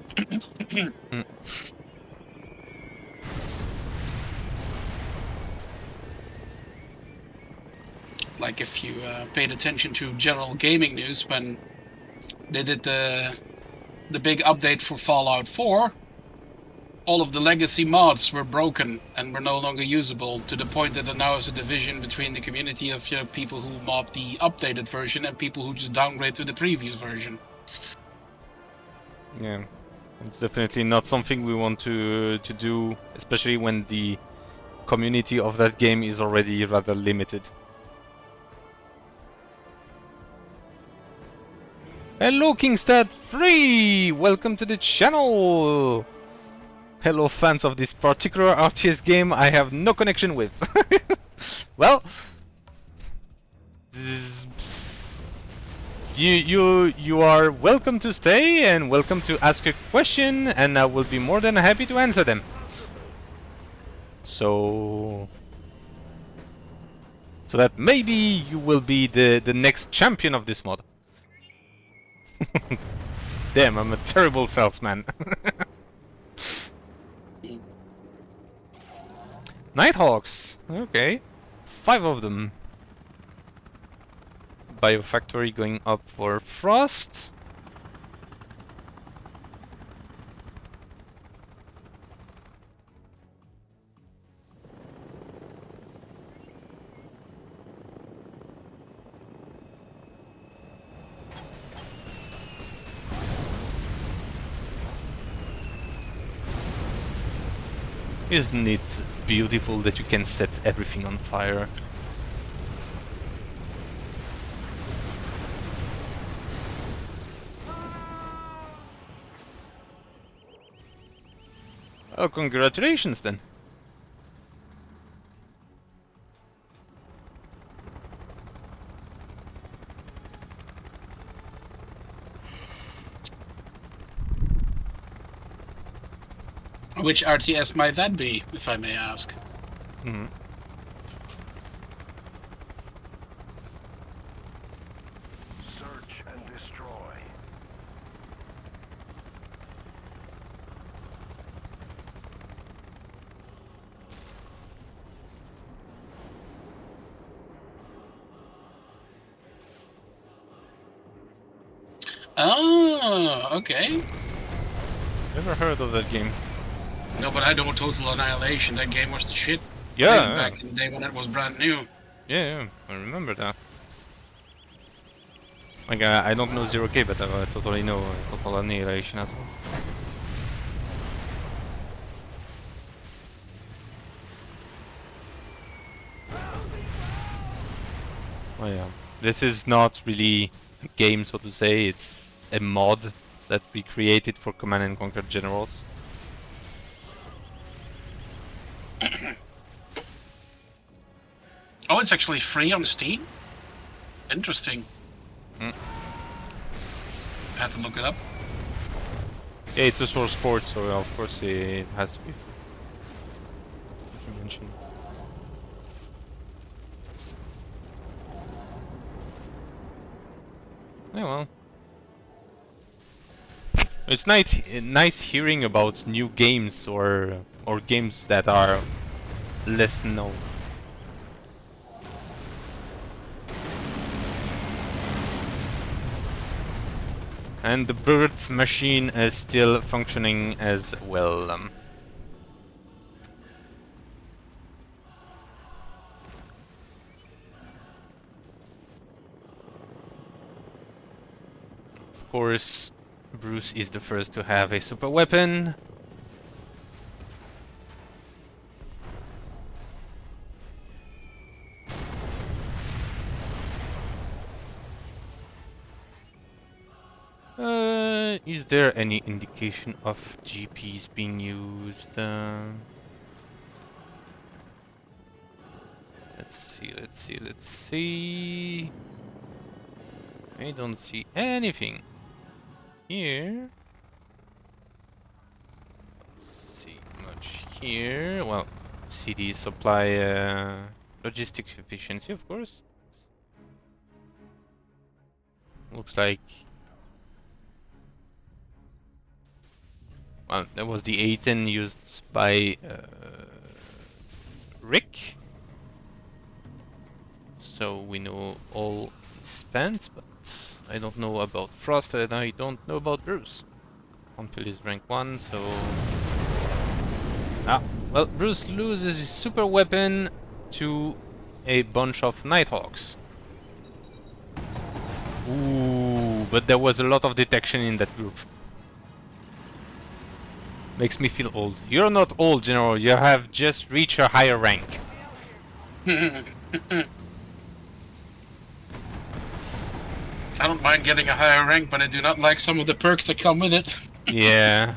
Like if you paid attention to general gaming news when they did the big update for Fallout 4, all of the legacy mods were broken and were no longer usable, to the point that there now is a division between the community of people who mod the updated version and people who just downgrade to the previous version. Yeah, it's definitely not something we want to do, especially when the community of that game is already rather limited. Hello Kingstad3! Welcome to the channel! Hello fans of this particular RTS game I have no connection with. Well, you are welcome to stay and welcome to ask a question, and I will be more than happy to answer them. So that maybe you will be the next champion of this mod. Damn, I'm a terrible salesman. Nighthawks, okay. 5 of them. Biofactory going up for Frost. Isn't it beautiful that you can set everything on fire? Oh, congratulations then. Which RTS might that be, if I may ask? Mhm. Search and destroy. Oh, okay. Never heard of that game. No, but I know Total Annihilation. That game was the shit. Yeah, Back in the day when it was brand new. yeah, I remember that. Like, I don't know 0K, but I totally know Total Annihilation as well. Oh yeah. This is not really a game, so to say, it's a mod that we created for Command and Conquer Generals. Oh, it's actually free on Steam? Interesting. Mm. I have to look it up. Yeah, it's a source port, so of course it has to be. Like you mentioned. Yeah, well. It's nice hearing about new games or games that are less known. And the bird machine is still functioning as well. Of course, Bruce is the first to have a super weapon. Is there any indication of GPs being used? Let's see. I don't see anything here. Let's see much here. Well, CD supply, logistics efficiency, of course. Looks like. Well, that was the A10 used by Rik. So we know all is spent, but I don't know about Frost and I don't know about Bruce. Hanfield is rank 1, so... Ah, well, Bruce loses his super weapon to a bunch of Nighthawks. Ooh, but there was a lot of detection in that group. Makes me feel old. You're not old, General. You have just reached a higher rank. I don't mind getting a higher rank, but I do not like some of the perks that come with it. Yeah.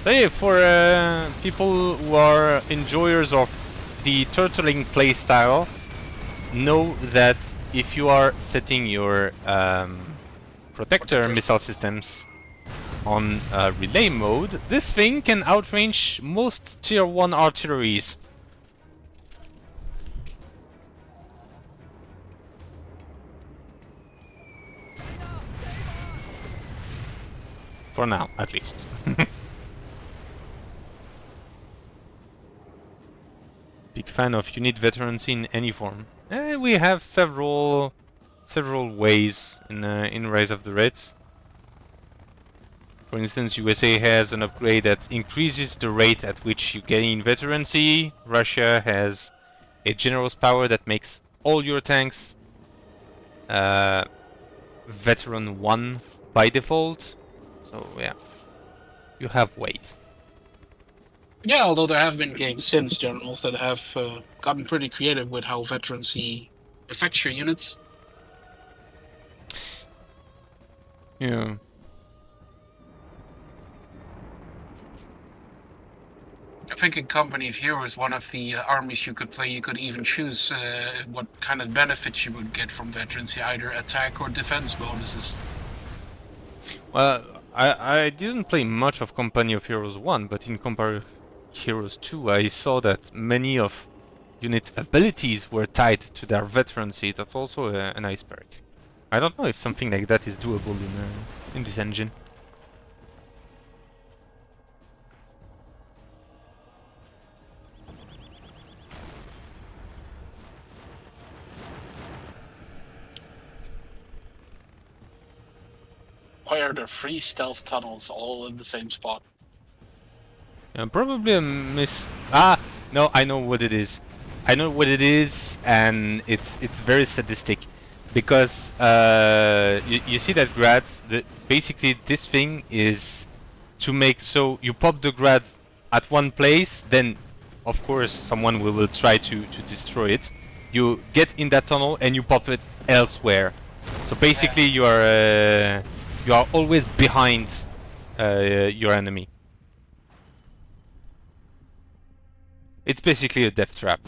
Hey, for people who are enjoyers of the turtling playstyle, know that if you are setting your protector missile systems on relay mode, this thing can outrange most tier 1 artilleries. For now, at least. Big fan of unit veterans in any form. We have several ways in Rise of the Reds. For instance, USA has an upgrade that increases the rate at which you gain veterancy. Russia has a general's power that makes all your tanks veteran 1 by default. So yeah, you have ways. Yeah, although there have been games since generals that have gotten pretty creative with how veterancy affects your units. Yeah. think a Company of Heroes, one of the armies you could play, you could even choose what kind of benefits you would get from veterancy, either attack or defense bonuses. Well, I didn't play much of Company of Heroes 1, but in Company of Heroes 2 I saw that many of unit abilities were tied to their veterancy. That's also a nice perk. I don't know if something like that is doable in this engine. Why are there 3 stealth tunnels all in the same spot? Probably a miss. Ah, no, I know what it is. I know what it is, and it's very sadistic, because you see that grads. Basically, this thing is to make so you pop the grad at one place, then of course someone will try to destroy it. You get in that tunnel and you pop it elsewhere. So basically, you are always behind your enemy. It's basically a death trap.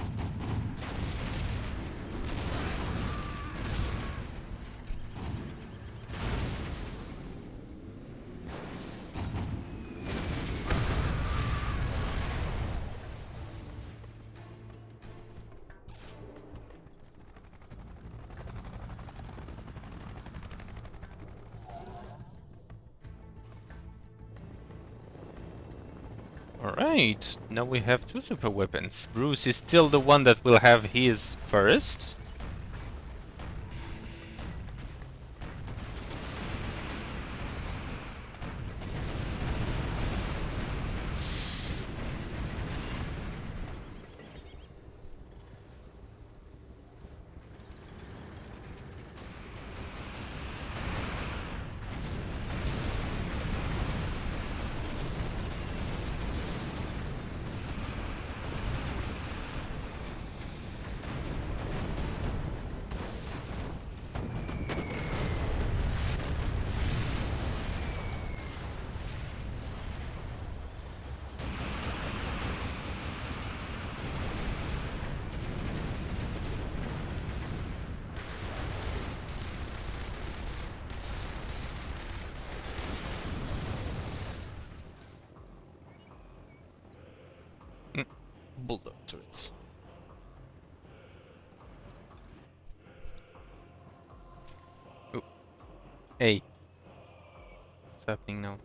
Alright, now we have 2 super weapons. Bruce is still the one that will have his first. Bulldog turrets. Oh. Hey. What's happening now?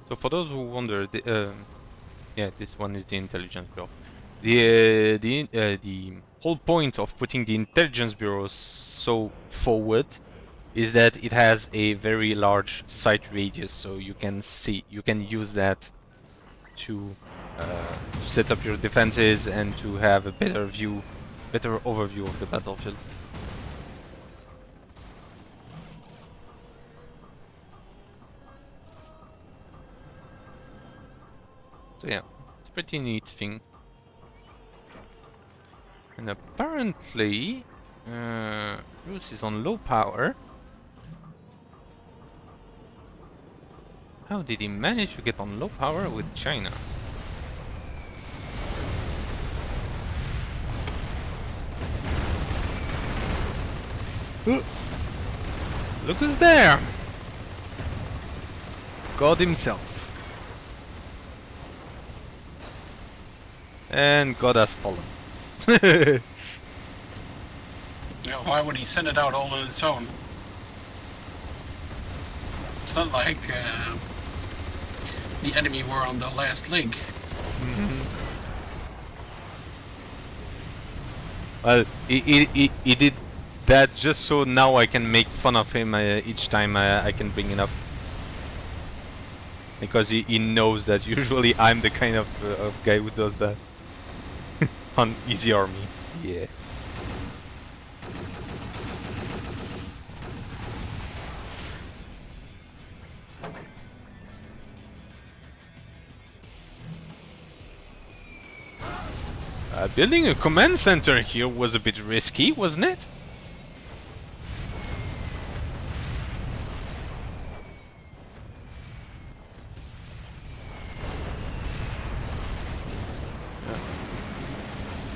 So for those who wonder, yeah, this one is the intelligence bureau. The whole point of putting the intelligence bureau so forward is that it has a very large sight radius, so you can use that to set up your defenses and to have a better overview of the battlefield. So yeah, it's a pretty neat thing. And apparently, Bruce is on low power. How did he manage to get on low power with China? Look who's there! God himself. And God has fallen. Yeah, why would he send it out all on its own? It's not like the enemy were on the last link. Well, he did that just so now I can make fun of him each time I can bring it up. Because he knows that usually I'm the kind of guy who does that. On easy army. Yeah. Building a command center here was a bit risky, wasn't it?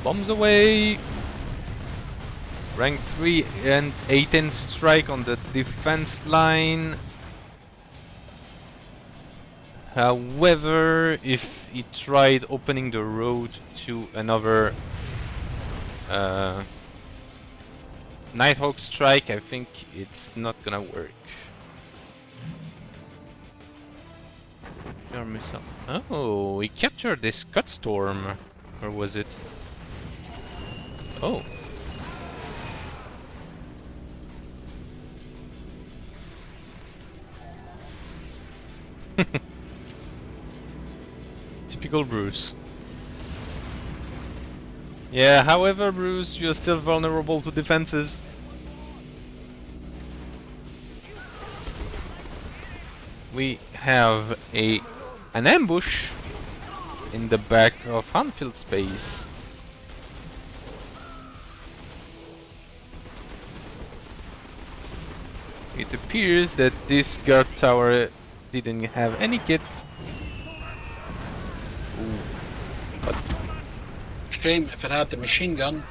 Bombs away. Rank 3 and 8 strike on the defense line. However, if he tried opening the road to another Nighthawk strike, I think it's not gonna work. Oh, he captured this Cutstorm. Or was it? Oh. Typical Bruce. Yeah, however, Bruce, you're still vulnerable to defenses. We have an ambush in the back of hanfield space. It appears that this guard tower didn't have any kit. But Shame if it had the machine gun,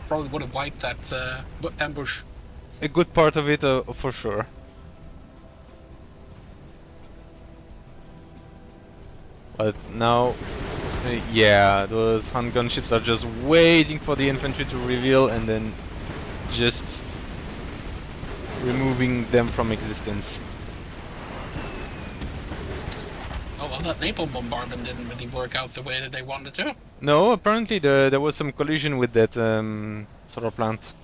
probably would have wiped that ambush. a good part of it, for sure. But now, yeah, those hand gunships are just waiting for the infantry to reveal and then just removing them from existence. Oh well, that napalm bombardment didn't really work out the way that they wanted to. No, apparently there was some collision with that solar plant.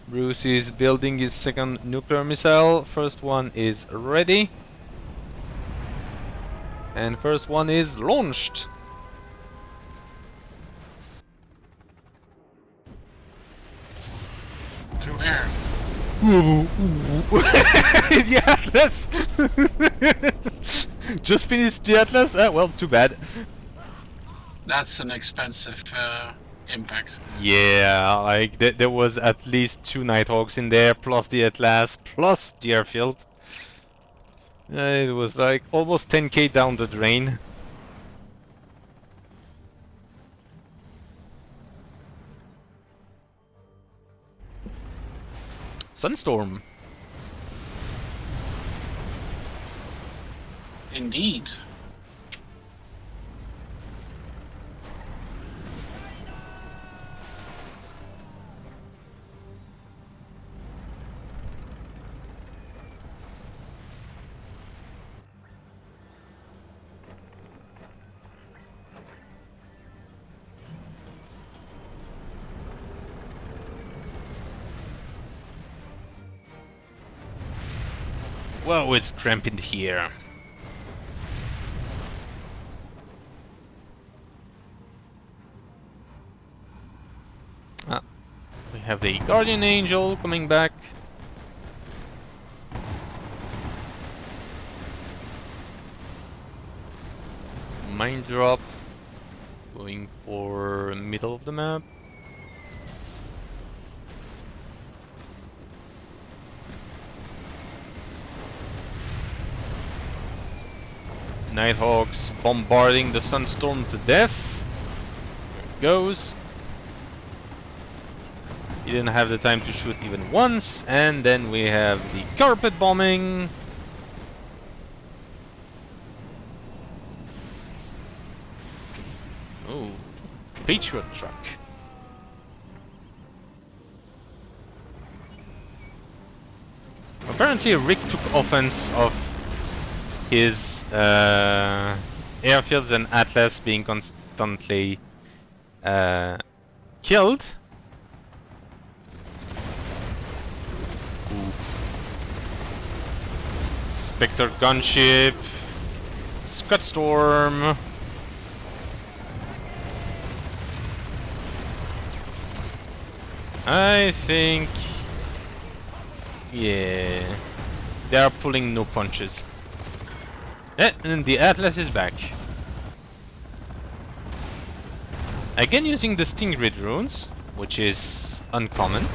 Bruce is building his second nuclear missile. First one is ready. And first one is launched. Through air. The Atlas! Just finished the Atlas? Well, too bad. That's an expensive impact. Yeah, like there was at least 2 Nighthawks in there, plus the Atlas, plus the airfield. It was like almost 10k down the drain. Sunstorm. Indeed. Whoa, it's cramping here. Ah, we have the Guardian Angel coming back. Mine drop going for middle of the map. Nighthawks bombarding the Sunstorm to death. There it goes. He didn't have the time to shoot even once, and then we have the carpet bombing. Oh, Patriot truck. Apparently Rik took offense of his airfields and Atlas being constantly killed. Oof. Spectre gunship. Scud storm. I think... yeah... they are pulling no punches. And the Atlas is back. Again using the Stingray runes, which is uncommon.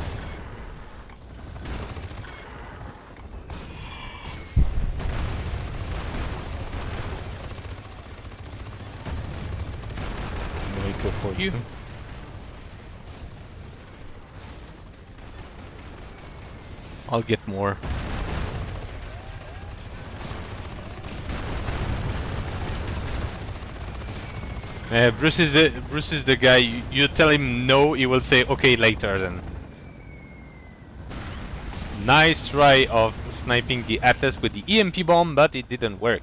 Let me go for you. I'll get more. Bruce is the guy. You tell him no, he will say okay later. Then. Nice try of sniping the Atlas with the EMP bomb, but it didn't work.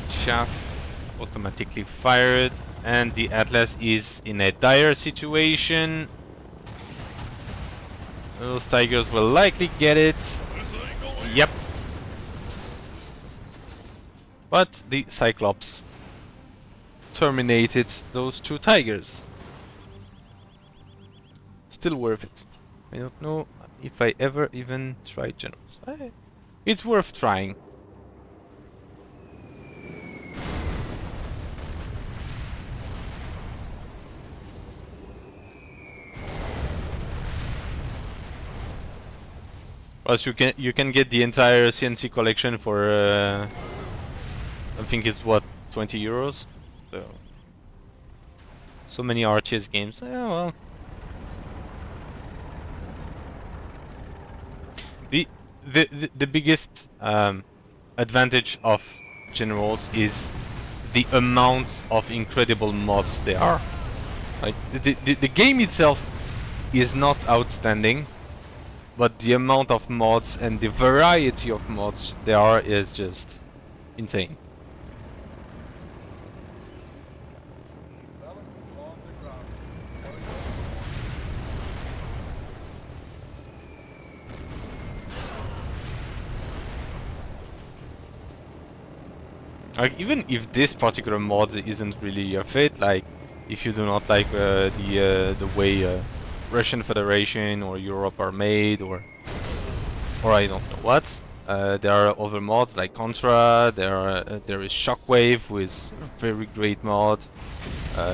Shaft automatically fired, and the Atlas is in a dire situation. Those tigers will likely get it. Yep. But the Cyclops terminated those two tigers. Still worth it. I don't know if I ever even tried generals. It's worth trying. Plus you can get the entire CNC collection for I think it's what, 20 euros. So many RTS games. Yeah, well. The biggest advantage of generals is the amount of incredible mods there are. Like the game itself is not outstanding, but the amount of mods and the variety of mods there are is just insane. Like, even if this particular mod isn't really your fit, like if you do not like the way Russian Federation or Europe are made, or I don't know what, there are other mods like Contra. There is Shockwave, who is a very great mod.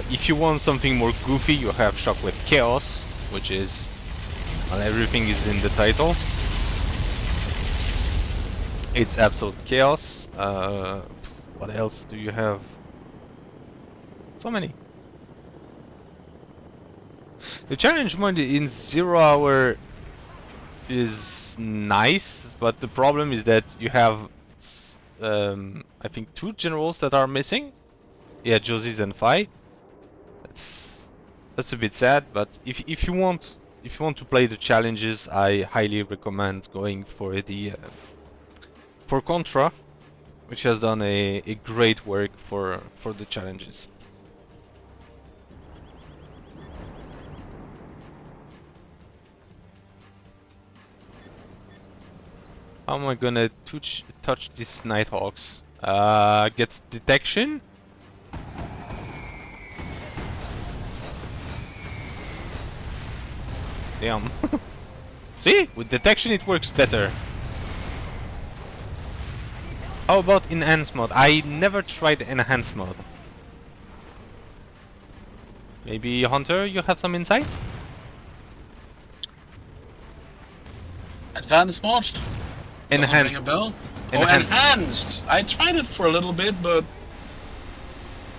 If you want something more goofy, you have Shockwave Chaos, which is, well, everything is in the title. It's absolute chaos. What else do you have? So many. The challenge mode in 0 hour is nice, but the problem is that you have, I think, 2 generals that are missing. Yeah, Josie's and Fi. That's a bit sad. But if you want to play the challenges, I highly recommend going for the for Contra, which has done a great work for the challenges. How am I gonna touch these Nighthawks? Get detection? Damn. See? With detection it works better. How about enhanced mode? I never tried enhanced mode. Maybe Hunter, you have some insight? Advanced mod? Enhanced. Ring a bell? Enhanced. Oh, enhanced! I tried it for a little bit, but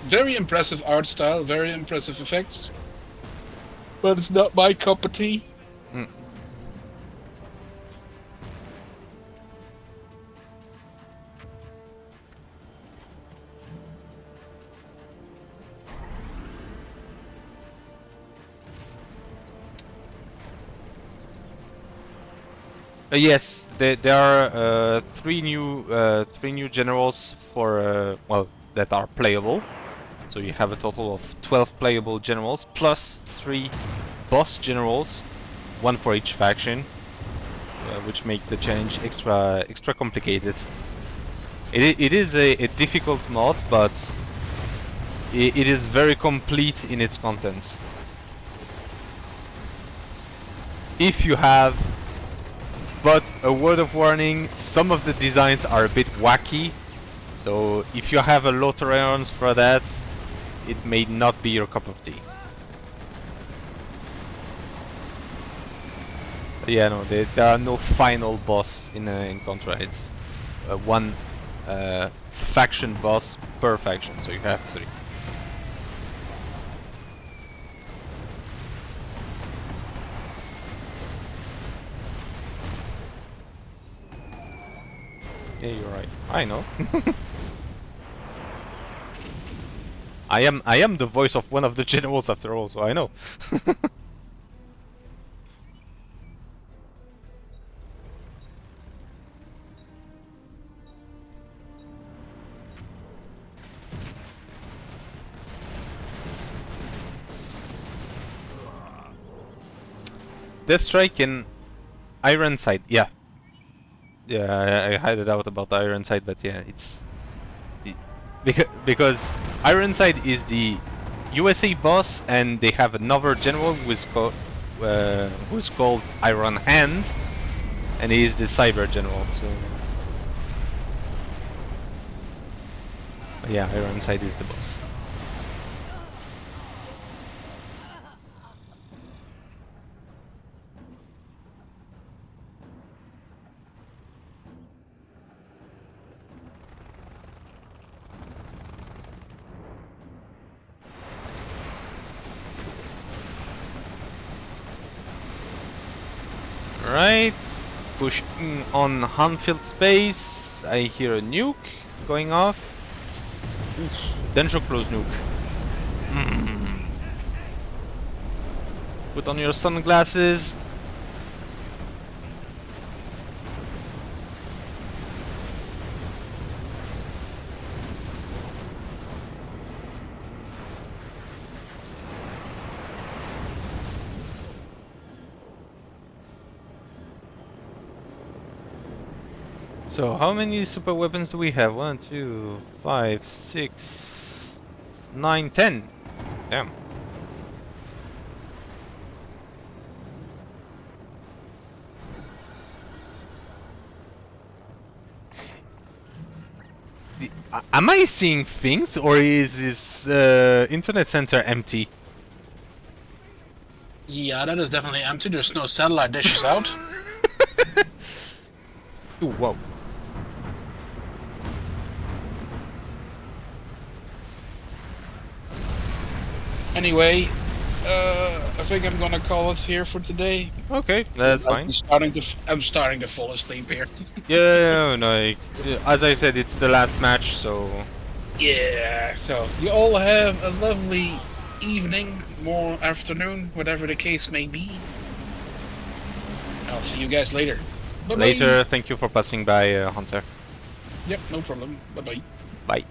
very impressive art style, very impressive effects. But it's not my cup of tea. Mm. Yes, there are three new generals for well, that are playable. So you have a total of 12 playable generals plus 3 boss generals, one for each faction, which make the challenge extra complicated. It is a difficult mod, but it is very complete in its content. If you have, but a word of warning, some of the designs are a bit wacky, so if you have a low tolerance for that, it may not be your cup of tea. But yeah, no, there are no final boss in Contra. It's one faction boss per faction, so you have 3. Yeah, you're right. I know. I am the voice of one of the generals after all, so I know. Death Strike and Ironside, yeah. Yeah, I had a doubt about Ironside, but yeah, it's... Because Ironside is the USA boss, and they have another general who's called Iron Hand, and he is the cyber general, so... But yeah, Ironside is the boss. Right, pushing on hanfield space. I hear a nuke going off. Danger close nuke. Put on your sunglasses. So how many super weapons do we have? 1, 2, 5, 6, 9, 10. Damn. Am I seeing things, or is this internet center empty? Yeah, that is definitely empty. There's no satellite dishes out. Ooh, whoa. Anyway, I think I'm gonna call it here for today. Okay, that's fine. I'm starting to fall asleep here. Yeah, no, as I said, it's the last match, so... Yeah, so you all have a lovely evening, more afternoon, whatever the case may be. I'll see you guys later. Bye-bye. Later, thank you for passing by, Hunter. Yep, no problem. Bye-bye. Bye.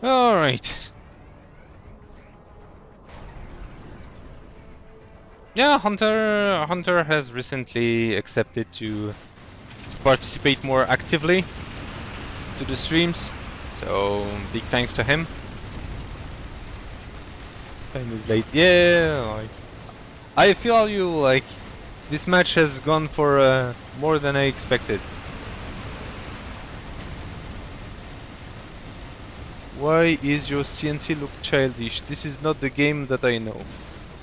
Alright. Yeah, Hunter has recently accepted to participate more actively to the streams, so big thanks to him. Time is late. Yeah, like, I feel you, like, this match has gone for more than I expected. Why is your CNC look childish? This is not the game that I know.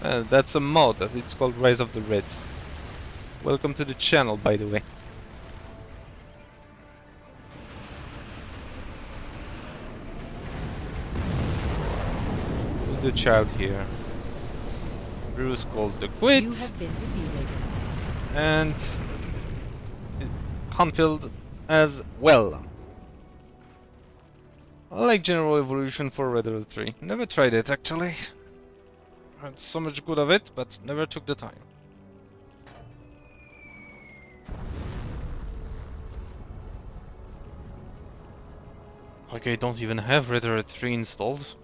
That's a mod. It's called Rise of the Reds. Welcome to the channel, by the way. Who's the child here? Bruce calls the You quit. have been defeated. And hanfield as well. I like General Evolution for Red Alert 3. Never tried it actually. Heard so much good of it, but never took the time. Like I don't even have Red Alert 3 installed.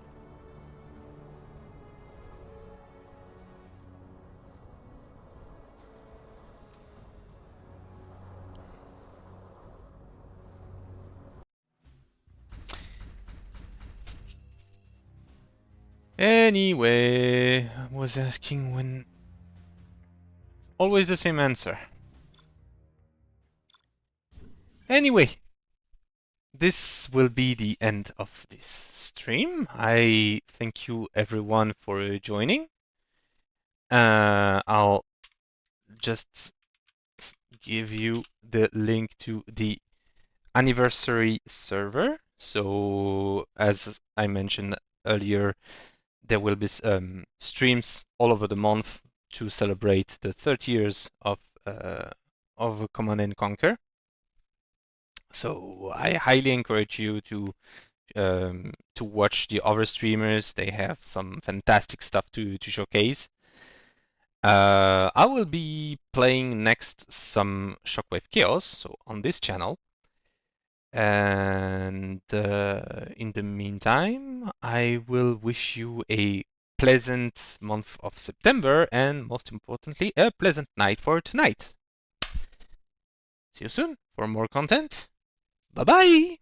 Anyway, I was asking when... Always the same answer. Anyway, this will be the end of this stream. I thank you everyone for joining. I'll just give you the link to the anniversary server. So, as I mentioned earlier, there will be streams all over the month to celebrate the 30 years of Command and Conquer. So I highly encourage you to watch the other streamers. They have some fantastic stuff to showcase. I will be playing next some Shockwave Chaos, so on this channel. And in the meantime, I will wish you a pleasant month of September, and most importantly, a pleasant night for tonight. See you soon for more content. Bye-bye!